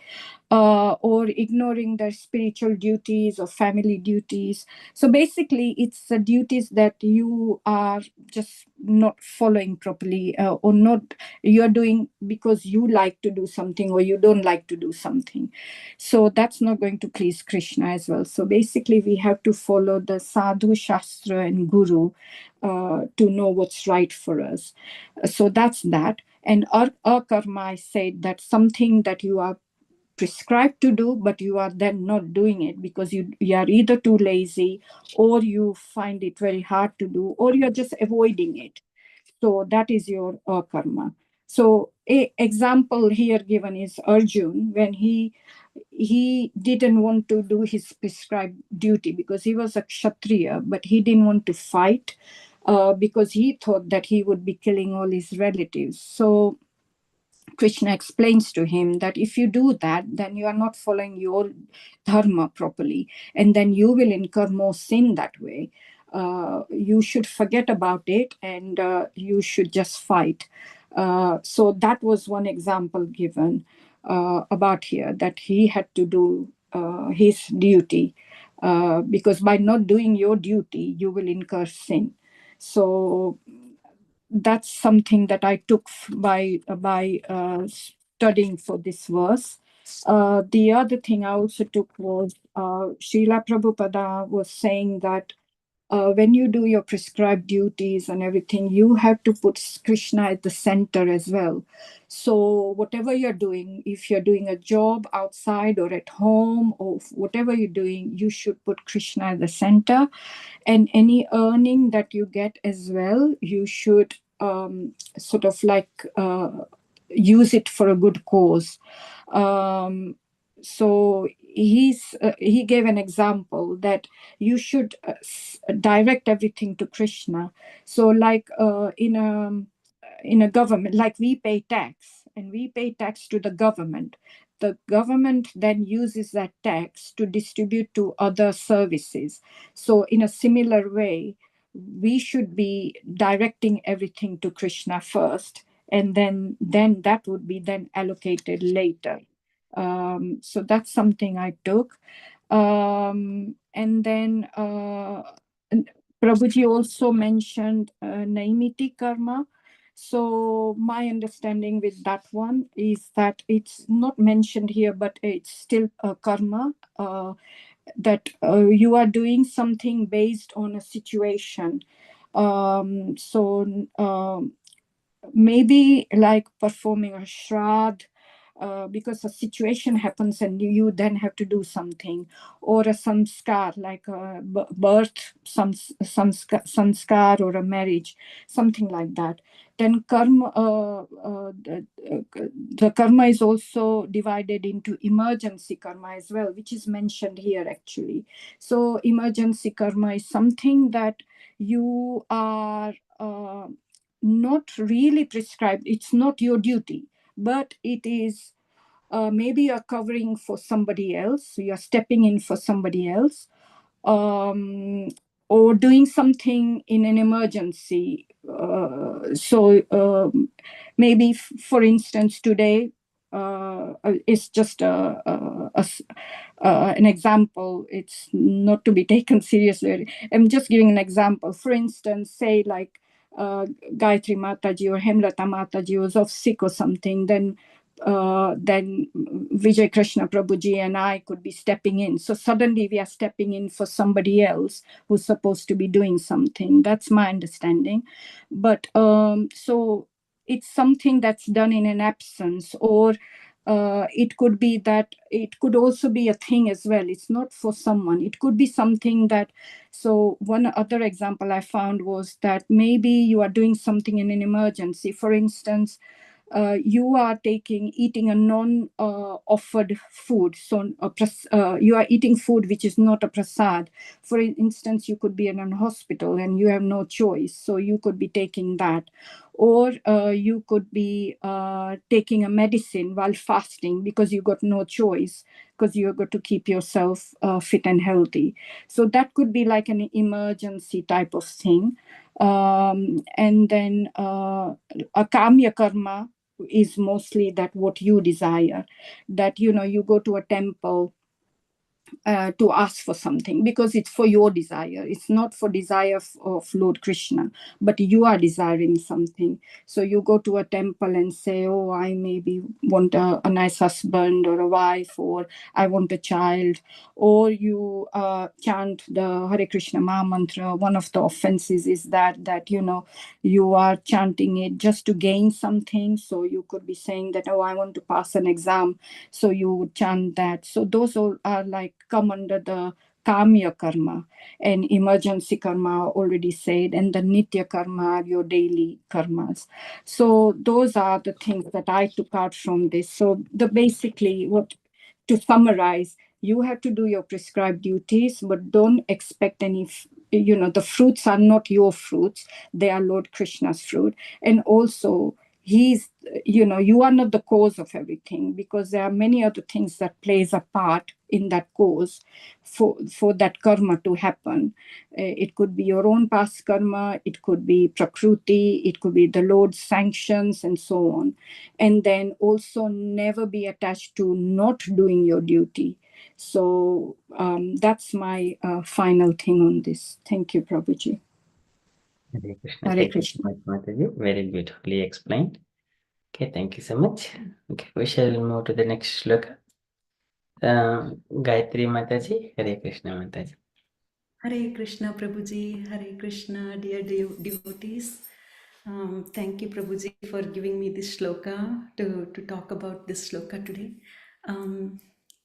Speaker 8: Or ignoring their spiritual duties or family duties. So basically, it's the duties that you are just not following properly, or not you're doing because you like to do something or you don't like to do something. So that's not going to please Krishna as well. So basically, we have to follow the sadhu, shastra, and guru to know what's right for us. So that's that. And our karma, I said, that something that you are prescribed to do, but you are then not doing it because you are either too lazy, or you find it very hard to do, or you're just avoiding it. So that is your karma. So a example here given is Arjun, when he didn't want to do his prescribed duty because he was a kshatriya, but he didn't want to fight because he thought that he would be killing all his relatives. So Krishna explains to him that if you do that, then you are not following your dharma properly, and then you will incur more sin that way. You should forget about it, and you should just fight. So that was one example given about here, that he had to do his duty, because by not doing your duty, you will incur sin. So that's something that I took by studying for this verse. The other thing I also took was Srila Prabhupada was saying that when you do your prescribed duties and everything, you have to put Krishna at the center as well. So whatever you're doing, if you're doing a job outside or at home or whatever you're doing, you should put Krishna at the center. And any earning that you get as well, you should sort of like use it for a good cause. So he gave an example that you should direct everything to Krishna. So like in a government, like we pay tax, and we pay tax to the government. the government then uses that tax to distribute to other services. So in a similar way, we should be directing everything to Krishna first, and then that would be then allocated later. So that's something I took. And then Prabhuji also mentioned Naimiti karma. So my understanding with that one is that it's not mentioned here, but it's still a karma, that you are doing something based on a situation. Maybe like performing a shraddh, because a situation happens and you then have to do something, or a samskar, like a birth, samskar, or a marriage, something like that. Then karma, the karma is also divided into emergency karma as well, which is mentioned here actually. So emergency karma is something that you are not really prescribed. It's not your duty, but it is maybe a covering for somebody else. So you're stepping in for somebody else, or doing something in an emergency. Maybe, for instance, today it's just an example. It's not to be taken seriously. I'm just giving an example. For instance, say like Gayathri Mataji or Hemlata Mataji was off sick or something, then Vijay Krishna Prabhuji and I could be stepping in. So suddenly we are stepping in for somebody else who's supposed to be doing something. That's my understanding. But so it's something that's done in an absence, or it could be that it could also be a thing as well. It's not for someone. It could be something that, so one other example I found was that maybe you are doing something in an emergency. For instance, you are eating a non-offered food. So you are eating food which is not a prasad. For instance, you could be in a hospital and you have no choice. So you could be taking that. Or you could be taking a medicine while fasting because you got no choice, because you got to keep yourself fit and healthy. So that could be like an emergency type of thing. And then a kamya karma is mostly that what you desire, that you go to a temple to ask for something because it's for your desire. It's not for desire of Lord Krishna, but you are desiring something. So you go to a temple and say, oh, I maybe want a nice husband or a wife, or I want a child. Or you chant the Hare Krishna Maha Mantra. One of the offenses is that you are chanting it just to gain something. So you could be saying that, oh, I want to pass an exam. So you would chant that. So those all are like come under the kamya karma, and emergency karma already said, and the nitya karma are your daily karmas. So those are the things that I took out from this. So basically, to summarize, you have to do your prescribed duties, but don't expect any, the fruits are not your fruits. They are Lord Krishna's fruit. And also, you are not the cause of everything, because there are many other things that plays a part in that cause for that karma to happen. It could be your own past karma, it could be prakruti, it could be the Lord's sanctions, and so on. And then also never be attached to not doing your duty. So that's my final thing on this. Thank you, Prabhuji.
Speaker 1: Hare Krishna.
Speaker 8: Hare
Speaker 1: Thank you
Speaker 8: Krishna.
Speaker 1: so much, Mataji. Very beautifully explained. Okay, thank you so much. Okay, we shall move to the next shloka. Gayathri Mataji, Hare Krishna Mataji.
Speaker 10: Hare Krishna Prabhuji, Hare Krishna, dear devotees. Thank you, Prabhuji, for giving me this shloka to talk about this shloka today.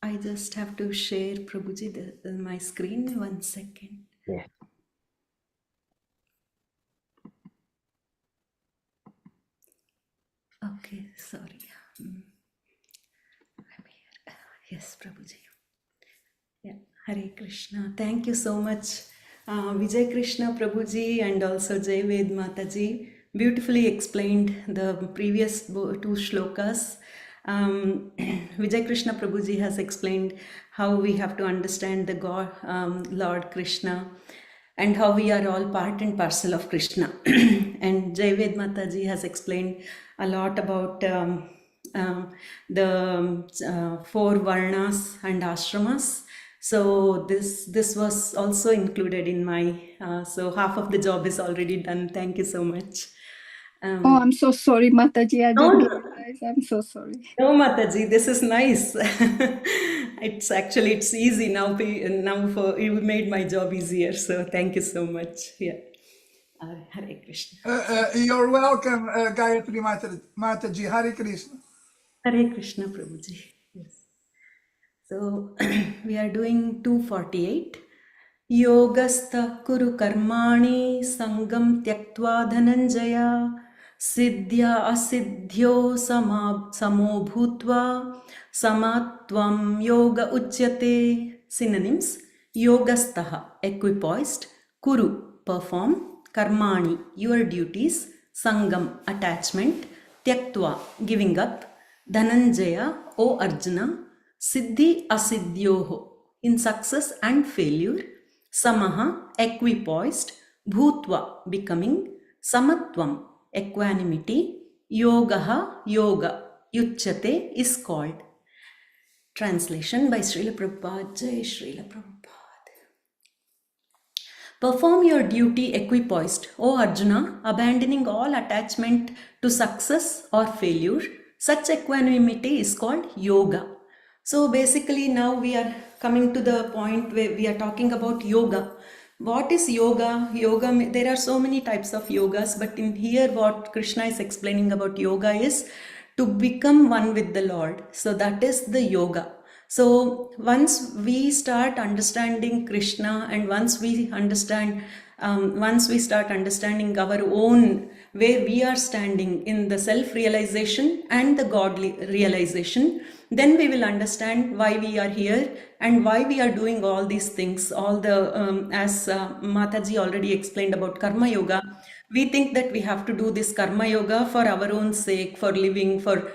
Speaker 10: I just have to share, Prabhuji, my screen. 1 second.
Speaker 1: Yes.
Speaker 10: Okay, sorry. I'm here. Yes, Prabhuji. Yeah, Hare Krishna. Thank you so much, Vijay Krishna Prabhuji and also Jai Vaid Mataji. Beautifully explained the previous 2 shlokas. Vijay Krishna Prabhuji has explained how we have to understand the God, Lord Krishna, and how we are all part and parcel of Krishna. And Vaid Mataji has explained a lot about the 4 varnas and ashramas. So this was also included in my, so half of the job is already done. Thank you so much.
Speaker 8: Oh, I'm so sorry, Mataji. I
Speaker 10: No,
Speaker 8: didn't realize. I'm so sorry.
Speaker 10: no, Mataji, this is nice. It's easy now. Now for you made my job easier. So thank you so much. Yeah. Hare Krishna.
Speaker 2: You're welcome, Gayathri Mataji. Hare Krishna.
Speaker 10: Hare Krishna, Prabhuji. Yes. So we are doing 248. Yogastha kuru karmani sangam tyaktva dhananjaya siddhya asiddhyo samo bhutva samatvam yoga uchyate. Synonyms: yogastha, equipoised; kuru, perform; karmani, your duties; sangam, attachment; tyaktva, giving up; dhananjaya, O Arjuna; siddhi asiddhyoho, in success and failure; samaha, equipoised; bhutva, becoming; samatvam, equanimity; yogaha, yoga, yuchyate, is called. Translation by Srila Prabhupada. Jai Srila Prabhupada. Perform your duty equipoised, O Arjuna, abandoning all attachment to success or failure. Such equanimity is called yoga. So basically now we are coming to the point where we are talking about yoga. What is yoga? Yoga, there are so many types of yogas, but in here what Krishna is explaining about yoga is to become one with the Lord. So that is the yoga. So once we start understanding Krishna, and once we start understanding our own, where we are standing in the self-realization and the godly realization, then we will understand why we are here and why we are doing all these things. All the, as Mataji already explained about Karma Yoga, we think that we have to do this Karma Yoga for our own sake, for living, for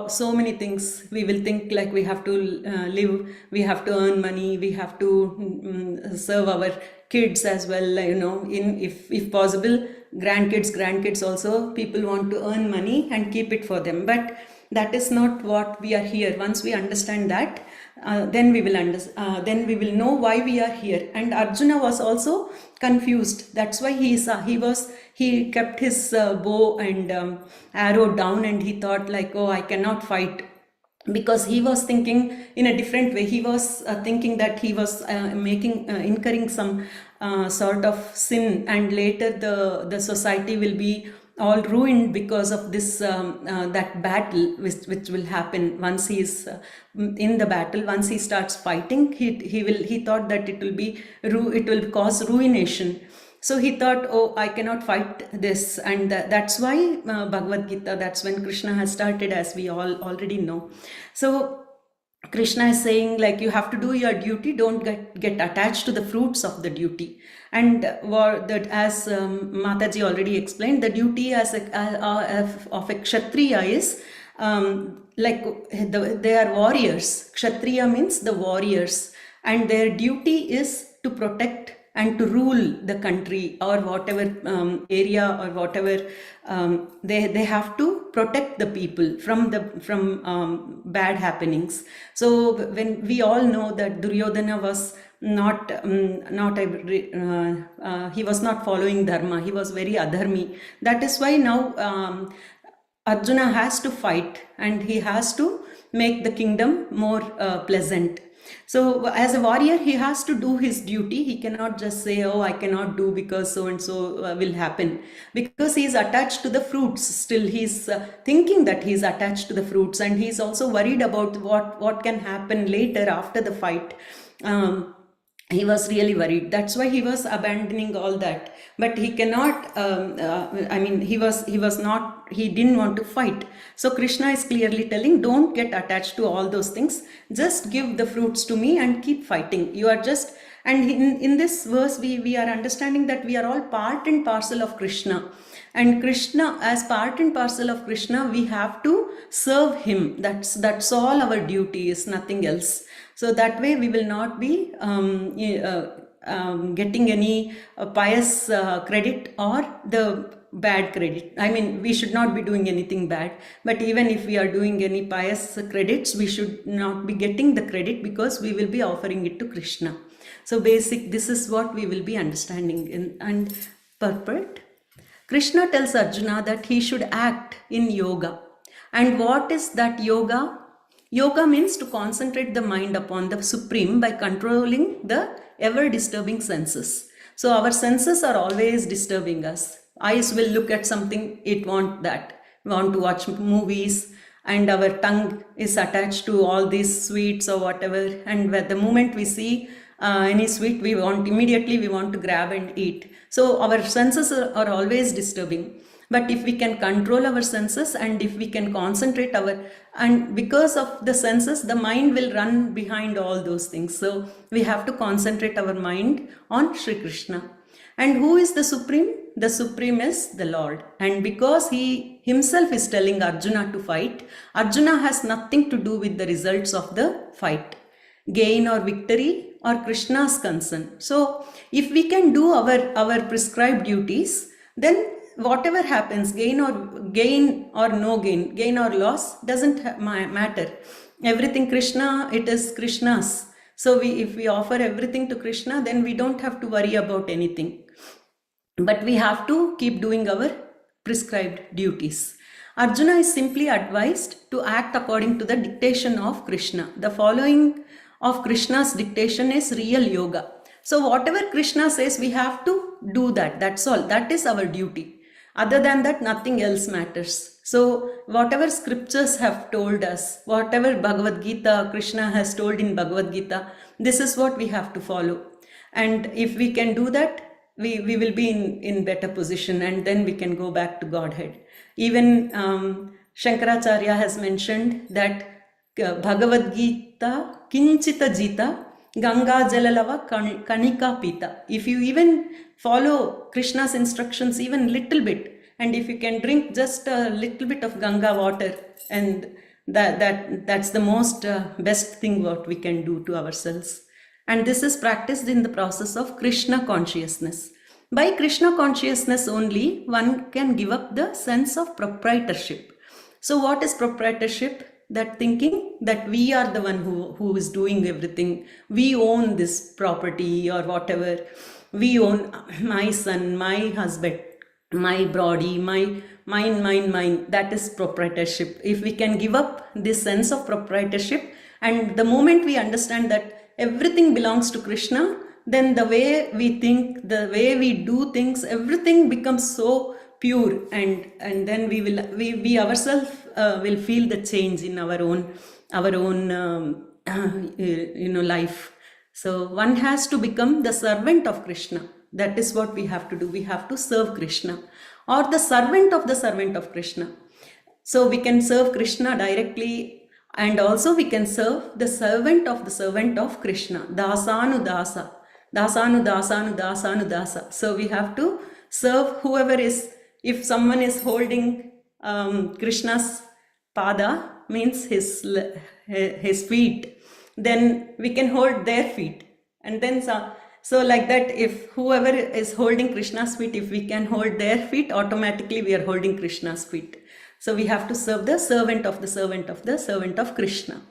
Speaker 10: so many things. We will think like we have to live, we have to earn money, we have to serve our kids as well, if possible, grandkids also. People want to earn money and keep it for them, but that is not what we are here. Once we understand that, then we will know why we are here. And Arjuna was also confused. That's why he kept his bow and arrow down, and he thought like, oh, I cannot fight, because he was thinking in a different way. He was thinking that he was incurring some sort of sin, and later the society will be all ruined because of this that battle which will happen once he is in the battle. Once he starts fighting, he thought that it will cause ruination. So he thought, oh, I cannot fight this. And that's why Bhagavadgita, that's when Krishna has started, as we all already know. So Krishna is saying, like, you have to do your duty, don't get attached to the fruits of the duty. And as Mataji already explained, the duty of a Kshatriya is they are warriors. Kshatriya means the warriors, and their duty is to protect and to rule the country or whatever area or whatever. They have to protect the people from bad happenings. So when we all know that Duryodhana was he was not following dharma, he was very adharmi. That is why now Arjuna has to fight, and he has to make the kingdom more pleasant. So as a warrior, he has to do his duty. He cannot just say, oh, I cannot do because so and so will happen, because he is attached to the fruits. Still he's thinking that he's attached to the fruits, and he's also worried about what can happen later after the fight. He was really worried. That's why he was abandoning all that. But he cannot, he didn't want to fight. So Krishna is clearly telling, don't get attached to all those things. Just give the fruits to me and keep fighting. You are just And in this verse, we are understanding that we are all part and parcel of Krishna. And Krishna, as part and parcel of Krishna, we have to serve him. That's all our duty is, nothing else. So that way we will not be getting any pious credit or the bad credit. I mean, we should not be doing anything bad, but even if we are doing any pious credits, we should not be getting the credit because we will be offering it to Krishna. So this is what we will be understanding and purport. Krishna tells Arjuna that he should act in yoga. And what is that yoga? Yoga means to concentrate the mind upon the Supreme by controlling the ever-disturbing senses. So our senses are always disturbing us. Eyes will look at something, it want that. We want to watch movies, and our tongue is attached to all these sweets or whatever. And the moment we see any sweet, we want to grab and eat. So our senses are always disturbing. But if we can control our senses and if we can concentrate and because of the senses, the mind will run behind all those things. So we have to concentrate our mind on Sri Krishna. And who is the Supreme? The Supreme is the Lord. And because he himself is telling Arjuna to fight, Arjuna has nothing to do with the results of the fight, gain or victory or Krishna's concern. So if we can do our prescribed duties, then whatever happens, gain or no gain, gain or loss, doesn't matter. Everything Krishna, it is Krishna's. So if we offer everything to Krishna, then we don't have to worry about anything. But we have to keep doing our prescribed duties. Arjuna is simply advised to act according to the dictation of Krishna. The following of Krishna's dictation is real yoga. So whatever Krishna says, we have to do that. That's all. That is our duty. Other than that, nothing else matters. So whatever scriptures have told us, whatever Bhagavadgita, Krishna has told in Bhagavadgita, this is what we have to follow. And if we can do that, we will be in better position, and then we can go back to Godhead. Even Shankaracharya has mentioned that Bhagavadgita kinchita jita Ganga jalalava kanika pita. If you even follow Krishna's instructions even little bit, and if you can drink just a little bit of Ganga water, and that's the most best thing what we can do to ourselves. And this is practiced in the process of Krishna consciousness. By Krishna consciousness only, one can give up the sense of proprietorship. So what is proprietorship? That thinking that we are the one who is doing everything. We own this property or whatever. We own my son, my husband, my body, my mine. That is proprietorship. If we can give up this sense of proprietorship, and the moment we understand that everything belongs to Krishna, then the way we think, the way we do things, everything becomes so pure, and then we ourselves will feel the change in our own life. So one has to become the servant of Krishna. That is what we have to do. We have to serve Krishna, or the servant of Krishna. So we can serve Krishna directly, and also we can serve the servant of Krishna. Dasanu dasa. So we have to serve whoever is. If someone is holding Krishna's pada, means his feet, then we can hold their feet. And then so like that, if whoever is holding Krishna's feet, if we can hold their feet, automatically we are holding Krishna's feet. So we have to serve the servant of Krishna.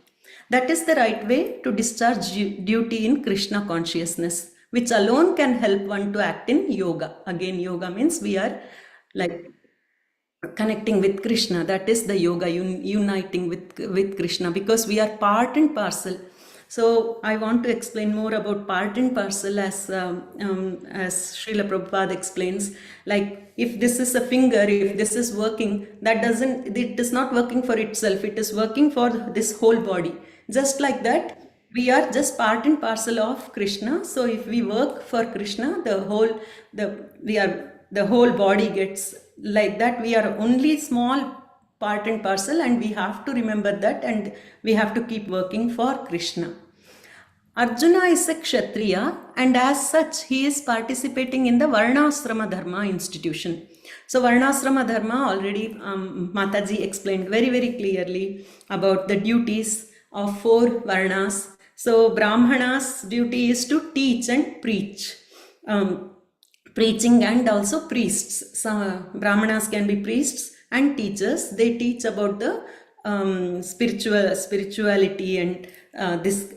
Speaker 10: That is the right way to discharge duty in Krishna consciousness, which alone can help one to act in yoga. Again, yoga means we are like connecting with Krishna. That is the yoga, uniting with Krishna, because we are part and parcel. So I want to explain more about part and parcel as Srila Prabhupada explains. Like if this is a finger, if this is working, it is not working for itself. It is working for this whole body. Just like that, we are just part and parcel of Krishna. So if we work for Krishna, the whole body gets like that. We are only small part and parcel, and we have to remember that, and we have to keep working for Krishna. Arjuna is a Kshatriya, and as such, he is participating in the Varnasrama Dharma institution. So, Varnasrama Dharma already Mataji explained very, very clearly about the duties of 4 Varnas. So, Brahmana's duty is to teach and preach. Preaching and also priests. So, Brahmanas can be priests and teachers. They teach about the spirituality and this.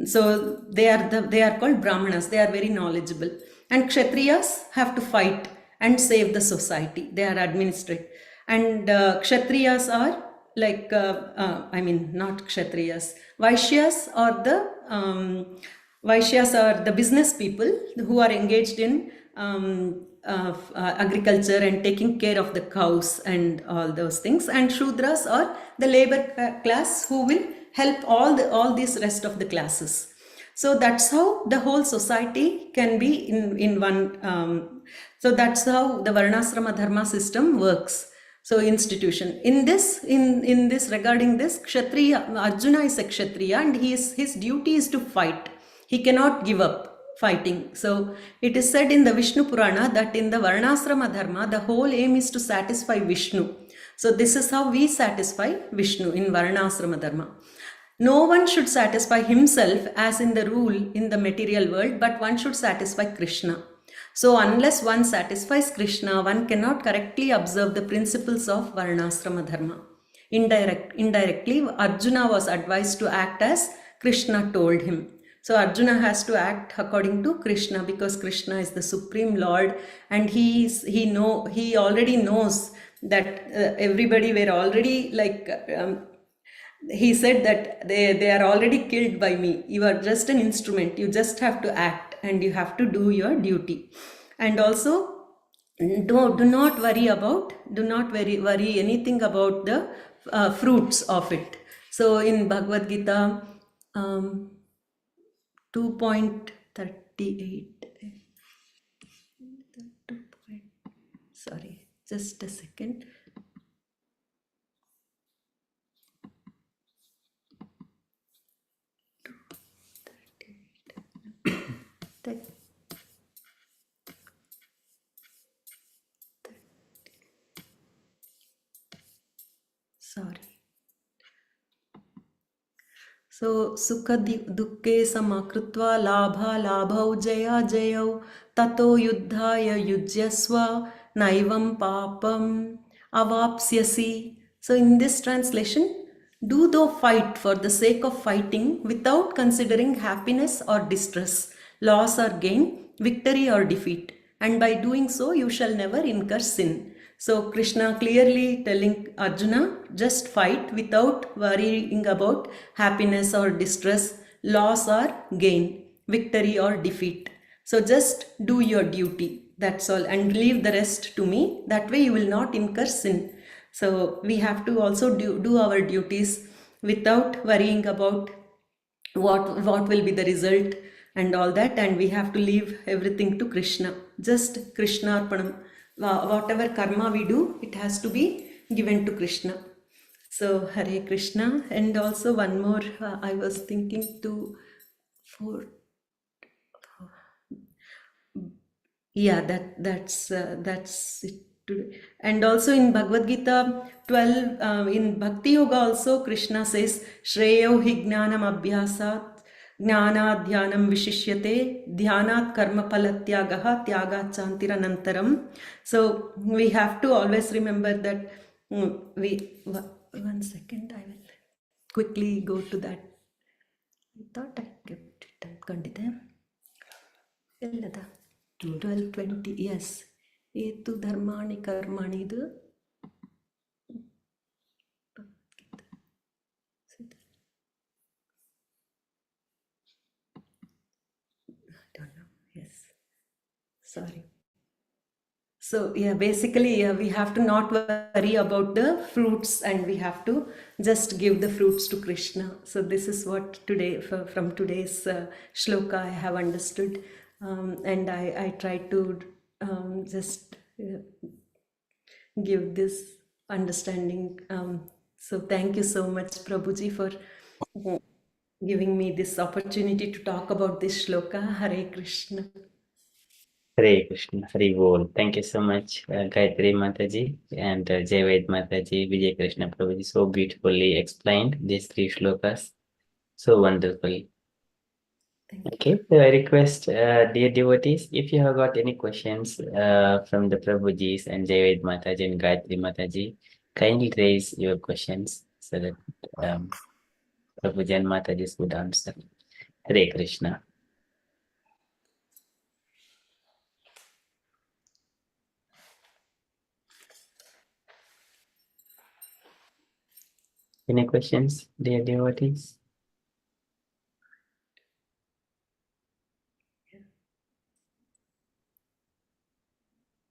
Speaker 10: So they are called Brahmanas. They are very knowledgeable. And Kshatriyas have to fight and save the society. They are administrative. And Kshatriyas are like not Kshatriyas. Vaishyas are the business people who are engaged in agriculture and taking care of the cows and all those things. And Shudras are the labor class who will help all these rest of the classes. So that's how the whole society can be in one. So that's how the Varnasrama Dharma system works. So institution in this regarding this Kshatriya, Arjuna is a Kshatriya, and his duty is to fight. He cannot give up fighting. So it is said in the Vishnu Purana that in the Varnasrama Dharma, the whole aim is to satisfy Vishnu. So this is how we satisfy Vishnu in Varnasrama Dharma. No one should satisfy himself as in the rule in the material world, but one should satisfy Krishna. So unless one satisfies Krishna, one cannot correctly observe the principles of Varnasrama Dharma. Indirectly, Arjuna was advised to act as Krishna told him. So Arjuna has to act according to Krishna, because Krishna is the Supreme Lord, and he already knows that everybody were already he said that they are already killed by me. You are just an instrument. You just have to act and you have to do your duty. And also do not worry anything about the fruits of it. So in Bhagavadgita 2.38, sorry, just a second. Sorry. So sukha dukke samakrutva labhau jayau tato yuddhaya yujyasva naivam papam avapsyasi. So in this translation, do thou fight for the sake of fighting without considering happiness or distress, loss or gain, victory or defeat, and by doing so you shall never incur sin. So Krishna clearly telling Arjuna, just fight without worrying about happiness or distress, loss or gain, victory or defeat. So just do your duty, that's all, and leave the rest to me. That way you will not incur sin. So we have to also do our duties without worrying about what will be the result and all that, and we have to leave everything to Krishna. Just Krishna Arpanam. Whatever karma we do, it has to be given to Krishna. So Hare Krishna. And also one more, I was thinking that's it today. And also in Bhagavad Gita 12, in Bhakti Yoga also Krishna says, Shreyo hi gnanam abhyasat Jnana dhyanam vishishyate dhyanat karma palatyagaha tyagat chantiranantaram. So we have to always remember that one second, I will quickly go to that. I thought I kept it kandide. 12:20, yes. Etu dharmani karmani idu. Sorry. So yeah, basically we have to not worry about the fruits, and we have to just give the fruits to Krishna. So this is what today, from today's shloka, I have understood, and I try to just give this understanding. So thank you so much, Prabhuji, for giving me this opportunity to talk about this shloka. Hare Krishna.
Speaker 1: Hare Krishna, Hare Bol. Thank you so much, Gayatri Mataji and Vaid Mataji, Vijay Krishna Prabhuji. So beautifully explained these three shlokas. So wonderful.
Speaker 10: Thank you.
Speaker 1: Okay, so I request, dear devotees, if you have got any questions from the Prabhujis and Vaid Mataji and Gayatri Mataji, kindly raise your questions so that Prabhuji and Mataji would answer. Hare Krishna. Any questions, dear devotees?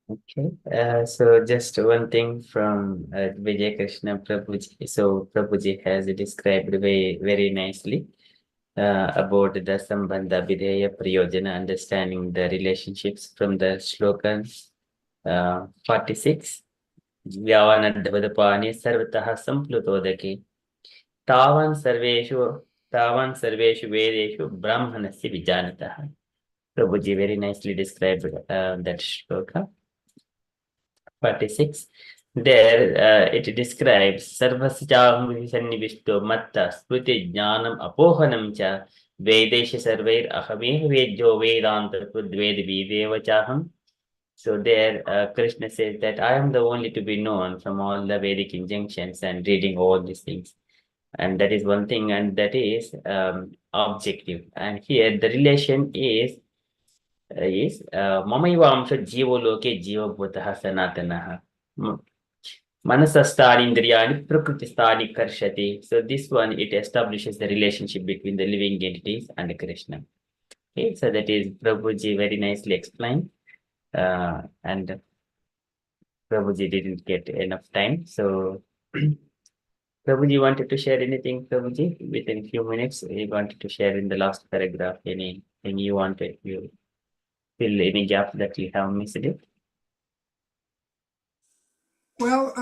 Speaker 1: Okay, so just one thing from Vijay Krishna Prabhuji. So Prabhuji has described very nicely about the Sambandha Videya Priyojana, understanding the relationships from the shloka 46. Vyavanadhavadapani sarvataha samplutodaki tavan sarveshu vedeshu brahmanasya vijanataha. Prabhuji very nicely described that shloka 46. There it describes Sarvasachaham Sannivishto Matta Spruti Jnanam Apohanam Cha Vedesha Sarvair Ahameh Vedjo Vedanta Tudved Videvachaham. So there Krishna says that I am the only to be known from all the Vedic injunctions and reading all these things. And that is one thing, and that is objective. And here the relation is Mamaivamsha Jivo Loke Jiva Bhutaha Sanatanaha. Manasastani Indriyani Prakristani Karshati. So this one, it establishes the relationship between the living entities and Krishna. Okay, so that is Prabhuji very nicely explained. And Prabhuji didn't get enough time. So Prabhuji wanted to share anything, Prabhuji, within a few minutes. He wanted to share in the last paragraph anything you wanted, you fill any gap that you have missed it.
Speaker 2: Well,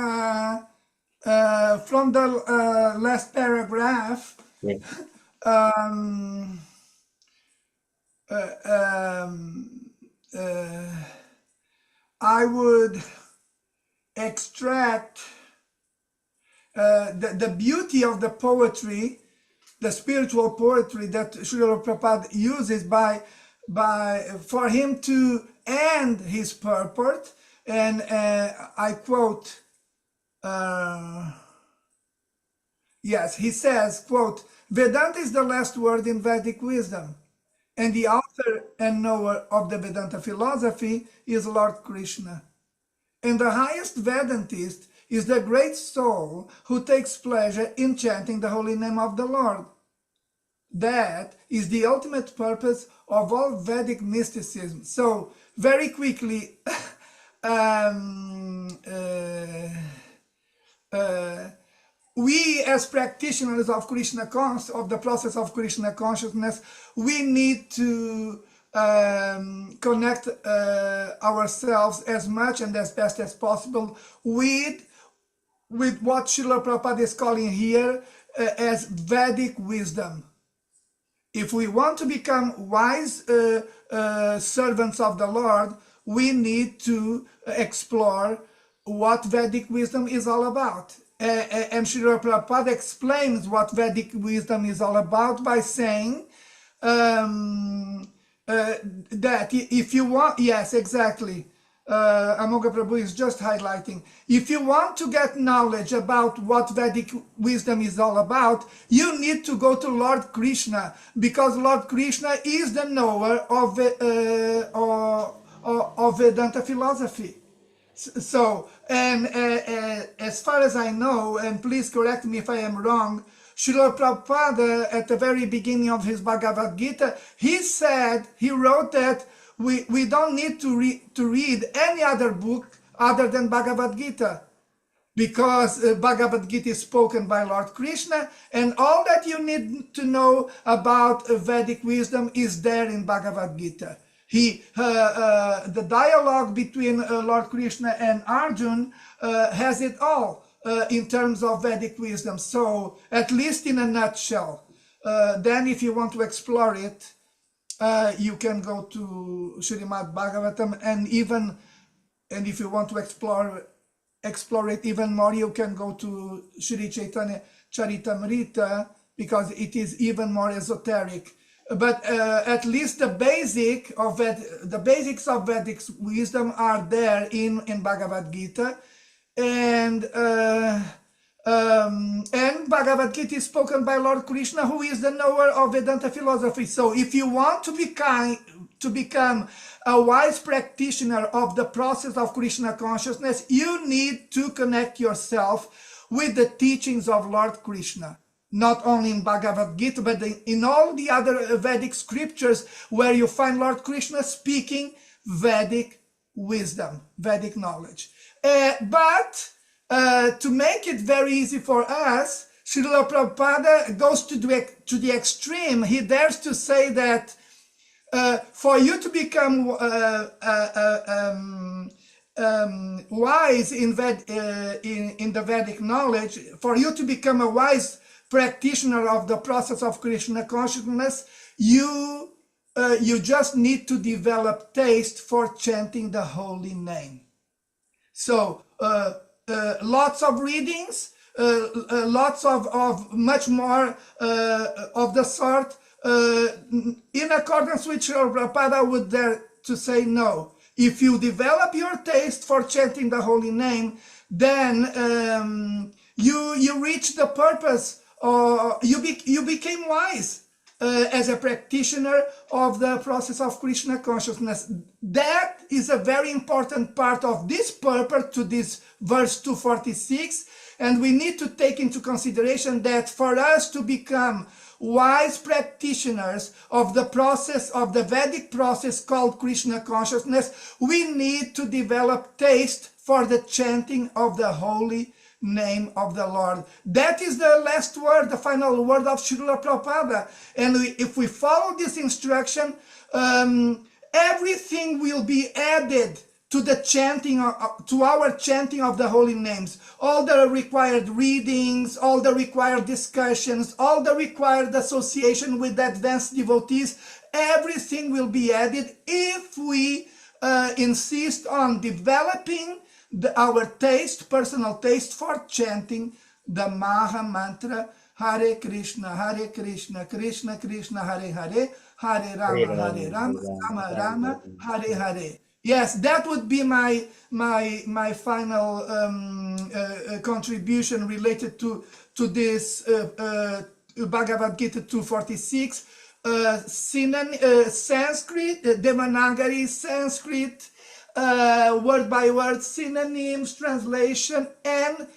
Speaker 2: from the last paragraph,
Speaker 1: Yes.
Speaker 2: I would extract the beauty of the poetry, the spiritual poetry that Srila Prabhupada uses for him to end his purport. And I quote, yes, he says, quote, Vedanta is the last word in Vedic wisdom, and the author and knower of the Vedanta philosophy is Lord Krishna. And the highest Vedantist is the great soul who takes pleasure in chanting the holy name of the Lord. That is the ultimate purpose of all Vedic mysticism. So, very quickly, we as practitioners of of the process of Krishna consciousness, we need to connect ourselves as much and as best as possible with what Srila Prabhupada is calling here as Vedic wisdom. If we want to become wise servants of the Lord, we need to explore what Vedic wisdom is all about. And Srila Prabhupada explains what Vedic wisdom is all about by saying that if you want, yes, exactly. Amoga Prabhu is just highlighting. If you want to get knowledge about what Vedic wisdom is all about, you need to go to Lord Krishna, because Lord Krishna is the knower of Vedanta philosophy. So, and as far as I know, and please correct me if I am wrong, Srila Prabhupada, at the very beginning of his Bhagavadgita, he wrote that we don't need to read any other book other than Bhagavad Gita, because Bhagavad Gita is spoken by Lord Krishna, and all that you need to know about Vedic wisdom is there in Bhagavad Gita. The dialogue between Lord Krishna and Arjun has it all in terms of Vedic wisdom. So, at least in a nutshell, then if you want to explore it, you can go to Srimad Bhagavatam, and if you want to explore it even more, you can go to Sri Chaitanya Charitamrita, because it is even more esoteric. But at least the basics of Vedic wisdom are there in Bhagavad-gita, and Bhagavad Gita is spoken by Lord Krishna, who is the knower of Vedanta philosophy. So if you want to become a wise practitioner of the process of Krishna consciousness, you need to connect yourself with the teachings of Lord Krishna. Not only in Bhagavad Gita, but in all the other Vedic scriptures where you find Lord Krishna speaking Vedic wisdom, Vedic knowledge. But to make it very easy for us, Srila Prabhupada goes to the extreme. He dares to say that for you to become wise in the Vedic knowledge, for you to become a wise practitioner of the process of Krishna consciousness, you just need to develop taste for chanting the holy name. So lots of readings, lots of much more of the sort, in accordance with Srila Prabhupada would dare to say no. If you develop your taste for chanting the holy name, then you reach the purpose, or you became wise as a practitioner of the process of Krishna consciousness. That is a very important part of this purport to this verse 246, and we need to take into consideration that for us to become wise practitioners of the process, of the Vedic process called Krishna consciousness, we need to develop taste for the chanting of the holy name of the Lord. That is the last word, the final word of Srila Prabhupada. And if we follow this instruction, everything will be added to the chanting, to our chanting of the holy names. All the required readings, all the required discussions, all the required association with advanced devotees, everything will be added if we insist on developing our taste, personal taste for chanting the Maha Mantra, Hare Krishna, Krishna Krishna, Hare Hare, Hare Rama, Rama Rama, Hare Hare. Yes, that would be my final contribution related to this Bhagavad Gita 246. Sanskrit, Devanagari Sanskrit, word by word synonyms, translation, and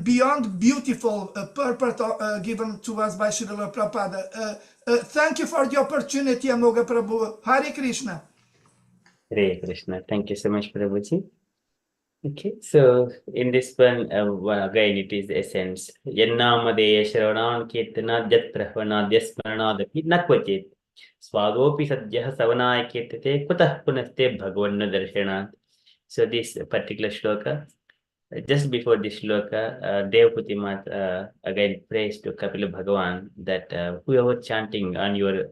Speaker 2: beyond beautiful purport given to us by Srila Prabhupada. Thank you for the opportunity, Amoga Prabhu. Hare Krishna.
Speaker 1: Hare Krishna. Thank you so much, Prabhuji. Okay, so in this one, again, it is the essence. Yannamadaya Shravanam Kirtana Jat Prahavana Dyasmaranaadapi Nakvachit Swadopi Sadyah Savanaya Kirtate Kutah Punaste Bhagavanna Darshanat. So this particular shloka, just before this shloka, Devaputi Mat again prays to Kapila Bhagavan that whoever chanting on your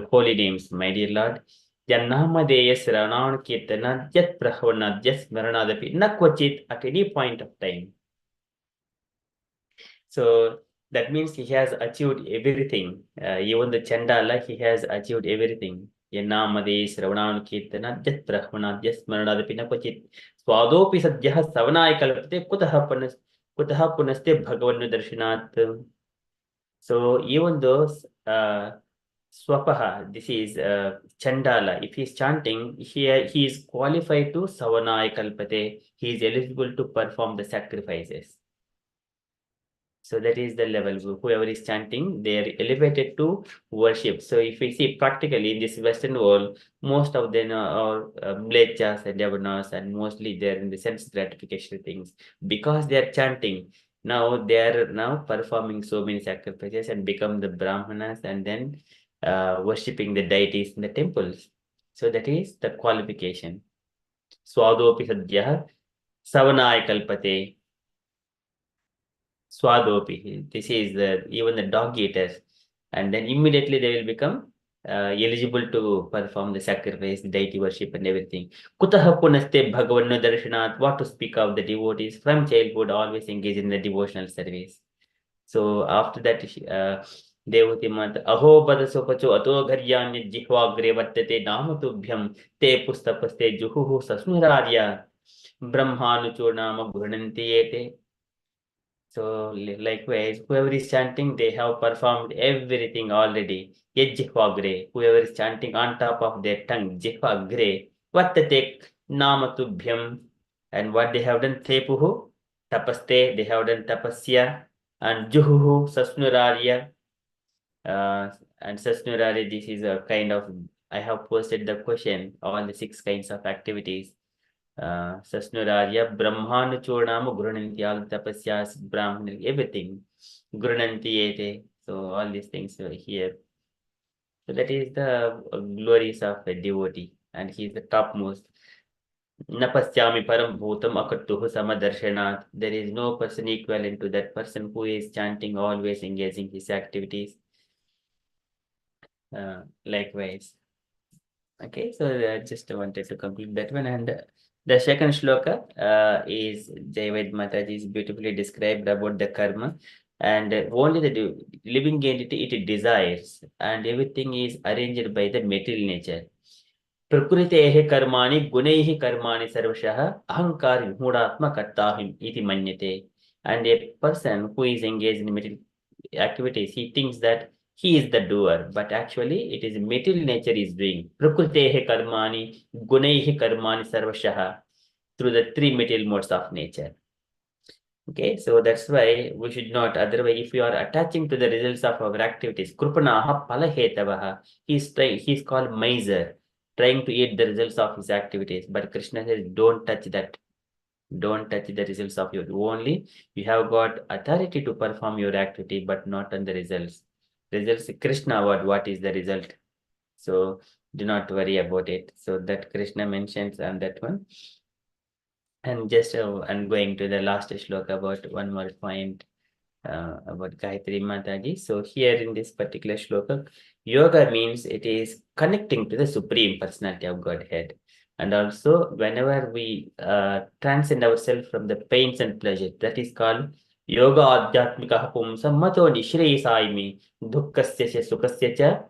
Speaker 1: holy names, my dear Lord, Jannamadaya Sravana Kirtana Jat Prahavana Jas Maranadapi Nakwachit at any point of time. So that means he has achieved everything. Even the Chandala, he has achieved everything. Yannamadaya Sravana Kirtana Jat Prahavana Jas Maranadapi Nakwachit Swadopi Sadyah Savanaya Kalpate Kutaha Punaste Bhagavanna Darshanat. So even those Swapaha, this is Chandala. If he is chanting, he is qualified to Savanaya Kalpate. He is eligible to perform the sacrifices. So that is the level. Whoever is chanting, they are elevated to worship. So if we see practically in this Western world, most of them are mlechas and devanas, and mostly they are in the sense gratification things. Because they are chanting, now they are now performing so many sacrifices and become the brahmanas, and then worshipping the deities in the temples. So that is the qualification. Swadopi Sadyah Savanaya Kalpate. Swadopi. This is even the dog eaters. And then immediately they will become eligible to perform the sacrifice, the deity worship and everything. Kutaha punaste bhagavanno darshanat. What to speak of the devotees from childhood always engage in the devotional service. So after that, Devati Mata, Aho Padasopacho, Ato Gharyanya Jihwagre Vattate Namatubhyam, Te Pustapaste Juhu Sasnurarya, Brahmanucho Nama Gurnantiyete. So likewise, whoever is chanting, they have performed everything already. Yajjihvagre, whoever is chanting on top of their tongue, Jihvagre, Vattate Namatubhyam, and what they have done, Tepuhu, Tapaste, they have done Tapasya, and Juhuhu, Sasnurarya, and Sasnurarya, this is a kind of, I have posted the question, all the 6 kinds of activities. Sasnurarya, Brahmanuchodam, Gurunanti, all tapasyas, Brahman, everything. Gurunanti ete. So all these things are here. So that is the glories of a devotee, and he is the topmost. Napasyami param bhutam akattuhu samadarshanath. There is no person equivalent to that person who is chanting, always engaging his activities. Likewise. Okay, so I just wanted to conclude that one. And the second shloka is Vaid Mataji is beautifully described about the karma. And only the living entity it desires, and everything is arranged by the material nature. Prakritehe karmani gunaihi karmani sarvashah ahankar vimudatma kartahim iti manyate. And a person who is engaged in material activities, he thinks that he is the doer, but actually it is material nature is doing. Prakritehe karmani gunaihi karmani sarvashah, through the 3 material modes of nature. Okay, so that's why we should not, otherwise if we are attaching to the results of our activities, krupanaha palahetavaha, he's called miser, trying to eat the results of his activities. But Krishna says, don't touch that. Don't touch the results of your, only you have got authority to perform your activity, but not on the results. Results, Krishna, what is the result? So do not worry about it. So that Krishna mentions on that one. And just I'm going to the last shloka about one more point about Gayathri Mataji. So here in this particular shloka, yoga means it is connecting to the Supreme Personality of Godhead. And also whenever we transcend ourselves from the pains and pleasures, that is called yoga adhyatmika pumsa mato nishreyasaimi dukkasya sukasya cha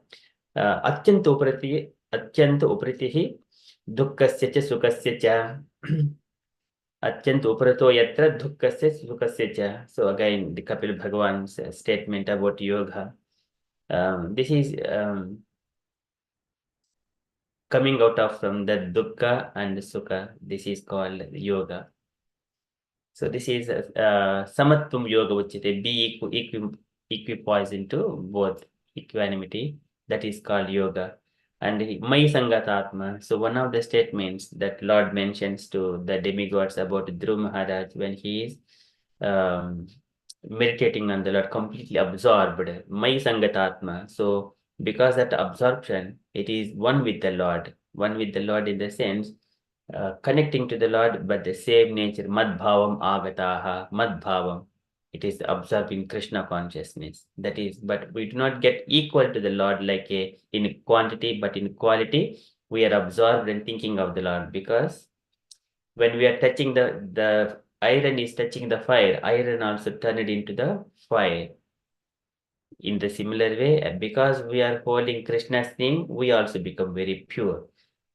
Speaker 1: atyanta upratihi dukkasya cha sukasya cha. Atyant uparato yatra dukkasya sukasya cha. So again, the Kapil Bhagavan's statement about yoga. This is coming out of from the dukkha and sukha. This is called yoga. So this is samatvam yoga uchite. Be equipoised into both, equanimity. That is called yoga. And Mai Sangatatma. So one of the statements that Lord mentions to the demigods about Dhruv Maharaj when he is meditating on the Lord, completely absorbed. Mai Sangatatma. So because that absorption, it is one with the Lord. One with the Lord in the sense, connecting to the Lord, but the same nature. Madbhavam agataha. Madbhavam. It is absorbing Krishna consciousness. That is, but we do not get equal to the Lord like in quantity, but in quality, we are absorbed and thinking of the Lord, because when we are touching the iron is touching the fire, iron also turn it into the fire. In the similar way, because we are holding Krishna's name, we also become very pure.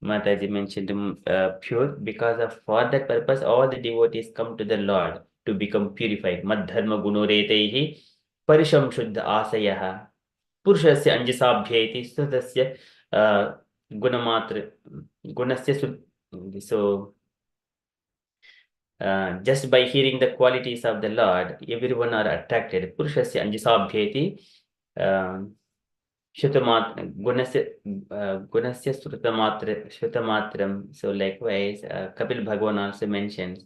Speaker 1: Mataji mentioned pure, because of for that purpose, all the devotees come to the Lord to become purified. Madharma gunoretaihi parisham shuddha asayaha purushasya anjasabhyeti sudasya gunamatra gunasya. So just by hearing the qualities of the Lord, everyone are attracted. Purushasya anjasabhyeti gunasya shrutamatram. So likewise, Kapil Bhagavan also mentions,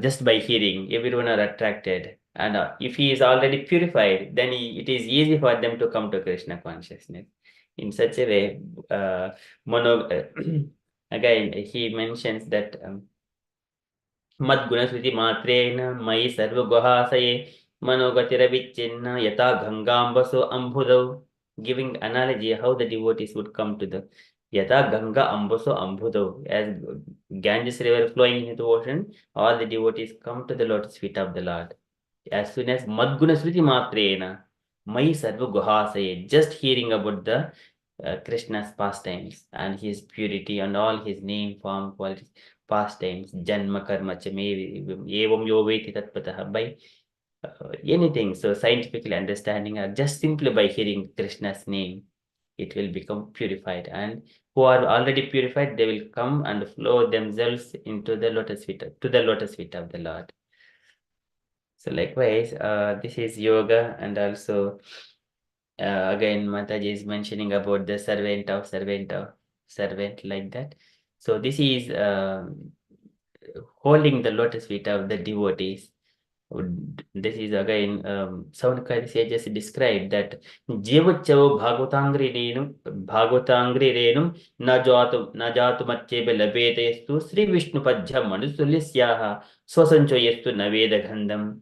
Speaker 1: just by hearing, everyone are attracted. And if he is already purified, then it is easy for them to come to Krishna consciousness. In such a way, again, he mentions that मद्गुणस्मृति मात्रेण मयि सर्वगुहासये मनोगतिरविच्छिन्न yata gangambaso ambudau. Giving analogy how the devotees would come to the yata ganga ambaso ambudau. As Ganges river flowing into the ocean, all the devotees come to the lotus feet of the Lord. As soon as Madgunasmriti Matrena, Mai Sarva Guhasaye, just hearing about the Krishna's pastimes and his purity and all his name, form, qualities, pastimes, Janma Karma Chame, Evam Yoveti Tatpataha, by anything, so scientifically understanding, or just simply by hearing Krishna's name, it will become purified. And who are already purified, they will come and flow themselves into the lotus feet, to the lotus feet of the Lord. So likewise, this is yoga, and also again Mataji is mentioning about the servant like that. So this is holding the lotus feet of the devotees. This is again Saunakari sages described that Jivachavo Bhagavatangri renum najatu machebe labetestu Sri Vishnu Padja Manusulisyaha Swasancho yestu Naveda Gandham.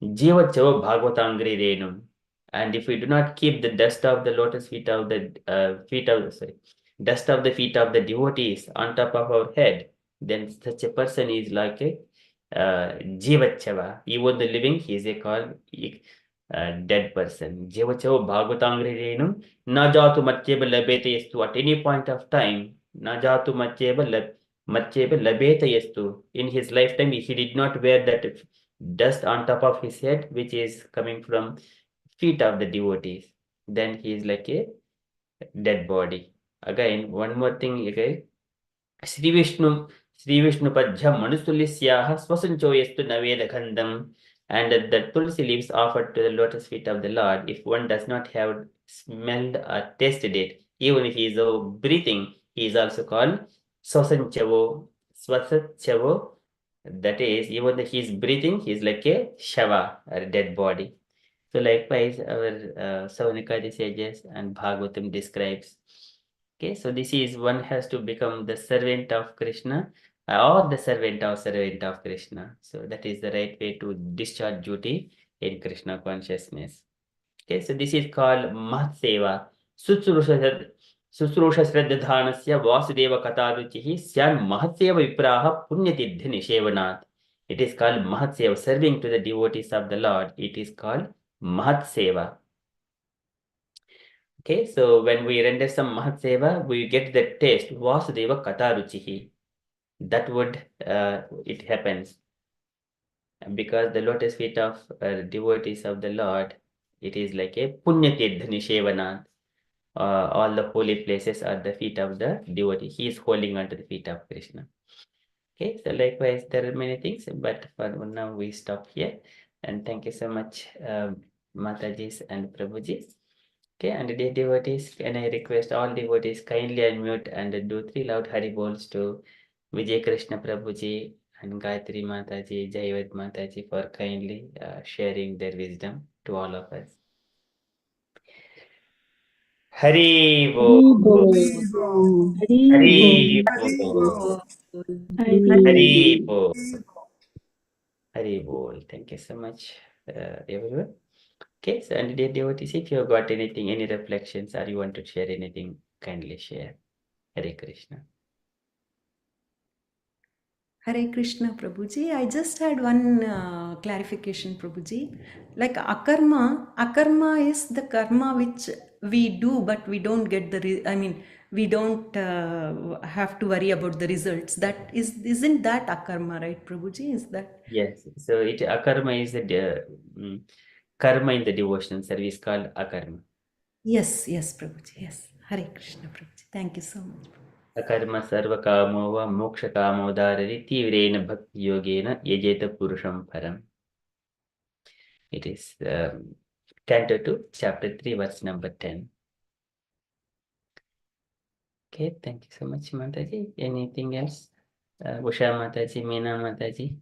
Speaker 1: Jivachava Bhagavatangri renum. And if we do not keep the dust of the lotus feet of the dust of the feet of the devotees on top of our head, then such a person is like a Jivachava. Even the living, he is a called dead person. Jivachava Bhagavatangri renum najatu macheba labete yestu. At any point of time, najatu macheba labete yestu. In his lifetime, he did not wear that dust on top of his head, which is coming from feet of the devotees. Then he is like a dead body. Again, one more thing again. Sri Vishnu Padja Manusulisyaha Swasancho yestu Naveda Gandham. And the tulsi leaves offered to the lotus feet of the Lord, if one does not have smelled or tasted it, even if he is breathing, he is also called Swasanchavo. Swasachavo. That is, even though he is breathing, he is like a Shava, or a dead body. So likewise, our Saunikadi sages and Bhagavatam describes. Okay, so this is one has to become the servant of Krishna or the servant of Krishna. So that is the right way to discharge duty in Krishna consciousness. Okay, so this is called Mahatseva. Susrusha Shraddhanasya Vasudeva Kataruchihi Syan Mahatseva Vipraha Punyatidhi Nishevanat. It is called Mahatseva, serving to the devotees of the Lord. It is called Mahatseva. Okay, so when we render some Mahatseva, we get the taste, Vasudeva Kataruchihi. That would, it happens. Because the lotus feet of devotees of the Lord, it is like a Punyatidha Nishevanat. All the holy places are the feet of the devotee. He is holding onto the feet of Krishna. Okay, so likewise, there are many things, but for now we stop here. And thank you so much, Matajis and Prabhujis. Okay, and dear devotees, can I request all devotees kindly unmute and do 3 loud Hari Bols to Vijay Krishna Prabhuji and Gayathri Mataji, Vaid Mataji for kindly sharing their wisdom to all of us. Hari Bol. Hari Bol. Hari Bol. Hari Bol. Thank you so much, everyone. Okay, so and dear devotees, if you have got anything, any reflections, or you want to share anything, kindly share. Hare Krishna.
Speaker 10: Hare Krishna, Prabhuji. I just had one clarification, Prabhuji. Like akarma is the karma which we do, but we don't get we don't have to worry about the results. That isn't that akarma, right, Prabhuji? Is that?
Speaker 1: Yes. So akarma is the karma in the devotional service called akarma.
Speaker 10: Yes, Prabhuji. Yes. Hare Krishna, Prabhuji. Thank you so much.
Speaker 1: Akarma sarva kamo va moksha kamo dharari tivrena bhakti yogena yajeta purusham param. It is Canto 2, Chapter 3, verse number 10. Okay, thank you so much, Mataji. Anything else? Usha Mataji, Meena Mataji.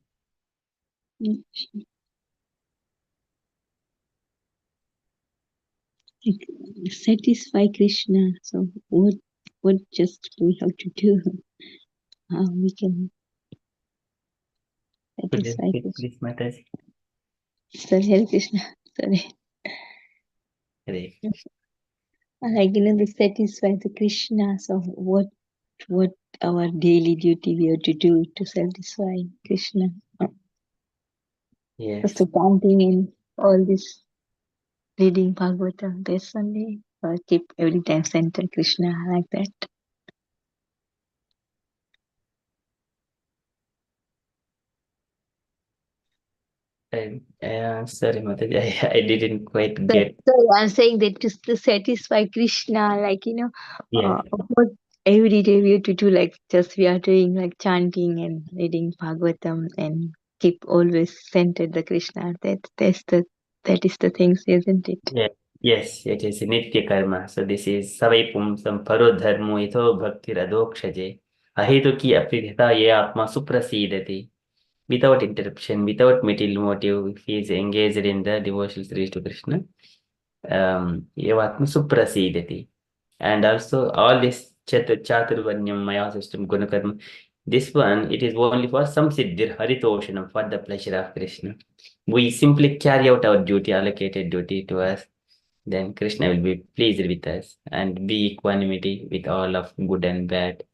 Speaker 14: Satisfy Krishna. So what just we have to do? How we can satisfy
Speaker 1: Please,
Speaker 14: Krishna.
Speaker 1: please, Mataji.
Speaker 14: Sorry, Hare Krishna. Sorry.
Speaker 1: Hare.
Speaker 14: Like, the satisfy the Krishna. So what our daily duty we have to do to satisfy Krishna.
Speaker 1: Yes.
Speaker 14: Just chanting in all this, reading Bhagavatam, this Sunday, or keep every time center Krishna like that.
Speaker 1: Sorry, Mataji, I didn't quite
Speaker 14: So,
Speaker 1: get.
Speaker 14: I'm saying that just to satisfy Krishna, like,
Speaker 1: Yes.
Speaker 14: what every day we have to do, like, just we are doing like chanting and reading Bhagavatam and keep always centered the Krishna. That is the things, isn't it?
Speaker 1: Yeah. Yes, it is nitya karma. So this is savai pumsam paro dharmo ito bhakti radokshage. Ahetuki apridhita ye atma suprasidati. Without interruption, without material motive, if he is engaged in the devotional service to Krishna, ye atma suprasidati. And also all this chaturvanyam maya system gunakarma, this one, it is only for samsiddhir haritoshanam, for the pleasure of Krishna. We simply carry out our duty, allocated duty to us, then Krishna will be pleased with us and be equanimity with all of good and bad.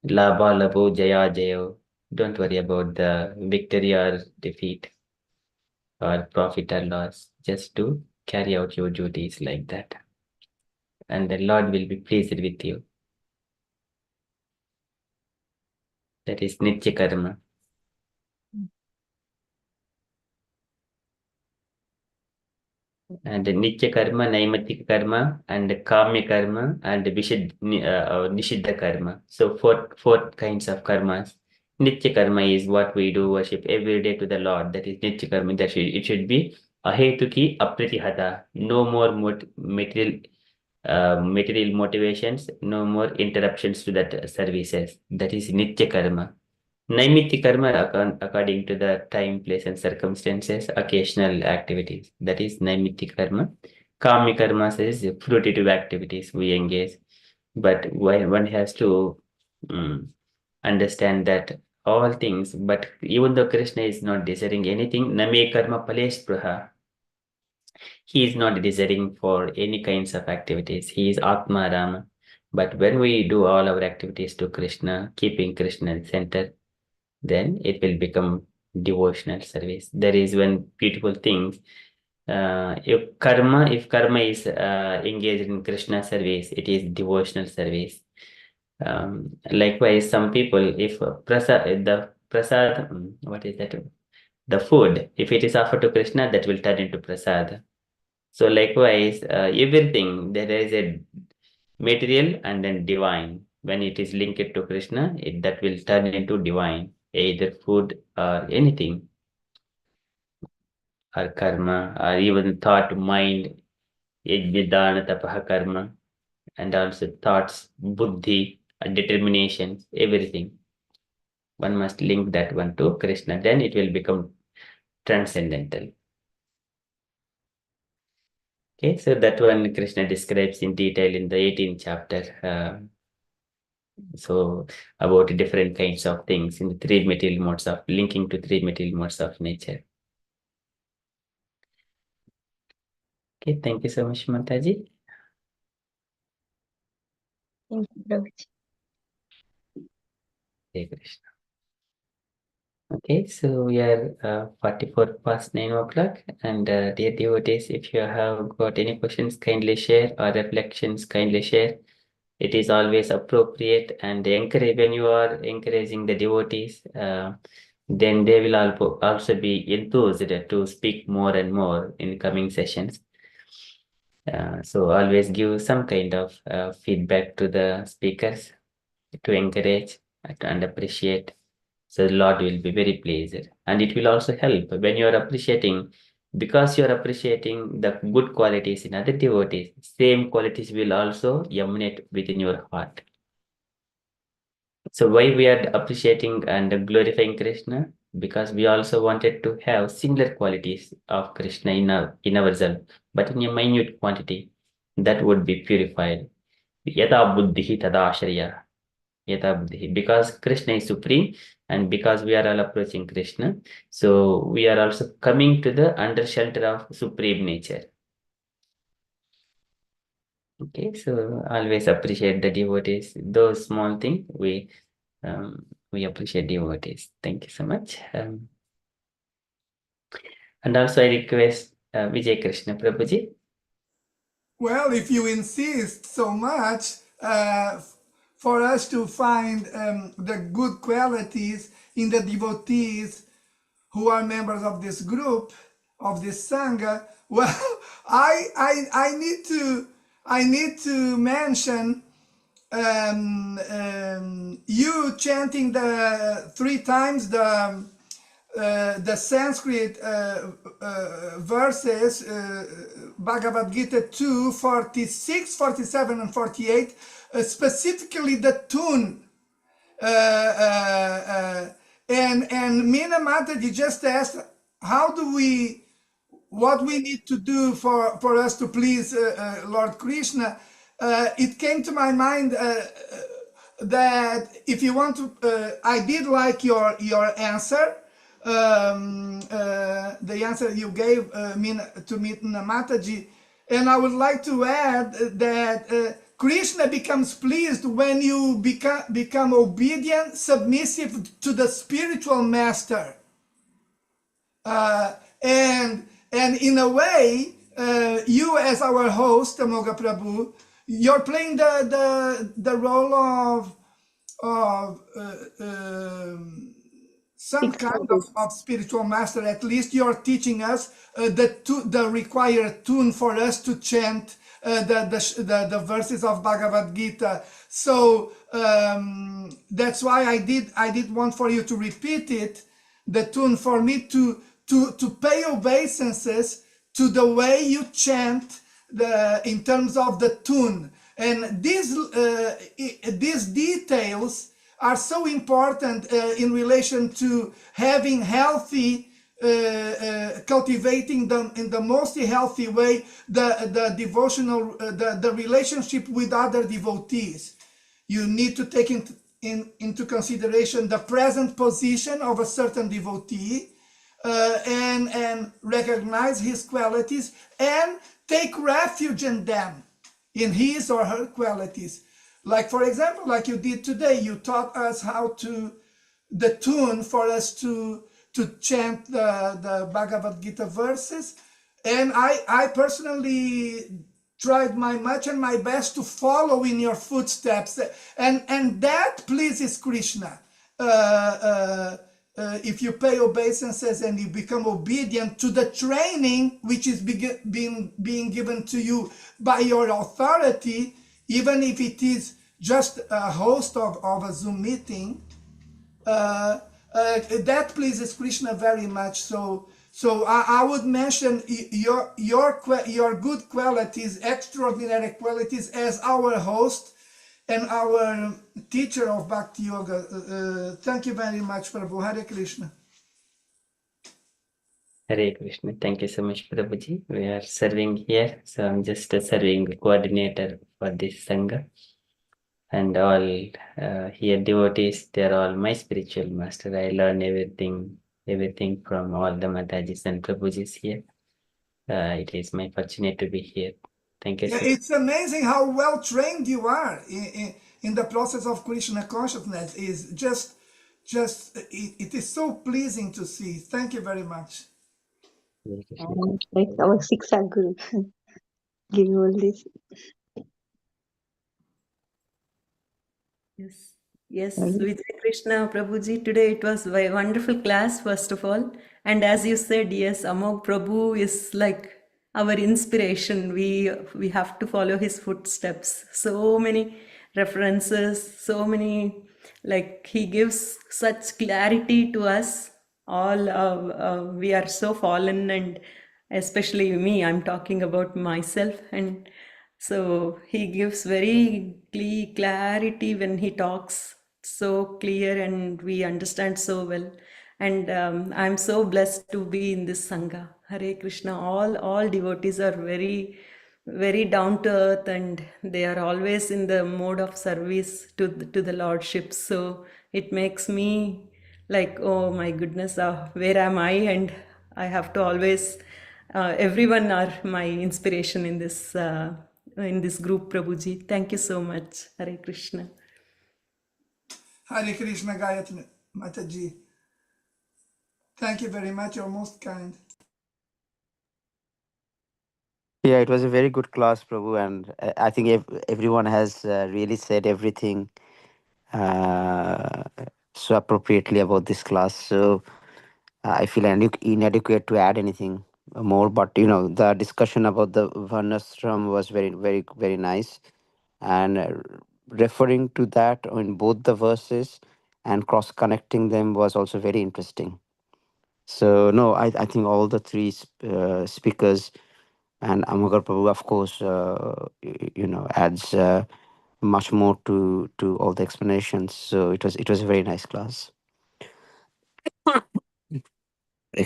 Speaker 1: Labha labho jaya jayo. Don't worry about the victory or defeat or profit or loss. Just to carry out your duties like that. And the Lord will be pleased with you. That is nitya karma. And nitya karma, naimatika karma, and kamya karma, and nishiddha karma. So four kinds of karmas. Nitya karma is what we do worship every day to the Lord. That is nitya karma. It should be ahetuki apratihata. No more material motivations, no more interruptions to that services. That is nitya karma. Naimitya karma, according to the time, place, and circumstances, occasional activities. That is naimitya karma. Kami karma says fruitive activities we engage. But one has to understand that all things, but even though Krishna is not desiring anything, name karma palesh praha. He is not desiring for any kinds of activities. He is Atma Rama. But when we do all our activities to Krishna, keeping Krishna in center, then it will become devotional service. There is one beautiful thing. If karma is engaged in Krishna service, it is devotional service. Likewise, some people, if what is that? The food, if it is offered to Krishna, that will turn into prasad. So likewise, everything, there is a material and then divine. When it is linked to Krishna, that will turn into divine, either food or anything, or karma, or even thought, mind, yajnadana tapaha karma, and also thoughts, buddhi, determination, everything. One must link that one to Krishna, then it will become transcendental. Okay, so that one Krishna describes in detail in the 18th chapter. So about different kinds of things in the three material modes of linking to three material modes of nature. Okay, thank you so much, Mataji.
Speaker 14: Thank you, Prabhuji.
Speaker 1: Hare Krishna. Okay, so we are 44 past 9 o'clock, and dear devotees, if you have got any questions, kindly share, or reflections, kindly share. It is always appropriate and encourage when you are encouraging the devotees, then they will also be enthused to speak more and more in coming sessions. So always give some kind of feedback to the speakers to encourage and appreciate. So the Lord will be very pleased. And it will also help when you are appreciating, because you are appreciating the good qualities in other devotees, same qualities will also emanate within your heart. So why we are appreciating and glorifying Krishna? Because we also wanted to have similar qualities of Krishna in ourselves, but in a minute quantity that would be purified. Yata buddhi tada ashraya. Yata buddhi. Because Krishna is supreme And because we are all approaching Krishna, so we are also coming to the under shelter of Supreme Nature. Okay, so always appreciate the devotees. Those small things we appreciate devotees. Thank you so much. And also I request Vijay Krishna Prabhuji.
Speaker 2: Well, if you insist so much for us to find the good qualities in the devotees who are members of this group, of this sangha, well, I need to mention you chanting the 3 times the Sanskrit verses, Bhagavadgita 2, 46, 47, and 48, specifically the tune. And Meena Mataji just asked, what we need to do for us to please Lord Krishna. It came to my mind that if you want to, I did like your answer, the answer you gave to Meena Mataji, and I would like to add that Krishna becomes pleased when you become obedient, submissive to the spiritual master. And in a way, you as our host, Amoga Prabhu, you're playing the role of some kind of spiritual master. At least you're teaching us the required tune for us to chant the verses of Bhagavad Gita. So that's why I did want for you to repeat it, the tune, for me to pay obeisances to the way you chant in terms of the tune. And these details are so important in relation to having healthy, cultivating them in the most healthy way, the devotional, the relationship with other devotees. You need to take into consideration the present position of a certain devotee, and recognize his qualities and take refuge in them, in his or her qualities. Like, for example, like you did today, you taught us the tune for us to chant the Bhagavad Gita verses. And I personally tried my much and my best to follow in your footsteps. And that pleases Krishna. If you pay obeisances and you become obedient to the training which is being given to you by your authority, even if it is just a host of a Zoom meeting, that pleases Krishna very much. So I would mention your good qualities, extraordinary qualities, as our host and our teacher of Bhakti Yoga. Thank you very much, Prabhu. Hare Krishna.
Speaker 1: Hare Krishna. Thank you so much, Prabhuji. We are serving here, so I'm just a serving coordinator for this Sangha. And all here devotees, they are all my spiritual master. I learn everything from all the Matajis and Prabhujis here. It is my fortunate to be here. Thank you.
Speaker 2: Yeah, it's amazing how well trained you are in the process of Krishna consciousness. Is just it is so pleasing to see. Thank you very much.
Speaker 14: Like our Siksha Guru give you all this.
Speaker 10: Yes, Vijaya Krishna Prabhuji, today it was a wonderful class, first of all. And as you said, yes, Amog Prabhu is like our inspiration. We have to follow his footsteps. So many references, so many, like he gives such clarity to us. All we are so fallen, and especially me, I'm talking about myself. And so he gives very clarity when he talks, so clear, and we understand so well. And I'm so blessed to be in this Sangha. Hare Krishna. All devotees are very, very down to earth, and they are always in the mode of service to the Lordship. So it makes me like, oh my goodness, where am I? And I have to always, everyone are my inspiration in this group, Prabhuji. Thank you so much. Hare Krishna.
Speaker 2: Hare Krishna, Gayathri Mataji. Thank you very much. You're most kind.
Speaker 13: Yeah, it was a very good class, Prabhu, and I think everyone has really said everything uh, so appropriately about this class. So I feel inadequate to add anything more. But the discussion about the Varnashram was very, very, very nice, and referring to that in both the verses and cross connecting them was also very interesting. So no, I think all the three speakers and Amagar Prabhu, of course, adds much more to all the explanations. So it was a very nice class. Hare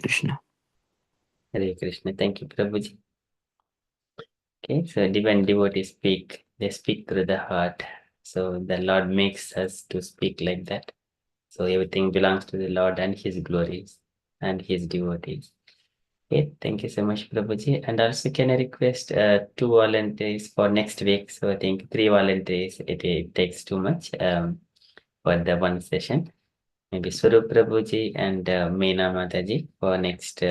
Speaker 13: Krishna.
Speaker 1: Hare Krishna. Thank you, Prabhuji. Okay, so divine devotees speak. They speak through the heart. So the Lord makes us to speak like that. So everything belongs to the Lord and His glories and His devotees. Okay, thank you so much, Prabhuji. And also, can I request 2 volunteers for next week? So I think 3 volunteers, it takes too much for the one session. Maybe Swarup Prabhuji and Meena Mataji for next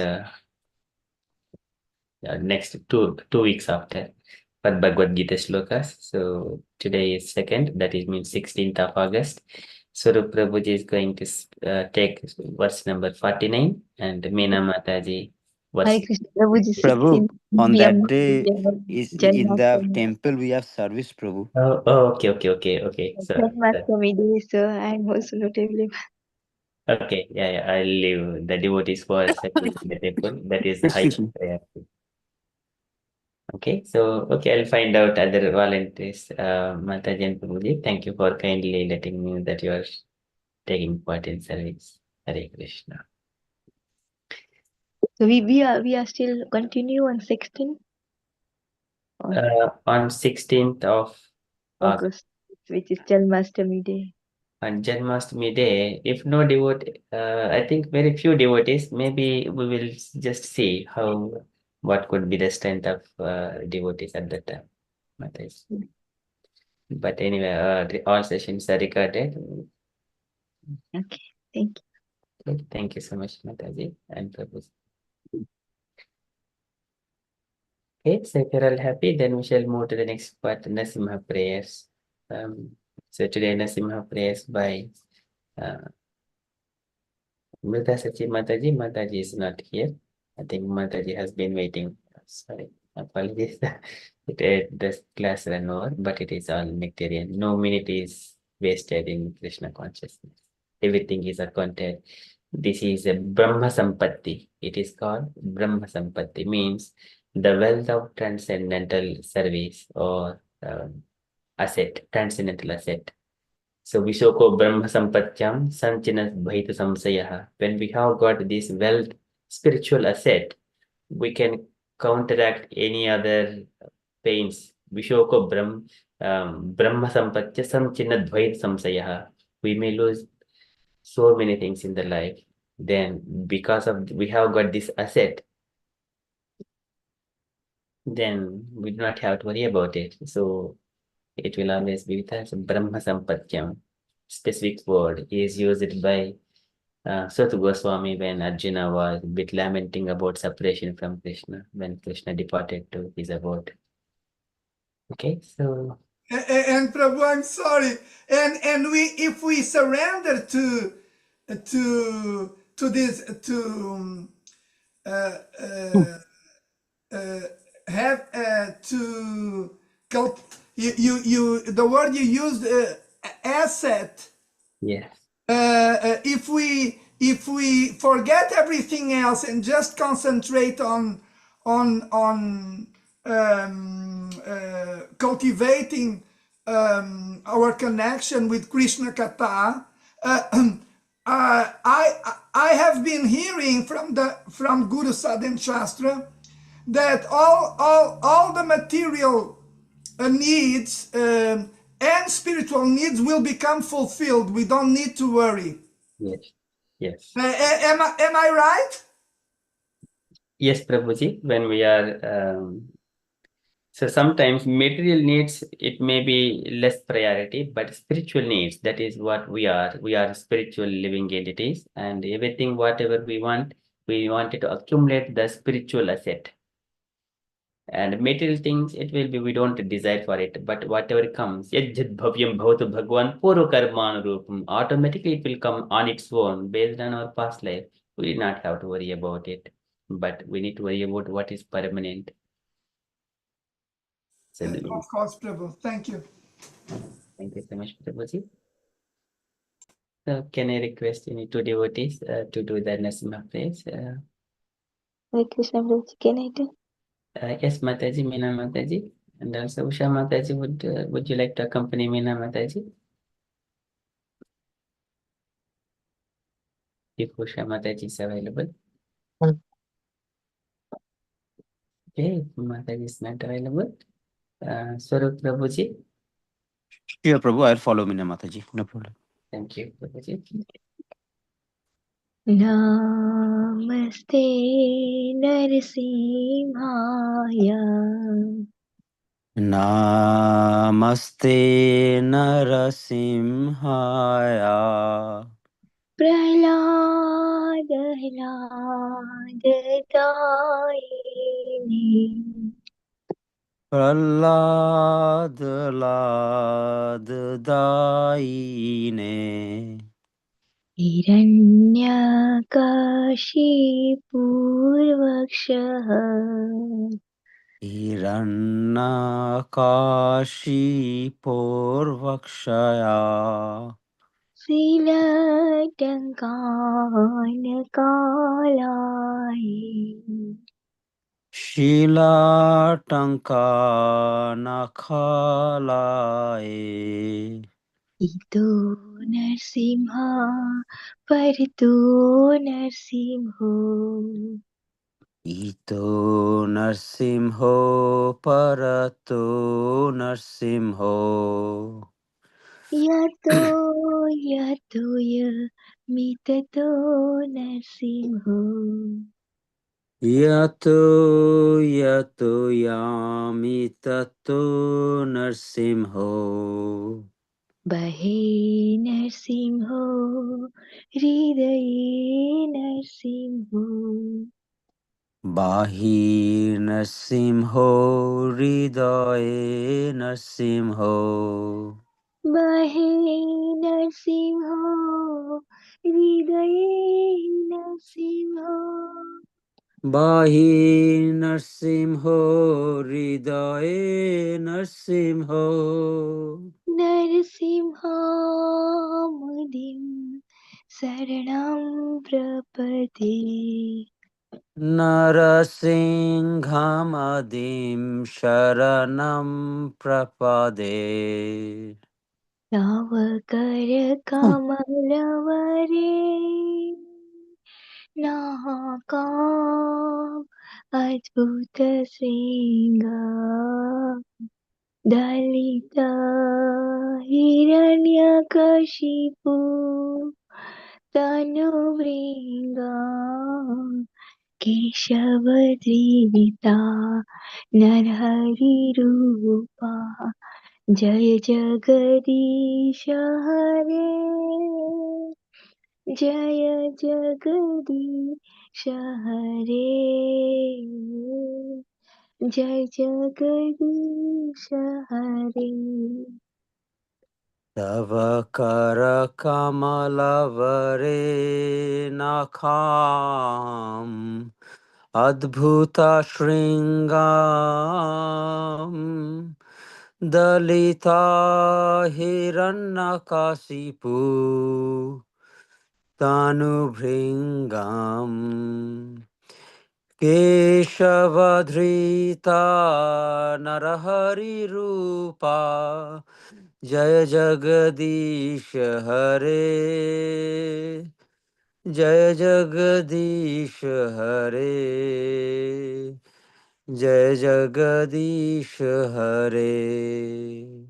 Speaker 1: two weeks after for Bhagavadgita shlokas. So today is 2nd, that is means 16th of August. Swarup Prabhuji is going to take verse number 49 and Meena Mataji
Speaker 14: Hare
Speaker 1: verse.
Speaker 14: Krishna, Prabhuji,
Speaker 13: Prabhu,
Speaker 14: 16th
Speaker 13: on
Speaker 14: we are
Speaker 13: that
Speaker 14: moving
Speaker 13: day
Speaker 14: there,
Speaker 13: is in the
Speaker 14: Janmashtami.
Speaker 13: temple we have service, Prabhu.
Speaker 1: Okay. So,
Speaker 14: Janmashtami day, so I'm also not available.
Speaker 1: okay, yeah, I'll leave the devotees for service in the temple. That is the highest priority. Okay, so I'll find out other volunteers. Mataji and Prabhuji, thank you for kindly letting me know that you are taking part in service. Hare Krishna.
Speaker 14: So we are still continue on 16th
Speaker 1: On 16th of August,
Speaker 14: August, which is Janmashtami day.
Speaker 1: on Janmashtami day, if no devotee, I think very few devotees, maybe we will just see what could be the strength of devotees at that time. Mataji. But anyway, all sessions are recorded.
Speaker 14: Okay, thank you.
Speaker 1: Okay, thank you so much, Mataji and Prabhuji. Okay, so if you're all happy, then we shall move to the next part, Nasimha prayers. So today Nasimha prayers by Mrita Sachi Mataji. Mataji is not here. I think Mataji has been waiting. Sorry, apologies. The class ran over, but it is all nectarian. No minute is wasted in Krishna consciousness. Everything is accounted. This is a Brahma Sampatti. It is called Brahma Sampatti, means the wealth of transcendental service or asset, transcendental asset. So Vishoko Brahma Sampatyam Sanchinas Bhaita Samsayaha. When we have got this wealth, spiritual asset, we can counteract any other pains. Vishoko Brahma Sampatya Sanchina Dvaita Samsayaha. We may lose so many things in the life. Then because of we have got this asset, then we do not have to worry about it. So it will always be with us. Brahma Sampatyam. Specific word is used by Satu Goswami when Arjuna was a bit lamenting about separation from Krishna when Krishna departed to his abode. Okay, so
Speaker 2: And Prabhu, I'm sorry. And if we surrender to this have to you the word you used asset.
Speaker 1: yes.
Speaker 2: If we forget everything else and just concentrate on cultivating our connection with Krishna Katha, I have been hearing from Guru Sadhan Shastra that all the material needs and spiritual needs will become fulfilled. We don't need to worry.
Speaker 1: Yes. Yes.
Speaker 2: Am I right?
Speaker 1: Yes, Prabhuji, when we are so sometimes material needs, it may be less priority, but spiritual needs, that is what we are. We are spiritual living entities, and everything, whatever we wanted to accumulate the spiritual asset. And material things, it will be, we don't desire for it, but whatever comes, yajjad bhavyam bhavatu bhagwan purva karmanurupam, automatically it will come on its own based on our past life. We do not have to worry about it, but we need to worry about what is permanent. So
Speaker 2: Of course, Prabhu. Thank you.
Speaker 1: thank you so much, Prabhuji. So can I request any two devotees to do the Nasimha praise?
Speaker 14: Hare Krishna Prabhuji, can I do?
Speaker 1: Yes, Mataji, Meena Mataji, and also Usha Mataji. Would you like to accompany Meena Mataji? If Usha Mataji is available. Okay, if Mataji is not available. Swarup Prabhuji.
Speaker 13: Sure, Prabhu, I'll follow Meena Mataji. No problem.
Speaker 1: Thank you, Prabhuji.
Speaker 14: Namaste Narasimhaya
Speaker 13: Namaste Narasimhaya
Speaker 14: Prahlad
Speaker 13: Prahlad Lad Daine
Speaker 14: Hiranyakashipurvakshah
Speaker 13: Hiranyakashipurvakshaya
Speaker 14: Silatankanakalaye
Speaker 13: Shilatangkanakalaye
Speaker 14: Ito Narsimha Paritu Narsimho
Speaker 13: Ito Narsimho Parato Narsimho
Speaker 14: Yato Yato Mitato Narsimho
Speaker 13: Yato Yato Yami Tato Narsimho
Speaker 14: Bahe Narsimho Hridaye Narsimho
Speaker 13: Bahi Narsimho Hridaye Narsimho
Speaker 14: Bahe Narsimho Hridaye Narsimho
Speaker 13: Bahi Narsimho Hridaye Narsimho
Speaker 14: Narsimhamudim Saranam Prapati
Speaker 13: Narasinghamadim Sharanam Prapade
Speaker 14: Navakara Kamalavare Nahakam Adbhuta Singha Dalita Hiranyakashipu Tanuvringa Keshavadrivita Narharirupa Jaya Jagadisha Hare Jaya Jagadisha Hare Jai Jagadisha Hare
Speaker 13: Tavakara Kamalavare Nakham Adbhuta Shringam Dalita Hiranyakasipu Tanubhringam Keshavadhrita Narahari Rupa Jaya Jagadish Hare Jaya Jagadish Hare Jaya Jagadish Hare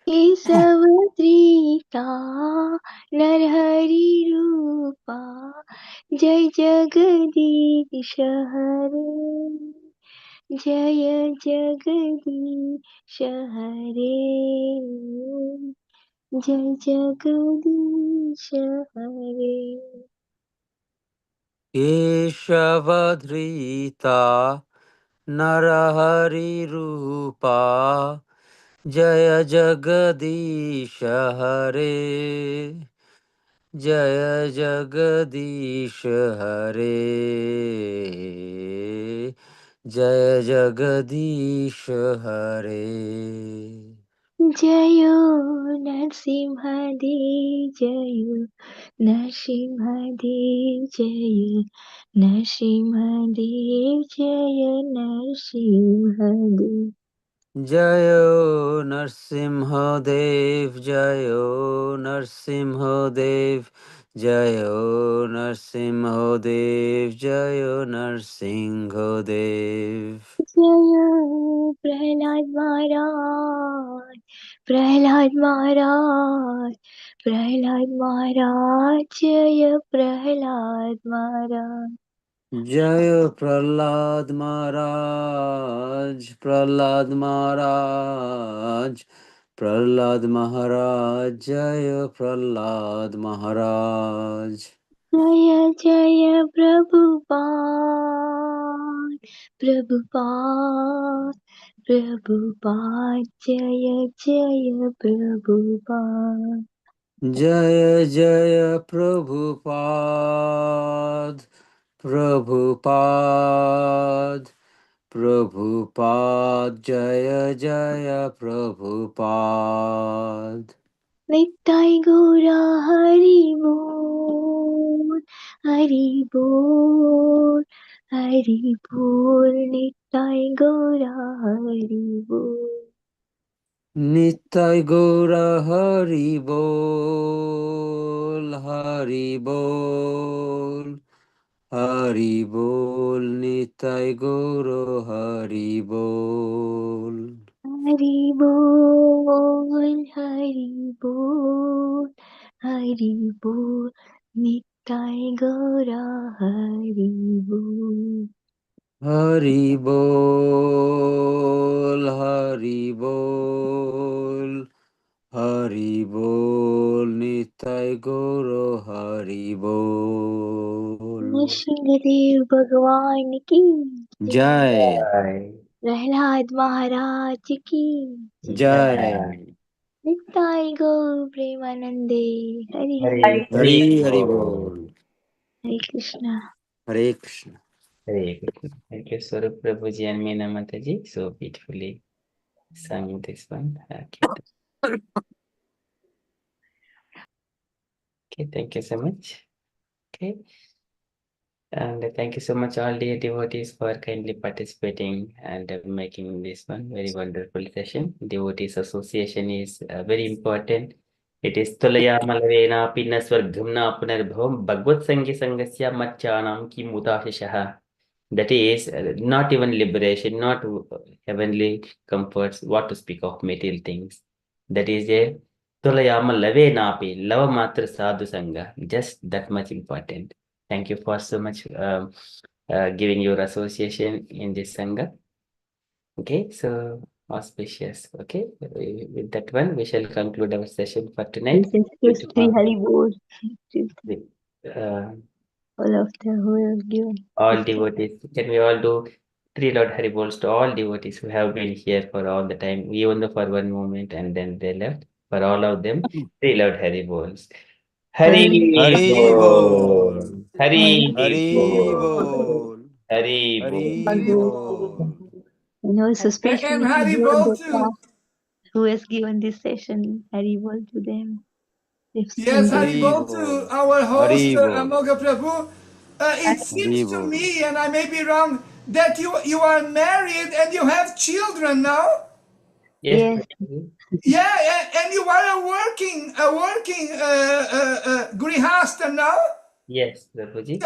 Speaker 14: केशवद्रीता Narhari रूपा जय जगदीश हरे जय जगदीश हरे जय जगदीश हरे
Speaker 13: केशवधृता नरहरिरूपा जय जगदीश हरे जय जगदीश हरे जय जगदीश हरे
Speaker 14: जयो नरसिंहदेव जयो नरसिंहदेव जय नरसिंहदेव जय नरसिंहदेव
Speaker 13: जयो नरसिंहदेव जयो नरसिंहदेव जयो नरसिंहदेव जयो नरसिंहदेव
Speaker 14: जय प्रहलाद महाराज प्रहलाद महाराज प्रहलाद महाराज जय प्रहलाद महाराज
Speaker 13: जय प्रहलाद महाराज प्रहलाद महाराज प्रहलाद महाराज जय प्रहलाद महाराज
Speaker 14: जय जय प्रभुपाद प्रभुपाद प्रभुपाद जय जय प्रभुपाद
Speaker 13: जय जय प्रभुपाद प्रभुपाद प्रभुपाद जय जय प्रभुपाद
Speaker 14: नित्य गौरा हरि बोल हरि बोल हरि बोल नित्य गौरा हरि बोल
Speaker 13: नित्य गौर हरि बोल हरि बोल हरि बोल नित्य गौर हरि बोल
Speaker 14: हरि बोल हरि बोल हरि बोल नित्य गौरा हरि बोल
Speaker 13: हरि बोल हरि बोल हरि बोल नित्य गौर हरि बोल
Speaker 14: नरसिंहदेव भगवान की
Speaker 13: जय
Speaker 14: प्रहलाद महाराज की
Speaker 13: जय
Speaker 14: नित्य गौर प्रेमानंदे हरि हरि
Speaker 13: हरि हरि बोल
Speaker 14: हरे कृष्णा
Speaker 13: हरे Krishna
Speaker 1: Hare Krishna. Thank you, Swarup Prabhuji and Meena Mataji. So beautifully sung this one. Okay. Okay, thank you so much. Okay. And thank you so much, all dear devotees, for kindly participating and making this one very wonderful session. Devotees Association is very important. It is Tulaya Malavena Pinaswarghamna Punarbhavam Bhagavad Sangi Sangasya Machanam Ki Mudashashaha. That is not even liberation, not heavenly comforts, what to speak of material things. That is a Tulayama Lavenapi, Lava Matra Sadhu Sangha, just that much important. Thank you for so much giving your association in this Sangha. Okay, so auspicious. Okay, with that one, we shall conclude our session for tonight.
Speaker 14: Jesus Sri Hari Bol
Speaker 1: Uh,
Speaker 14: all of the who have given
Speaker 1: all
Speaker 14: this
Speaker 1: devotees, can we all do three Lord Haribols to all devotees who have been here for all the time, even though for one moment and then they left? For all of them, three Lord Haribols. Hari
Speaker 13: Hari
Speaker 1: Bol,
Speaker 13: Bol
Speaker 1: Hari
Speaker 13: Hari
Speaker 1: Bol,
Speaker 13: Bol
Speaker 1: Hari
Speaker 13: Hari
Speaker 1: Bol.
Speaker 13: Bol
Speaker 14: and also
Speaker 2: And
Speaker 14: especially to
Speaker 2: Hari
Speaker 14: Dev
Speaker 2: Bol
Speaker 14: Datta
Speaker 2: too.
Speaker 14: who has given this session. Hari Bol to them. They've
Speaker 2: Yes,
Speaker 14: spent their
Speaker 2: Hari
Speaker 13: Hari
Speaker 2: Bol to
Speaker 13: Bol
Speaker 2: our host,
Speaker 13: Hari Bol
Speaker 2: Amoga Prabhu. It
Speaker 13: Hari
Speaker 2: seems to
Speaker 13: Bol
Speaker 2: me, and I may be wrong, that you are married and you have children now.
Speaker 1: Yes,
Speaker 14: yes,
Speaker 1: Prabhuji.
Speaker 2: Yeah, and you are a working grihasta now.
Speaker 1: Yes, Prabhuji.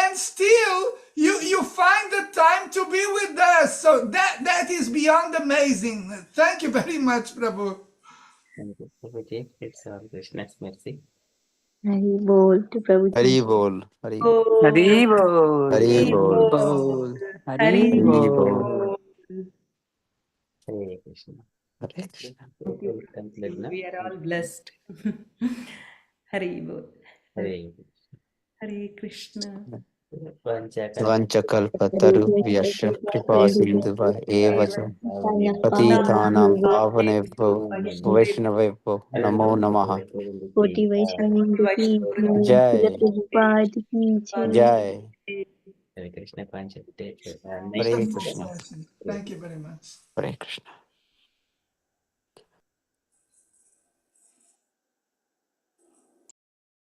Speaker 2: And still you find the time to be with us. So that is beyond amazing. Thank you very much, Prabhu.
Speaker 1: Thank you, Prabhuji. It's all Krishna's mercy.
Speaker 14: Hari Bol to Prabhuji.
Speaker 13: Hari Bol. Hari Bol.
Speaker 6: Hari Bol.
Speaker 13: Hari Bol.
Speaker 6: Bol. Hari
Speaker 13: Hari
Speaker 6: Bol.
Speaker 13: Bol.
Speaker 1: Hare Krishna.
Speaker 13: Hare Krishna.
Speaker 10: Thank you,
Speaker 1: We'll conclude now.
Speaker 10: we are all blessed. Hari Bol.
Speaker 1: Hare
Speaker 10: Hare Krishna.
Speaker 13: Vanchakalpataru vyasya kripa sindhuva evacha patitanam pavanebhyo vaishnavebhyo namo namaha.
Speaker 14: Koti Vaishnavindra ki
Speaker 13: Jai.
Speaker 14: Prabhupada ki
Speaker 13: Jai.
Speaker 1: Hare Krishna.
Speaker 13: Hare
Speaker 2: Shubh
Speaker 13: Krishna.
Speaker 2: session. Thank you very much.
Speaker 13: Hare Krishna.